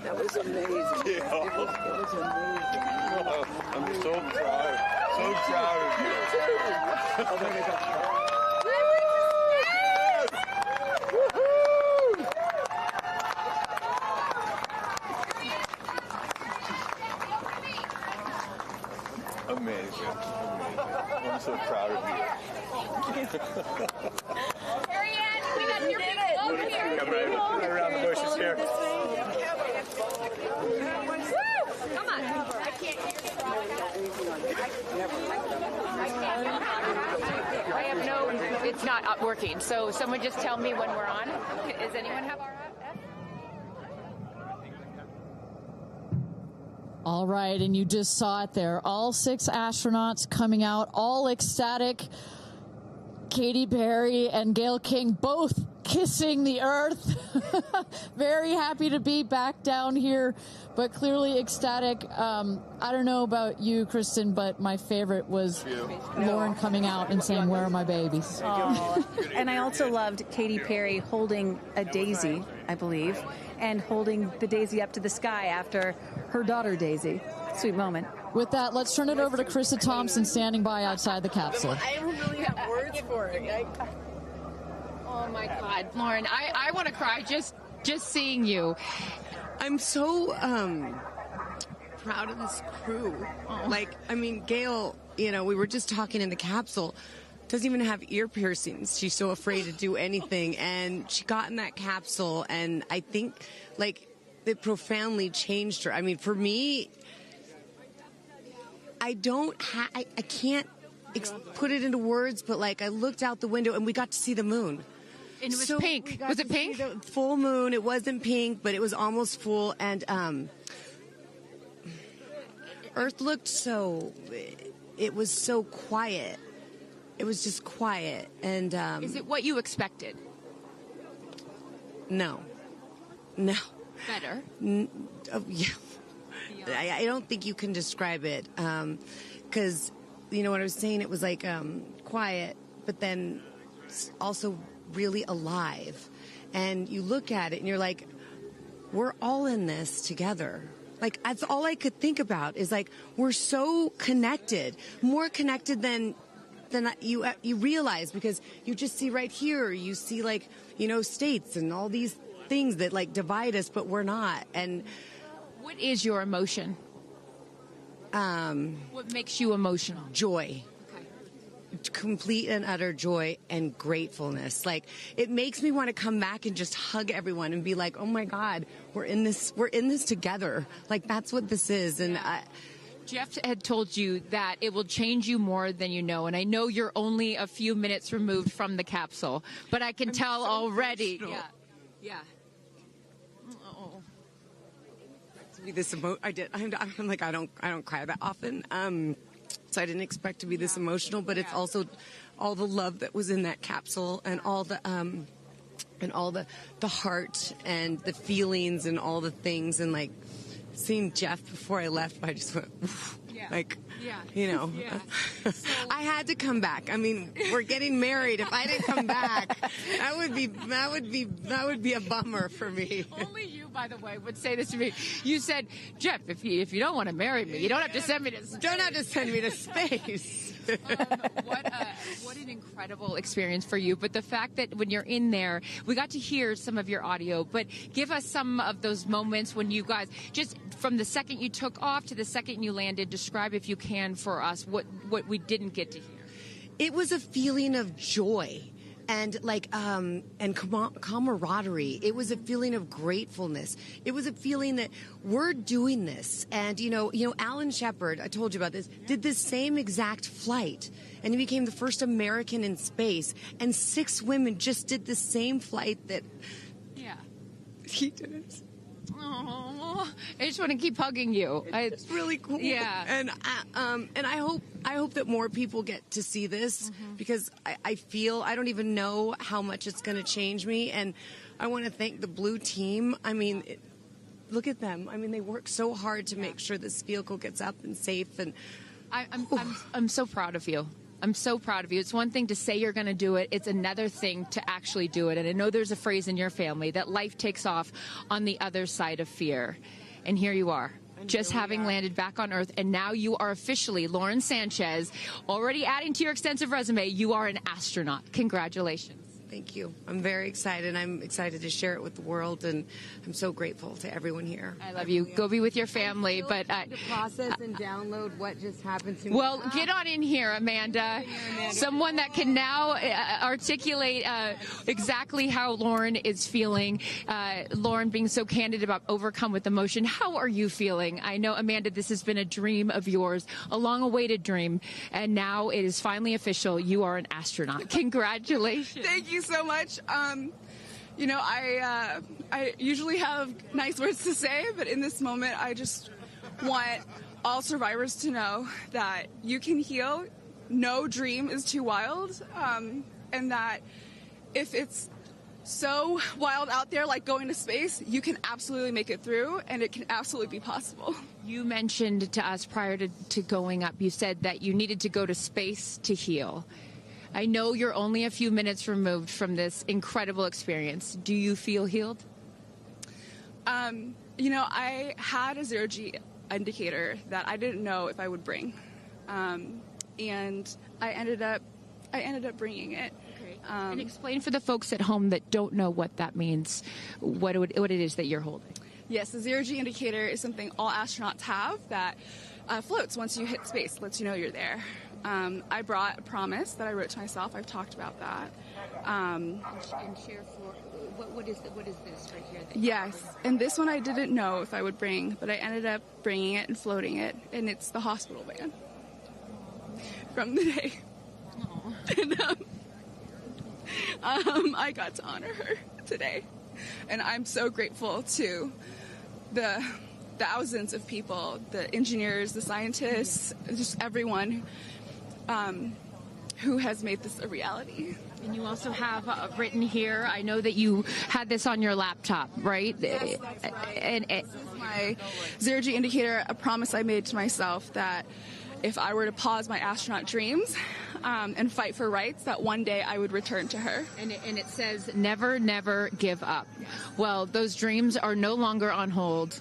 [SPEAKER 5] That was amazing.
[SPEAKER 22] Gail.
[SPEAKER 5] It was amazing.
[SPEAKER 22] Oh, I'm so proud. So proud of you.
[SPEAKER 5] Me too. Oh my God.
[SPEAKER 22] Amazing. I'm so proud of you.
[SPEAKER 5] Carrie Ann, we got your people over here.
[SPEAKER 22] Come right around the bushes here.
[SPEAKER 5] Woo! Come on. I can't
[SPEAKER 2] I have no, it's not working. So someone just tell me when we're on. Does anyone have our app?
[SPEAKER 3] All right, and you just saw it there. All 6 astronauts coming out, all ecstatic. Katy Perry and Gayle King both kissing the Earth. Very happy to be back down here, but clearly ecstatic. I don't know about you, Kristen, but my favorite was Lauren coming out and saying, "Where are my babies?"
[SPEAKER 4] Oh. And I also loved Katy Perry holding a daisy, I believe, and holding the daisy up to the sky after her daughter Daisy. Sweet moment.
[SPEAKER 3] With that, let's turn it over to Krista Thompson standing by outside the capsule.
[SPEAKER 5] I don't really have words for it.
[SPEAKER 2] Oh my God, Lauren, I want to cry just seeing you.
[SPEAKER 23] I'm so proud of this crew. Like, I mean, Gail, you know, we were just talking in the capsule, doesn't even have ear piercings. She's so afraid to do anything. And she got in that capsule, and I think, like, it profoundly changed her. I mean, for me, I can't put it into words, but, like, I looked out the window, and we got to see the moon.
[SPEAKER 2] And it was pink. Was it pink?
[SPEAKER 23] Full moon. It wasn't pink, but it was almost full. And Earth looked it was so quiet. it was just quiet. And
[SPEAKER 14] is it what you expected?
[SPEAKER 23] No.
[SPEAKER 14] Better.
[SPEAKER 23] Yeah. I don't think you can describe it, because you know what I was saying. It was like quiet, but then also really alive. And you look at it and you're like, we're all in this together. Like, that's all I could think about is like, we're so connected, more connected than you realize, because you just see right here, you see like, you know, states and all these things that like divide us, but we're not. And
[SPEAKER 14] what is your emotion? What makes you emotional?
[SPEAKER 23] Joy. Complete and utter joy and gratefulness. Like, it makes me want to come back and just hug everyone and be like, oh my God, we're in this together. Like, that's what this is. And
[SPEAKER 14] Jeff had told you that it will change you more than you know, and I know you're only a few minutes removed from the capsule, but I can tell already.
[SPEAKER 23] Emotional.
[SPEAKER 14] Yeah.
[SPEAKER 23] To be this I'm like, I don't cry that often. So I didn't expect to be this emotional, but it's also all the love that was in that capsule, and all the heart and the feelings and all the things, and like seeing Jeff before I left, I just went, oof, you know, I had to come back. I mean, we're getting married. If I didn't come back, that would be a bummer for me.
[SPEAKER 14] Only you, by the way, would say this to me. You said, Jeff, if you don't want to marry me, you don't have to send me to space.
[SPEAKER 23] Don't have to send me to space.
[SPEAKER 14] What an incredible experience for you. But the fact that when you're in there, we got to hear some of your audio, but give us some of those moments when you guys, just from the second you took off to the second you landed, describe, if you can, for us what we didn't get to hear.
[SPEAKER 23] It was a feeling of joy and camaraderie. It was a feeling of gratefulness. It was a feeling that we're doing this. And you know, Alan Shepard, I told you about this, did this same exact flight, and he became the first American in space. And 6 women just did the same flight that he didn't.
[SPEAKER 14] Oh, I just want to keep hugging you.
[SPEAKER 23] It's really cool.
[SPEAKER 14] Yeah.
[SPEAKER 23] And I hope that more people get to see this, because I feel, I don't even know how much it's going to change me. And I want to thank the Blue team. I mean, look at them. I mean, they work so hard to make sure this vehicle gets up and safe. And
[SPEAKER 14] I'm so proud of you. I'm so proud of you. It's one thing to say you're going to do it. It's another thing to actually do it. And I know there's a phrase in your family that life takes off on the other side of fear. And here you are, just having landed back on Earth. And now you are officially, Lauren Sanchez, already adding to your extensive resume, you are an astronaut. Congratulations.
[SPEAKER 23] Thank you. I'm very excited. I'm excited to share it with the world, and I'm so grateful to everyone here.
[SPEAKER 14] I love you. Go be with your family. But
[SPEAKER 23] to process and download what just happened to me.
[SPEAKER 14] Well, get on in here, Amanda. Someone that can now articulate exactly how Lauren is feeling. Lauren being so candid about overcome with emotion. How are you feeling? I know, Amanda, this has been a dream of yours, a long-awaited dream, and now it is finally official. You are an astronaut. Congratulations.
[SPEAKER 9] Thank you so much. You know, I usually have nice words to say, but in this moment, I just want all survivors to know that you can heal. No dream is too wild, and that if it's so wild out there, like going to space, you can absolutely make it through, and it can absolutely be possible.
[SPEAKER 14] You mentioned to us prior to going up, you said that you needed to go to space to heal. I know you're only a few minutes removed from this incredible experience. Do you feel healed?
[SPEAKER 9] You know, I had a zero-G indicator that I didn't know if I would bring, and I ended up bringing it.
[SPEAKER 14] And explain for the folks at home that don't know what that means, what it is that you're holding.
[SPEAKER 9] Yes, the zero-G indicator is something all astronauts have that floats once you hit space, lets you know you're there. I brought a promise that I wrote to myself. I've talked about that.
[SPEAKER 14] And share for what is this right here?
[SPEAKER 9] Yes, and this one I didn't know if I would bring, but I ended up bringing it and floating it, and it's the hospital van from the day. And I got to honor her today, and I'm so grateful to the thousands of people, the engineers, the scientists, just everyone who has made this a reality.
[SPEAKER 14] And you also have written here, I know that you had this on your laptop, right?
[SPEAKER 9] Yes, and this is my zero-G indicator, a promise I made to myself that if I were to pause my astronaut dreams and fight for rights, that one day I would return to her.
[SPEAKER 14] And it says, never, never give up. Well, those dreams are no longer on hold.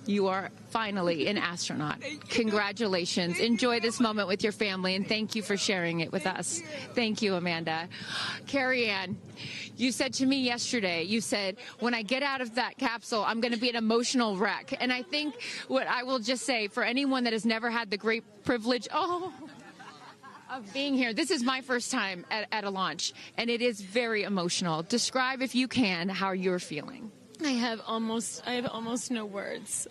[SPEAKER 14] You are finally an astronaut. Congratulations. Enjoy this moment with your family, and thank you for sharing it with us. Thank you, Amanda. Carrie Ann, you said to me yesterday, you said, when I get out of that capsule, I'm going to be an emotional wreck. And I think what I will just say, for anyone that has never had the great privilege, of being here, this is my first time at a launch, and it is very emotional. Describe, if you can, how you're feeling.
[SPEAKER 11] I have almost no words.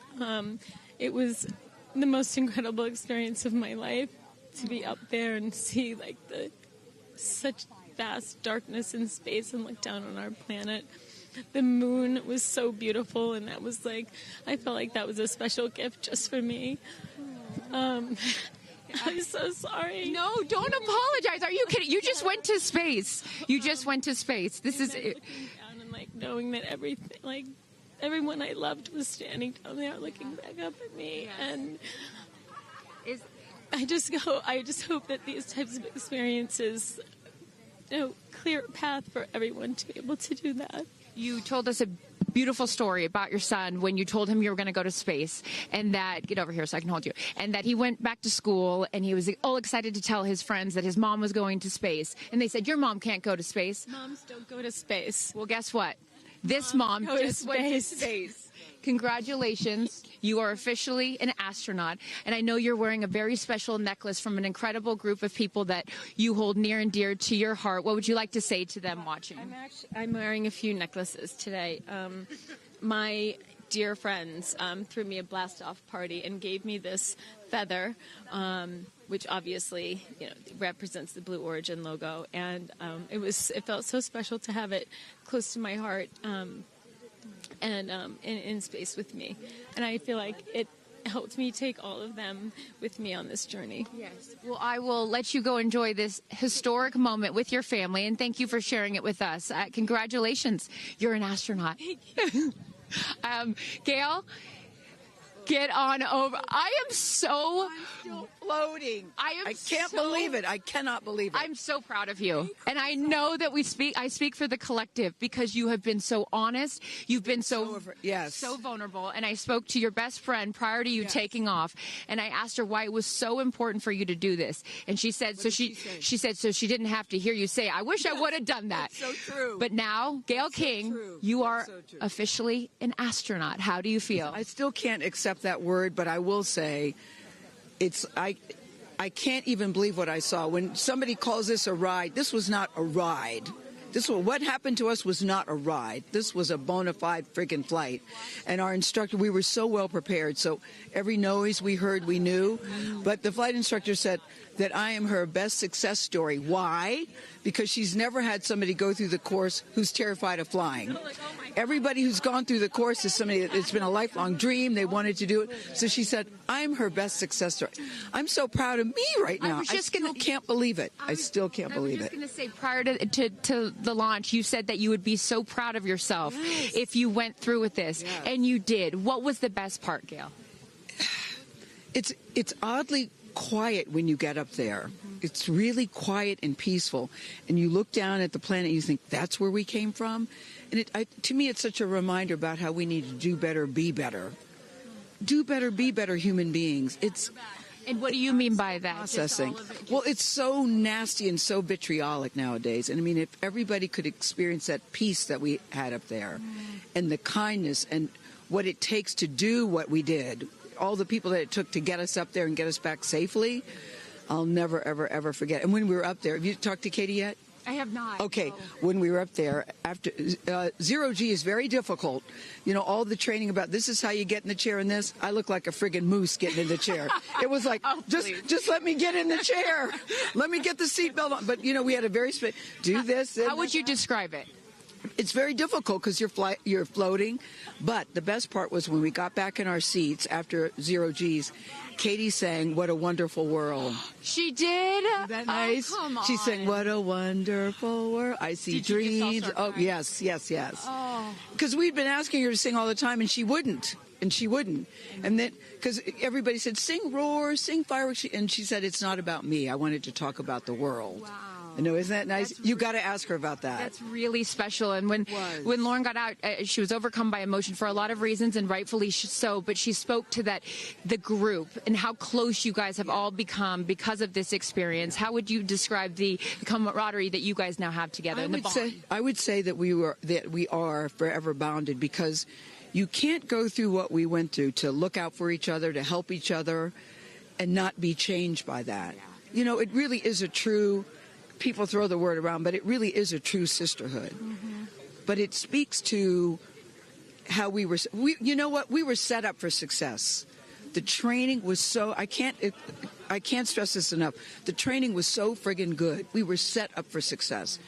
[SPEAKER 11] It was the most incredible experience of my life to be up there and see like such vast darkness in space and look down on our planet. The moon was so beautiful, and that was like, I felt like that was a special gift just for me. I'm so sorry.
[SPEAKER 14] No, don't apologize. Are you kidding? You just went to space. You just went to space. This is it.
[SPEAKER 11] Like knowing that everyone I loved was standing down there looking back up at me, and I just hope that these types of experiences, clear a path for everyone to be able to do that.
[SPEAKER 14] You told us a beautiful story about your son when you told him you were going to go to space, and that, get over here so I can hold you, and that he went back to school and he was all excited to tell his friends that his mom was going to space, and they said, your mom can't go to space.
[SPEAKER 11] Moms don't go to space.
[SPEAKER 14] Well, guess what? This mom just went to space. Congratulations. You are officially an astronaut. And I know you're wearing a very special necklace from an incredible group of people that you hold near and dear to your heart. What would you like to say to them watching?
[SPEAKER 11] I'm wearing a few necklaces today. My dear friends threw me a blast-off party and gave me this feather, which obviously represents the Blue Origin logo. And it felt so special to have it close to my heart. And in space with me. And I feel like it helped me take all of them with me on this journey.
[SPEAKER 14] Yes. Well, I will let you go enjoy this historic moment with your family, and thank you for sharing it with us. Congratulations. You're an astronaut. Gail, get on over. I'm still
[SPEAKER 5] floating. I can't believe it. I cannot believe it.
[SPEAKER 14] I'm so proud of you. And I know that I speak for the collective, because you have been so honest. You've been so vulnerable. And I spoke to your best friend prior to you taking off, and I asked her why it was so important for you to do this. And she said, she said, so she didn't have to hear you say, I wish I would have done that.
[SPEAKER 5] That's so true.
[SPEAKER 14] But now, Gail King, you are officially an astronaut. How do you feel?
[SPEAKER 5] I still can't accept that word, but I will say, I can't even believe what I saw. When somebody calls this a ride, this was not a ride. What happened to us was not a ride. This was a bona fide friggin' flight. And our instructor, we were so well prepared. So every noise we heard, we knew. But the flight instructor said that I am her best success story. Why? Because she's never had somebody go through the course who's terrified of flying. Everybody who's gone through the course is somebody that it's been a lifelong dream. They wanted to do it. So she said, I'm her best success story. I'm so proud of me right now. I still can't believe it. I still can't believe it.
[SPEAKER 14] I was just going to say, prior to the launch, you said that you would be so proud of yourself if you went through with this. And you did. What was the best part, Gail?
[SPEAKER 5] It's oddly quiet when you get up there. It's really quiet and peaceful. And you look down at the planet and you think, that's where we came from? And to me, it's such a reminder about how we need to do better, be better. Do better, be better human beings.
[SPEAKER 14] And what do you mean by that?
[SPEAKER 5] Processing. Well, it's so nasty and so vitriolic nowadays. And I mean, if everybody could experience that peace that we had up there, and the kindness and what it takes to do what we did, all the people that it took to get us up there and get us back safely, I'll never, ever, ever forget. And when we were up there, have you talked to Katy yet?
[SPEAKER 14] I have not.
[SPEAKER 5] Okay, when we were up there, after zero-G is very difficult. All the training about this is how you get in the chair and this. I look like a friggin' moose getting in the chair. It was like, just let me get in the chair. Let me get the seatbelt on. But, we had a very do this.
[SPEAKER 14] How would you describe it?
[SPEAKER 5] it's very difficult because you're floating. But the best part was when we got back in our seats after 0 G's, Katy sang "What a Wonderful World."
[SPEAKER 2] She did?
[SPEAKER 5] Isn't that nice?
[SPEAKER 2] Oh, come on.
[SPEAKER 5] She sang "What a Wonderful World." I see
[SPEAKER 2] Did you just all
[SPEAKER 5] dreams.
[SPEAKER 2] start
[SPEAKER 5] Oh,
[SPEAKER 2] crying?
[SPEAKER 5] yes.
[SPEAKER 2] Oh.
[SPEAKER 5] Because we'd been asking her to sing all the time, and she wouldn't. And then, because everybody said, "Sing Roar, sing Fireworks," and she said, "It's not about me. I wanted to talk about the world." Wow. I know, isn't that nice? You got to ask her about that.
[SPEAKER 2] That's really special. And when Lauren got out, she was overcome by emotion for a lot of reasons, and rightfully so. But she spoke to the group and how close you guys have all become because of this experience. How would you describe the camaraderie that you guys now have together?
[SPEAKER 5] I would say that we are forever bonded, because you can't go through what we went through to look out for each other, to help each other, and not be changed by that. You know, it really is a true. People throw the word around, but it really is a true sisterhood. Mm-hmm. But it speaks to how we were set up for success. The training was so, I can't stress this enough. The training was so friggin' good. We were set up for success.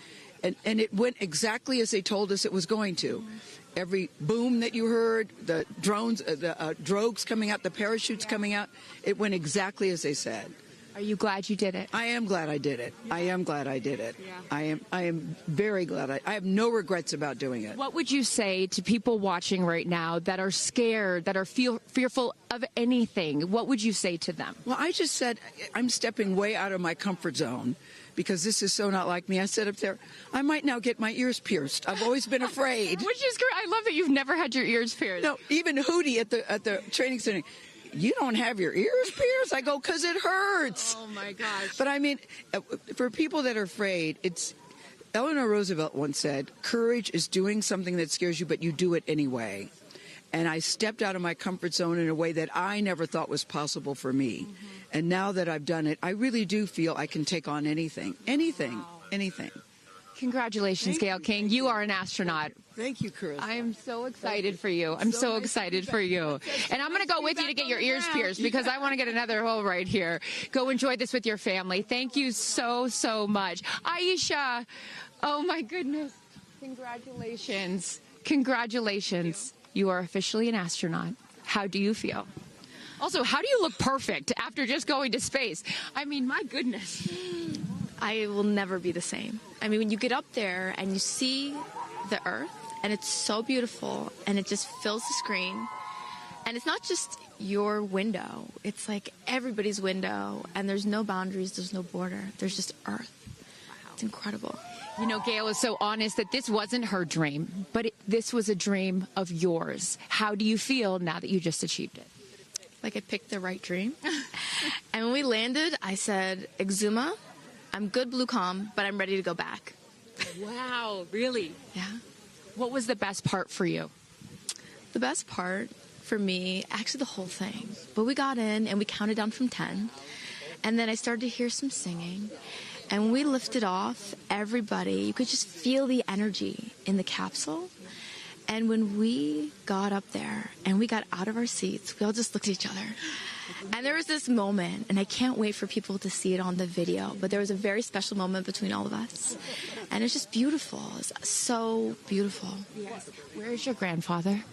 [SPEAKER 5] And it went exactly as they told us it was going to. Mm-hmm. Every boom that you heard, the drones, the drogues coming out, the parachutes coming out, it went exactly as they said.
[SPEAKER 2] Are you glad you did it?
[SPEAKER 5] I am glad I did it. I am glad I did it. Yeah. I am very glad. I have no regrets about doing it.
[SPEAKER 2] What would you say to people watching right now that are scared, that are fearful of anything? What would you say to them?
[SPEAKER 5] Well, I just said I'm stepping way out of my comfort zone, because this is so not like me. I said up there, I might now get my ears pierced. I've always been afraid.
[SPEAKER 2] Which is great. I love that you've never had your ears pierced.
[SPEAKER 5] No, even Hootie at the training center. You don't have your ears pierced? I go, because it hurts.
[SPEAKER 2] Oh, my gosh.
[SPEAKER 5] But I mean, for people that are afraid, Eleanor Roosevelt once said, courage is doing something that scares you, but you do it anyway. And I stepped out of my comfort zone in a way that I never thought was possible for me. Mm-hmm. And now that I've done it, I really do feel I can take on anything. Anything.
[SPEAKER 2] Congratulations, Gail King. You are an astronaut.
[SPEAKER 5] Thank you, Chris.
[SPEAKER 2] I am so excited for you. I'm so excited for you. And I'm going to go with you to get your ears pierced, because I want to get another hole right here. Go enjoy this with your family. Thank you so, so much. Aisha, oh my goodness. Congratulations. Congratulations. You are officially an astronaut. How do you feel? Also, how do you look perfect after just going to space? I mean, my goodness.
[SPEAKER 12] I will never be the same. I mean, when you get up there and you see the Earth, and it's so beautiful, and it just fills the screen, and it's not just your window. It's like everybody's window, and there's no boundaries, there's no border. There's just Earth. Wow. It's incredible.
[SPEAKER 2] You know, Gail is so honest that this wasn't her dream, but this was a dream of yours. How do you feel now that you just achieved it?
[SPEAKER 12] Like I picked the right dream. And when we landed, I said, Exuma, I'm good, Blue Calm, but I'm ready to go back.
[SPEAKER 2] Wow, really?
[SPEAKER 12] Yeah.
[SPEAKER 2] What was the best part for you?
[SPEAKER 12] The best part for me, actually the whole thing. But we got in and we counted down from 10. And then I started to hear some singing. And when we lifted off, everybody, you could just feel the energy in the capsule. And when we got up there and we got out of our seats, we all just looked at each other. And there was this moment, and I can't wait for people to see it on the video, but there was a very special moment between all of us. And it's just beautiful. It's so beautiful.
[SPEAKER 2] Yes. Where is your grandfather?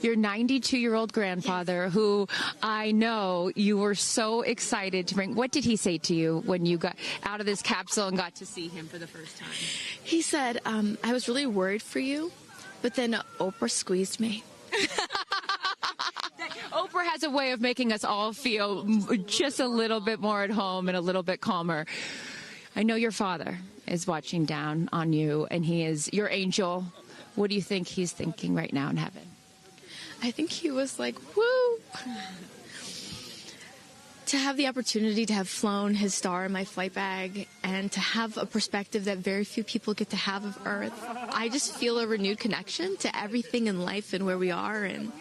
[SPEAKER 2] Your 92-year-old grandfather, who I know you were so excited to bring. What did he say to you when you got out of this capsule and got to see him for the first time?
[SPEAKER 12] He said, I was really worried for you, but then Oprah squeezed me.
[SPEAKER 2] Oprah has a way of making us all feel just a little bit more at home and a little bit calmer. I know your father is watching down on you, and he is your angel. What do you think he's thinking right now in heaven?
[SPEAKER 12] I think he was like, woo! To have the opportunity to have flown his star in my flight bag and to have a perspective that very few people get to have of Earth, I just feel a renewed connection to everything in life and where we are, and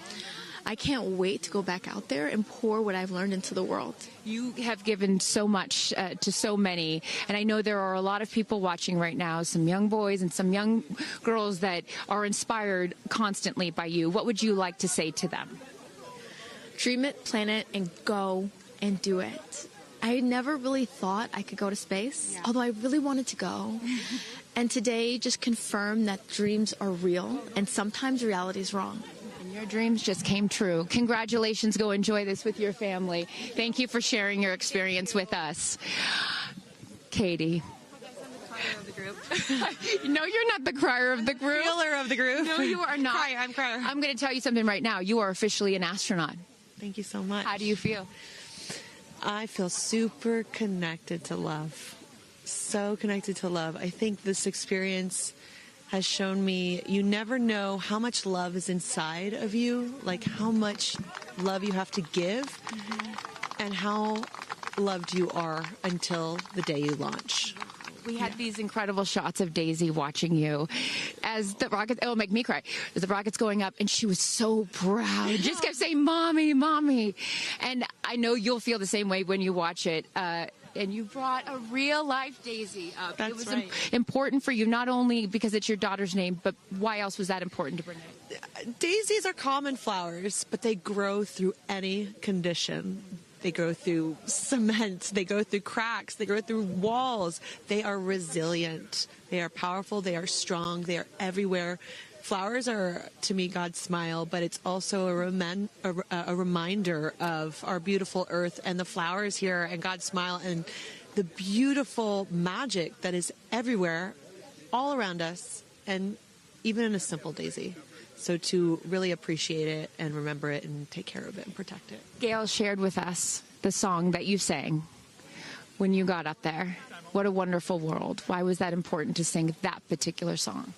[SPEAKER 12] I can't wait to go back out there and pour what I've learned into the world.
[SPEAKER 2] You have given so much to so many, and I know there are a lot of people watching right now, some young boys and some young girls that are inspired constantly by you. What would you like to say to them?
[SPEAKER 12] Dream it, plan it, and go and do it. I never really thought I could go to space, although I really wanted to go. And today just confirmed that dreams are real, and sometimes reality is wrong.
[SPEAKER 2] And your dreams just came true. Congratulations. Go enjoy this with your family. Thank you for sharing your experience with us. Katy. No, you're not the crier of the group.
[SPEAKER 23] Feeler of the group.
[SPEAKER 2] No, you are not.
[SPEAKER 23] Crier, I'm crier.
[SPEAKER 2] I'm going to tell you something right now. You are officially an astronaut.
[SPEAKER 23] Thank you so much.
[SPEAKER 2] How do you feel?
[SPEAKER 23] I feel super connected to love. So connected to love. I think this experience has shown me you never know how much love is inside of you, like how much love you have to give, and how loved you are until the day you launch.
[SPEAKER 2] We had these incredible shots of Daisy watching you as the rocket, it'll make me cry, as the rocket's going up, and she was so proud. Just kept saying, Mommy, Mommy. And I know you'll feel the same way when you watch it. And you brought a real-life Daisy up.
[SPEAKER 23] That's
[SPEAKER 2] it was
[SPEAKER 23] right.
[SPEAKER 2] important for you, not only because it's your daughter's name, but why else was that important to bring it?
[SPEAKER 23] Daisies are common flowers, but they grow through any condition. They go through cement, they go through cracks, they go through walls. They are resilient, they are powerful, they are strong, they are everywhere. Flowers are, to me, God's smile, but it's also a reminder of our beautiful earth and the flowers here and God's smile and the beautiful magic that is everywhere, all around us, and even in a simple daisy. So to really appreciate it and remember it and take care of it and protect it.
[SPEAKER 2] Gail shared with us the song that you sang when you got up there. What a wonderful world. Why was that important to sing that particular song?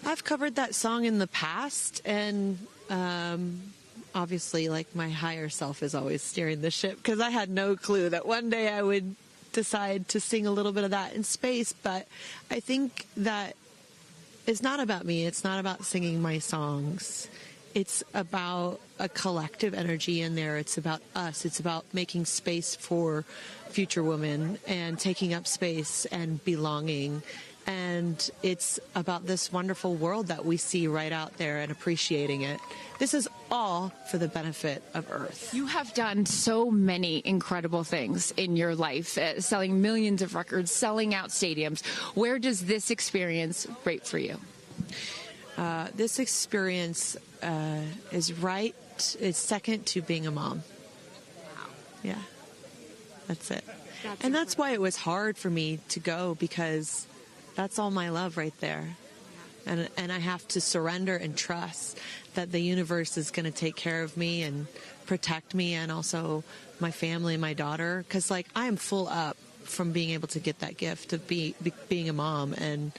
[SPEAKER 23] I've covered that song in the past, and obviously, like, my higher self is always steering the ship, because I had no clue that one day I would decide to sing a little bit of that in space. But I think that it's not about me. It's not about singing my songs. It's about a collective energy in there. It's about us. It's about making space for future women and taking up space and belonging. And it's about this wonderful world that we see right out there and appreciating it. This is all for the benefit of Earth.
[SPEAKER 2] You have done so many incredible things in your life, selling millions of records, selling out stadiums. Where does this experience rate for you?
[SPEAKER 23] This experience is second to being a mom.
[SPEAKER 2] Wow.
[SPEAKER 23] Yeah, that's it. And that's why it was hard for me to go, because that's all my love right there. And I have to surrender and trust that the universe is going to take care of me and protect me, and also my family and my daughter. Because, like, I am full up from being able to get that gift of being a mom. And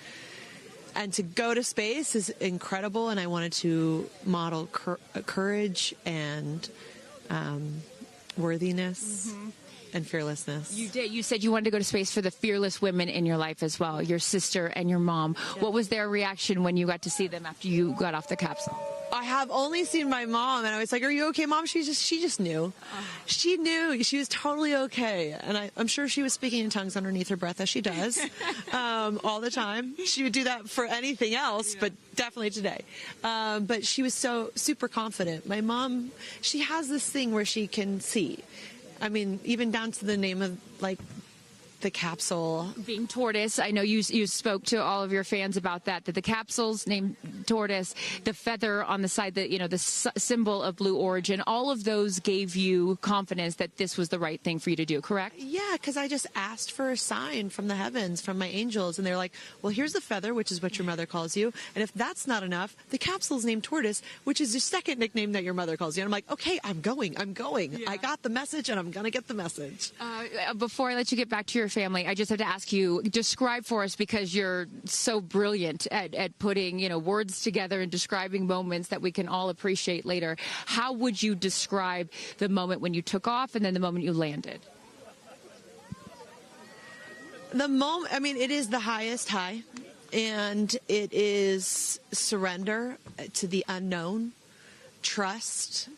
[SPEAKER 23] to go to space is incredible. And I wanted to model courage and worthiness. Mm-hmm. And fearlessness.
[SPEAKER 2] You did. You said you wanted to go to space for the fearless women in your life as well, your sister and your mom. Yeah. What was their reaction when you got to see them after you got off the capsule?
[SPEAKER 23] I have only seen my mom, and I was like, "Are you okay, Mom?" She just knew. She knew. She was totally okay, and I'm sure she was speaking in tongues underneath her breath, as she does all the time. She would do that for anything else, but definitely today. But she was so super confident. My mom, she has this thing where she can see. I mean, even down to the name of, like, the capsule.
[SPEAKER 2] Being tortoise. I know you spoke to all of your fans about that the capsule's named tortoise, the feather on the side, the symbol of Blue Origin, all of those gave you confidence that this was the right thing for you to do, correct?
[SPEAKER 23] Yeah, because I just asked for a sign from the heavens, from my angels, and they're like, well, here's the feather, which is what your mother calls you, and if that's not enough, the capsule's named Tortoise, which is your second nickname that your mother calls you. And I'm like, okay, I'm going. Yeah. I got the message, and I'm going to get the message.
[SPEAKER 2] Before I let you get back to your family, I just have to ask you, describe for us, because you're so brilliant at putting, words together and describing moments that we can all appreciate later. How would you describe the moment when you took off and then the moment you landed?
[SPEAKER 23] The moment, I mean, it is the highest high, and it is surrender to the unknown, trust,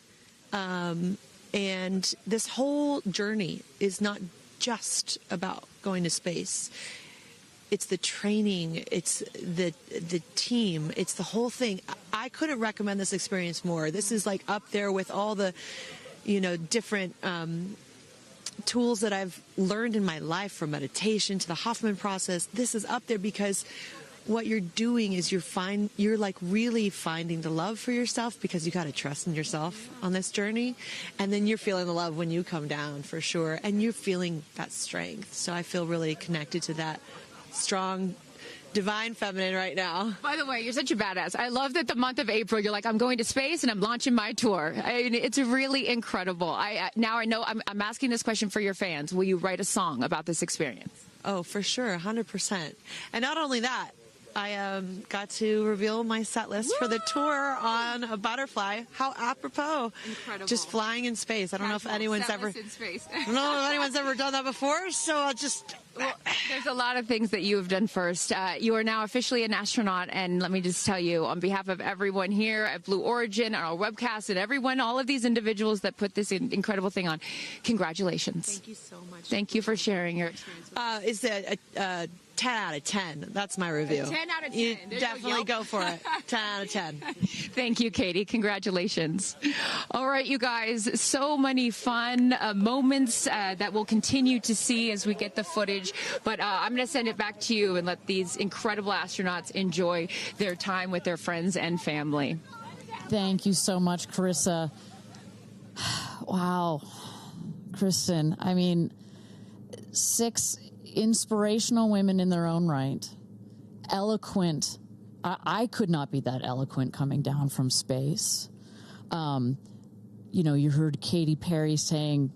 [SPEAKER 23] and this whole journey is not just about going to space. It's the training, it's the team, it's the whole thing. I couldn't recommend this experience more. This is like up there with all the, different tools that I've learned in my life, from meditation to the Hoffman process, this is up there because what you're doing is you're like really finding the love for yourself, because you got to trust in yourself on this journey. And then you're feeling the love when you come down, for sure. And you're feeling that strength. So I feel really connected to that strong, divine feminine right now.
[SPEAKER 2] By the way, you're such a badass. I love that the month of April, you're like, I'm going to space and I'm launching my tour. I mean, it's really incredible. Now I know I'm asking this question for your fans. Will you write a song about this experience?
[SPEAKER 23] Oh, for sure, 100%. And not only that, I got to reveal my set list for the tour on a butterfly. How apropos.
[SPEAKER 2] Incredible.
[SPEAKER 23] Just flying in space. I don't know if anyone's ever done that before, so I'll just...
[SPEAKER 2] Well, there's a lot of things that you have done first. You are now officially an astronaut, and let me just tell you, on behalf of everyone here at Blue Origin, our webcast, and everyone, all of these individuals that put this incredible thing on, congratulations.
[SPEAKER 23] Thank you so much.
[SPEAKER 2] Thank you for sharing your experience.
[SPEAKER 23] It's a 10 out of 10. That's my review.
[SPEAKER 2] 10 out of 10.
[SPEAKER 23] You definitely go for it. 10 out of 10.
[SPEAKER 2] Thank you, Katy. Congratulations. All right, you guys, so many fun moments that we'll continue to see as we get the footage. But I'm going to send it back to you and let these incredible astronauts enjoy their time with their friends and family.
[SPEAKER 3] Thank you so much, Carissa. Wow. Kristen, I mean, 6 inspirational women in their own right. Eloquent. I could not be that eloquent coming down from space. You know, you heard Katy Perry saying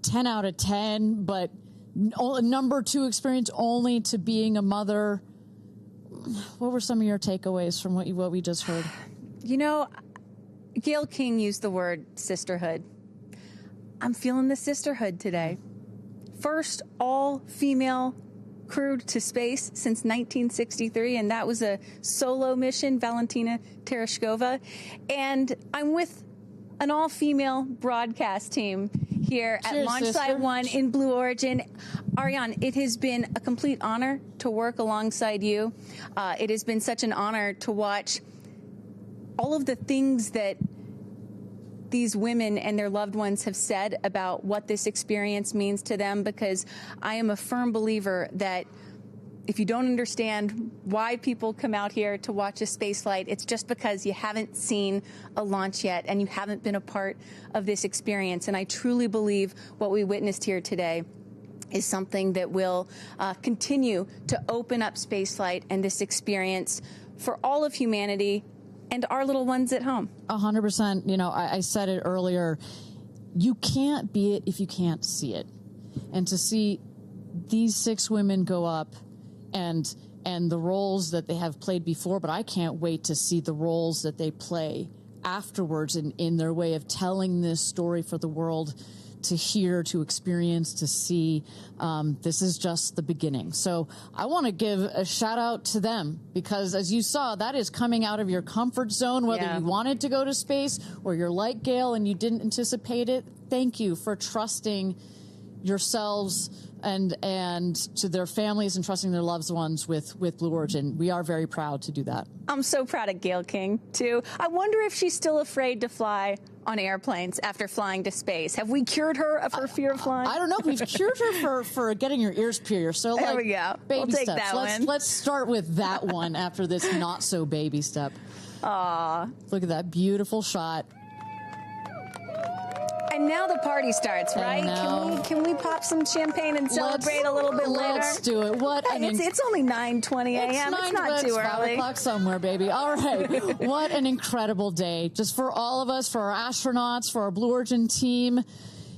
[SPEAKER 3] 10 out of 10, but number 2 experience only to being a mother. What were some of your takeaways from what we just heard?
[SPEAKER 4] You know, Gail King used the word sisterhood. I'm feeling the sisterhood today. First all-female crew to space since 1963, and that was a solo mission, Valentina Tereshkova. And I'm with an all-female broadcast team here at Launch Site 1 in Blue Origin. Ariane, it has been a complete honor to work alongside you. It has been such an honor to watch all of the things that these women and their loved ones have said about what this experience means to them, because I am a firm believer that if you don't understand why people come out here to watch a space flight, it's just because you haven't seen a launch yet and you haven't been a part of this experience. And I truly believe what we witnessed here today is something that will continue to open up spaceflight and this experience for all of humanity and our little ones at home.
[SPEAKER 3] 100%. You know, I said it earlier. You can't be it if you can't see it. And to see these 6 women go up and the roles that they have played before, but I can't wait to see the roles that they play afterwards in their way of telling this story for the world to hear, to experience, to see. This is just the beginning. So I want to give a shout out to them, because as you saw, that is coming out of your comfort zone, whether you wanted to go to space or you're like Gail and you didn't anticipate it. Thank you for trusting yourselves and to their families and trusting their loved ones with Blue Origin. We are very proud to do that. I'm so proud of Gail King, too. I wonder if she's still afraid to fly on airplanes after flying to space. Have we cured her of her fear of flying? I don't know. We've cured her for getting her ears pierced. So
[SPEAKER 4] there we go.
[SPEAKER 3] Baby
[SPEAKER 4] we'll take
[SPEAKER 3] steps.
[SPEAKER 4] that one.
[SPEAKER 3] Let's start with that one after this not so baby step. Aw. Look at that beautiful shot.
[SPEAKER 4] And now the party starts, right? Can we pop some champagne and celebrate a little bit later?
[SPEAKER 3] Let's do it.
[SPEAKER 4] It's only 9:20 a.m. It's not too early.
[SPEAKER 3] 5 o'clock somewhere, baby. All right. What an incredible day. Just for all of us, for our astronauts, for our Blue Origin team.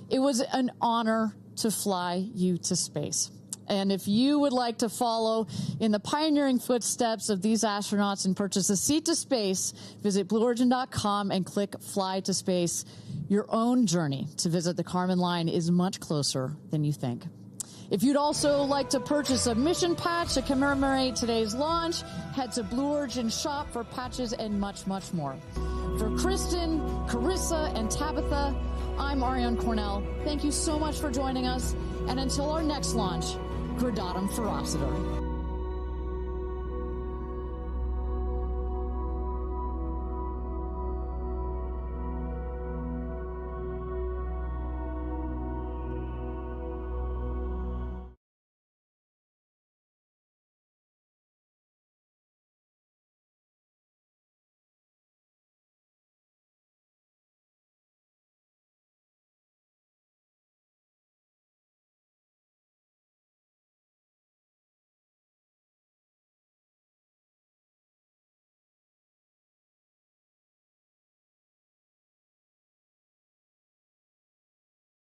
[SPEAKER 3] It was an honor to fly you to space. And if you would like to follow in the pioneering footsteps of these astronauts and purchase a seat to space, visit BlueOrigin.com and click Fly to Space. Your own journey to visit the Kármán line is much closer than you think. If you'd also like to purchase a mission patch to commemorate today's launch, head to Blue Origin shop for patches and much, much more. For Kristen, Carissa, and Tabitha, I'm Ariane Cornell. Thank you so much for joining us. And until our next launch, Gradatum Ferocitor.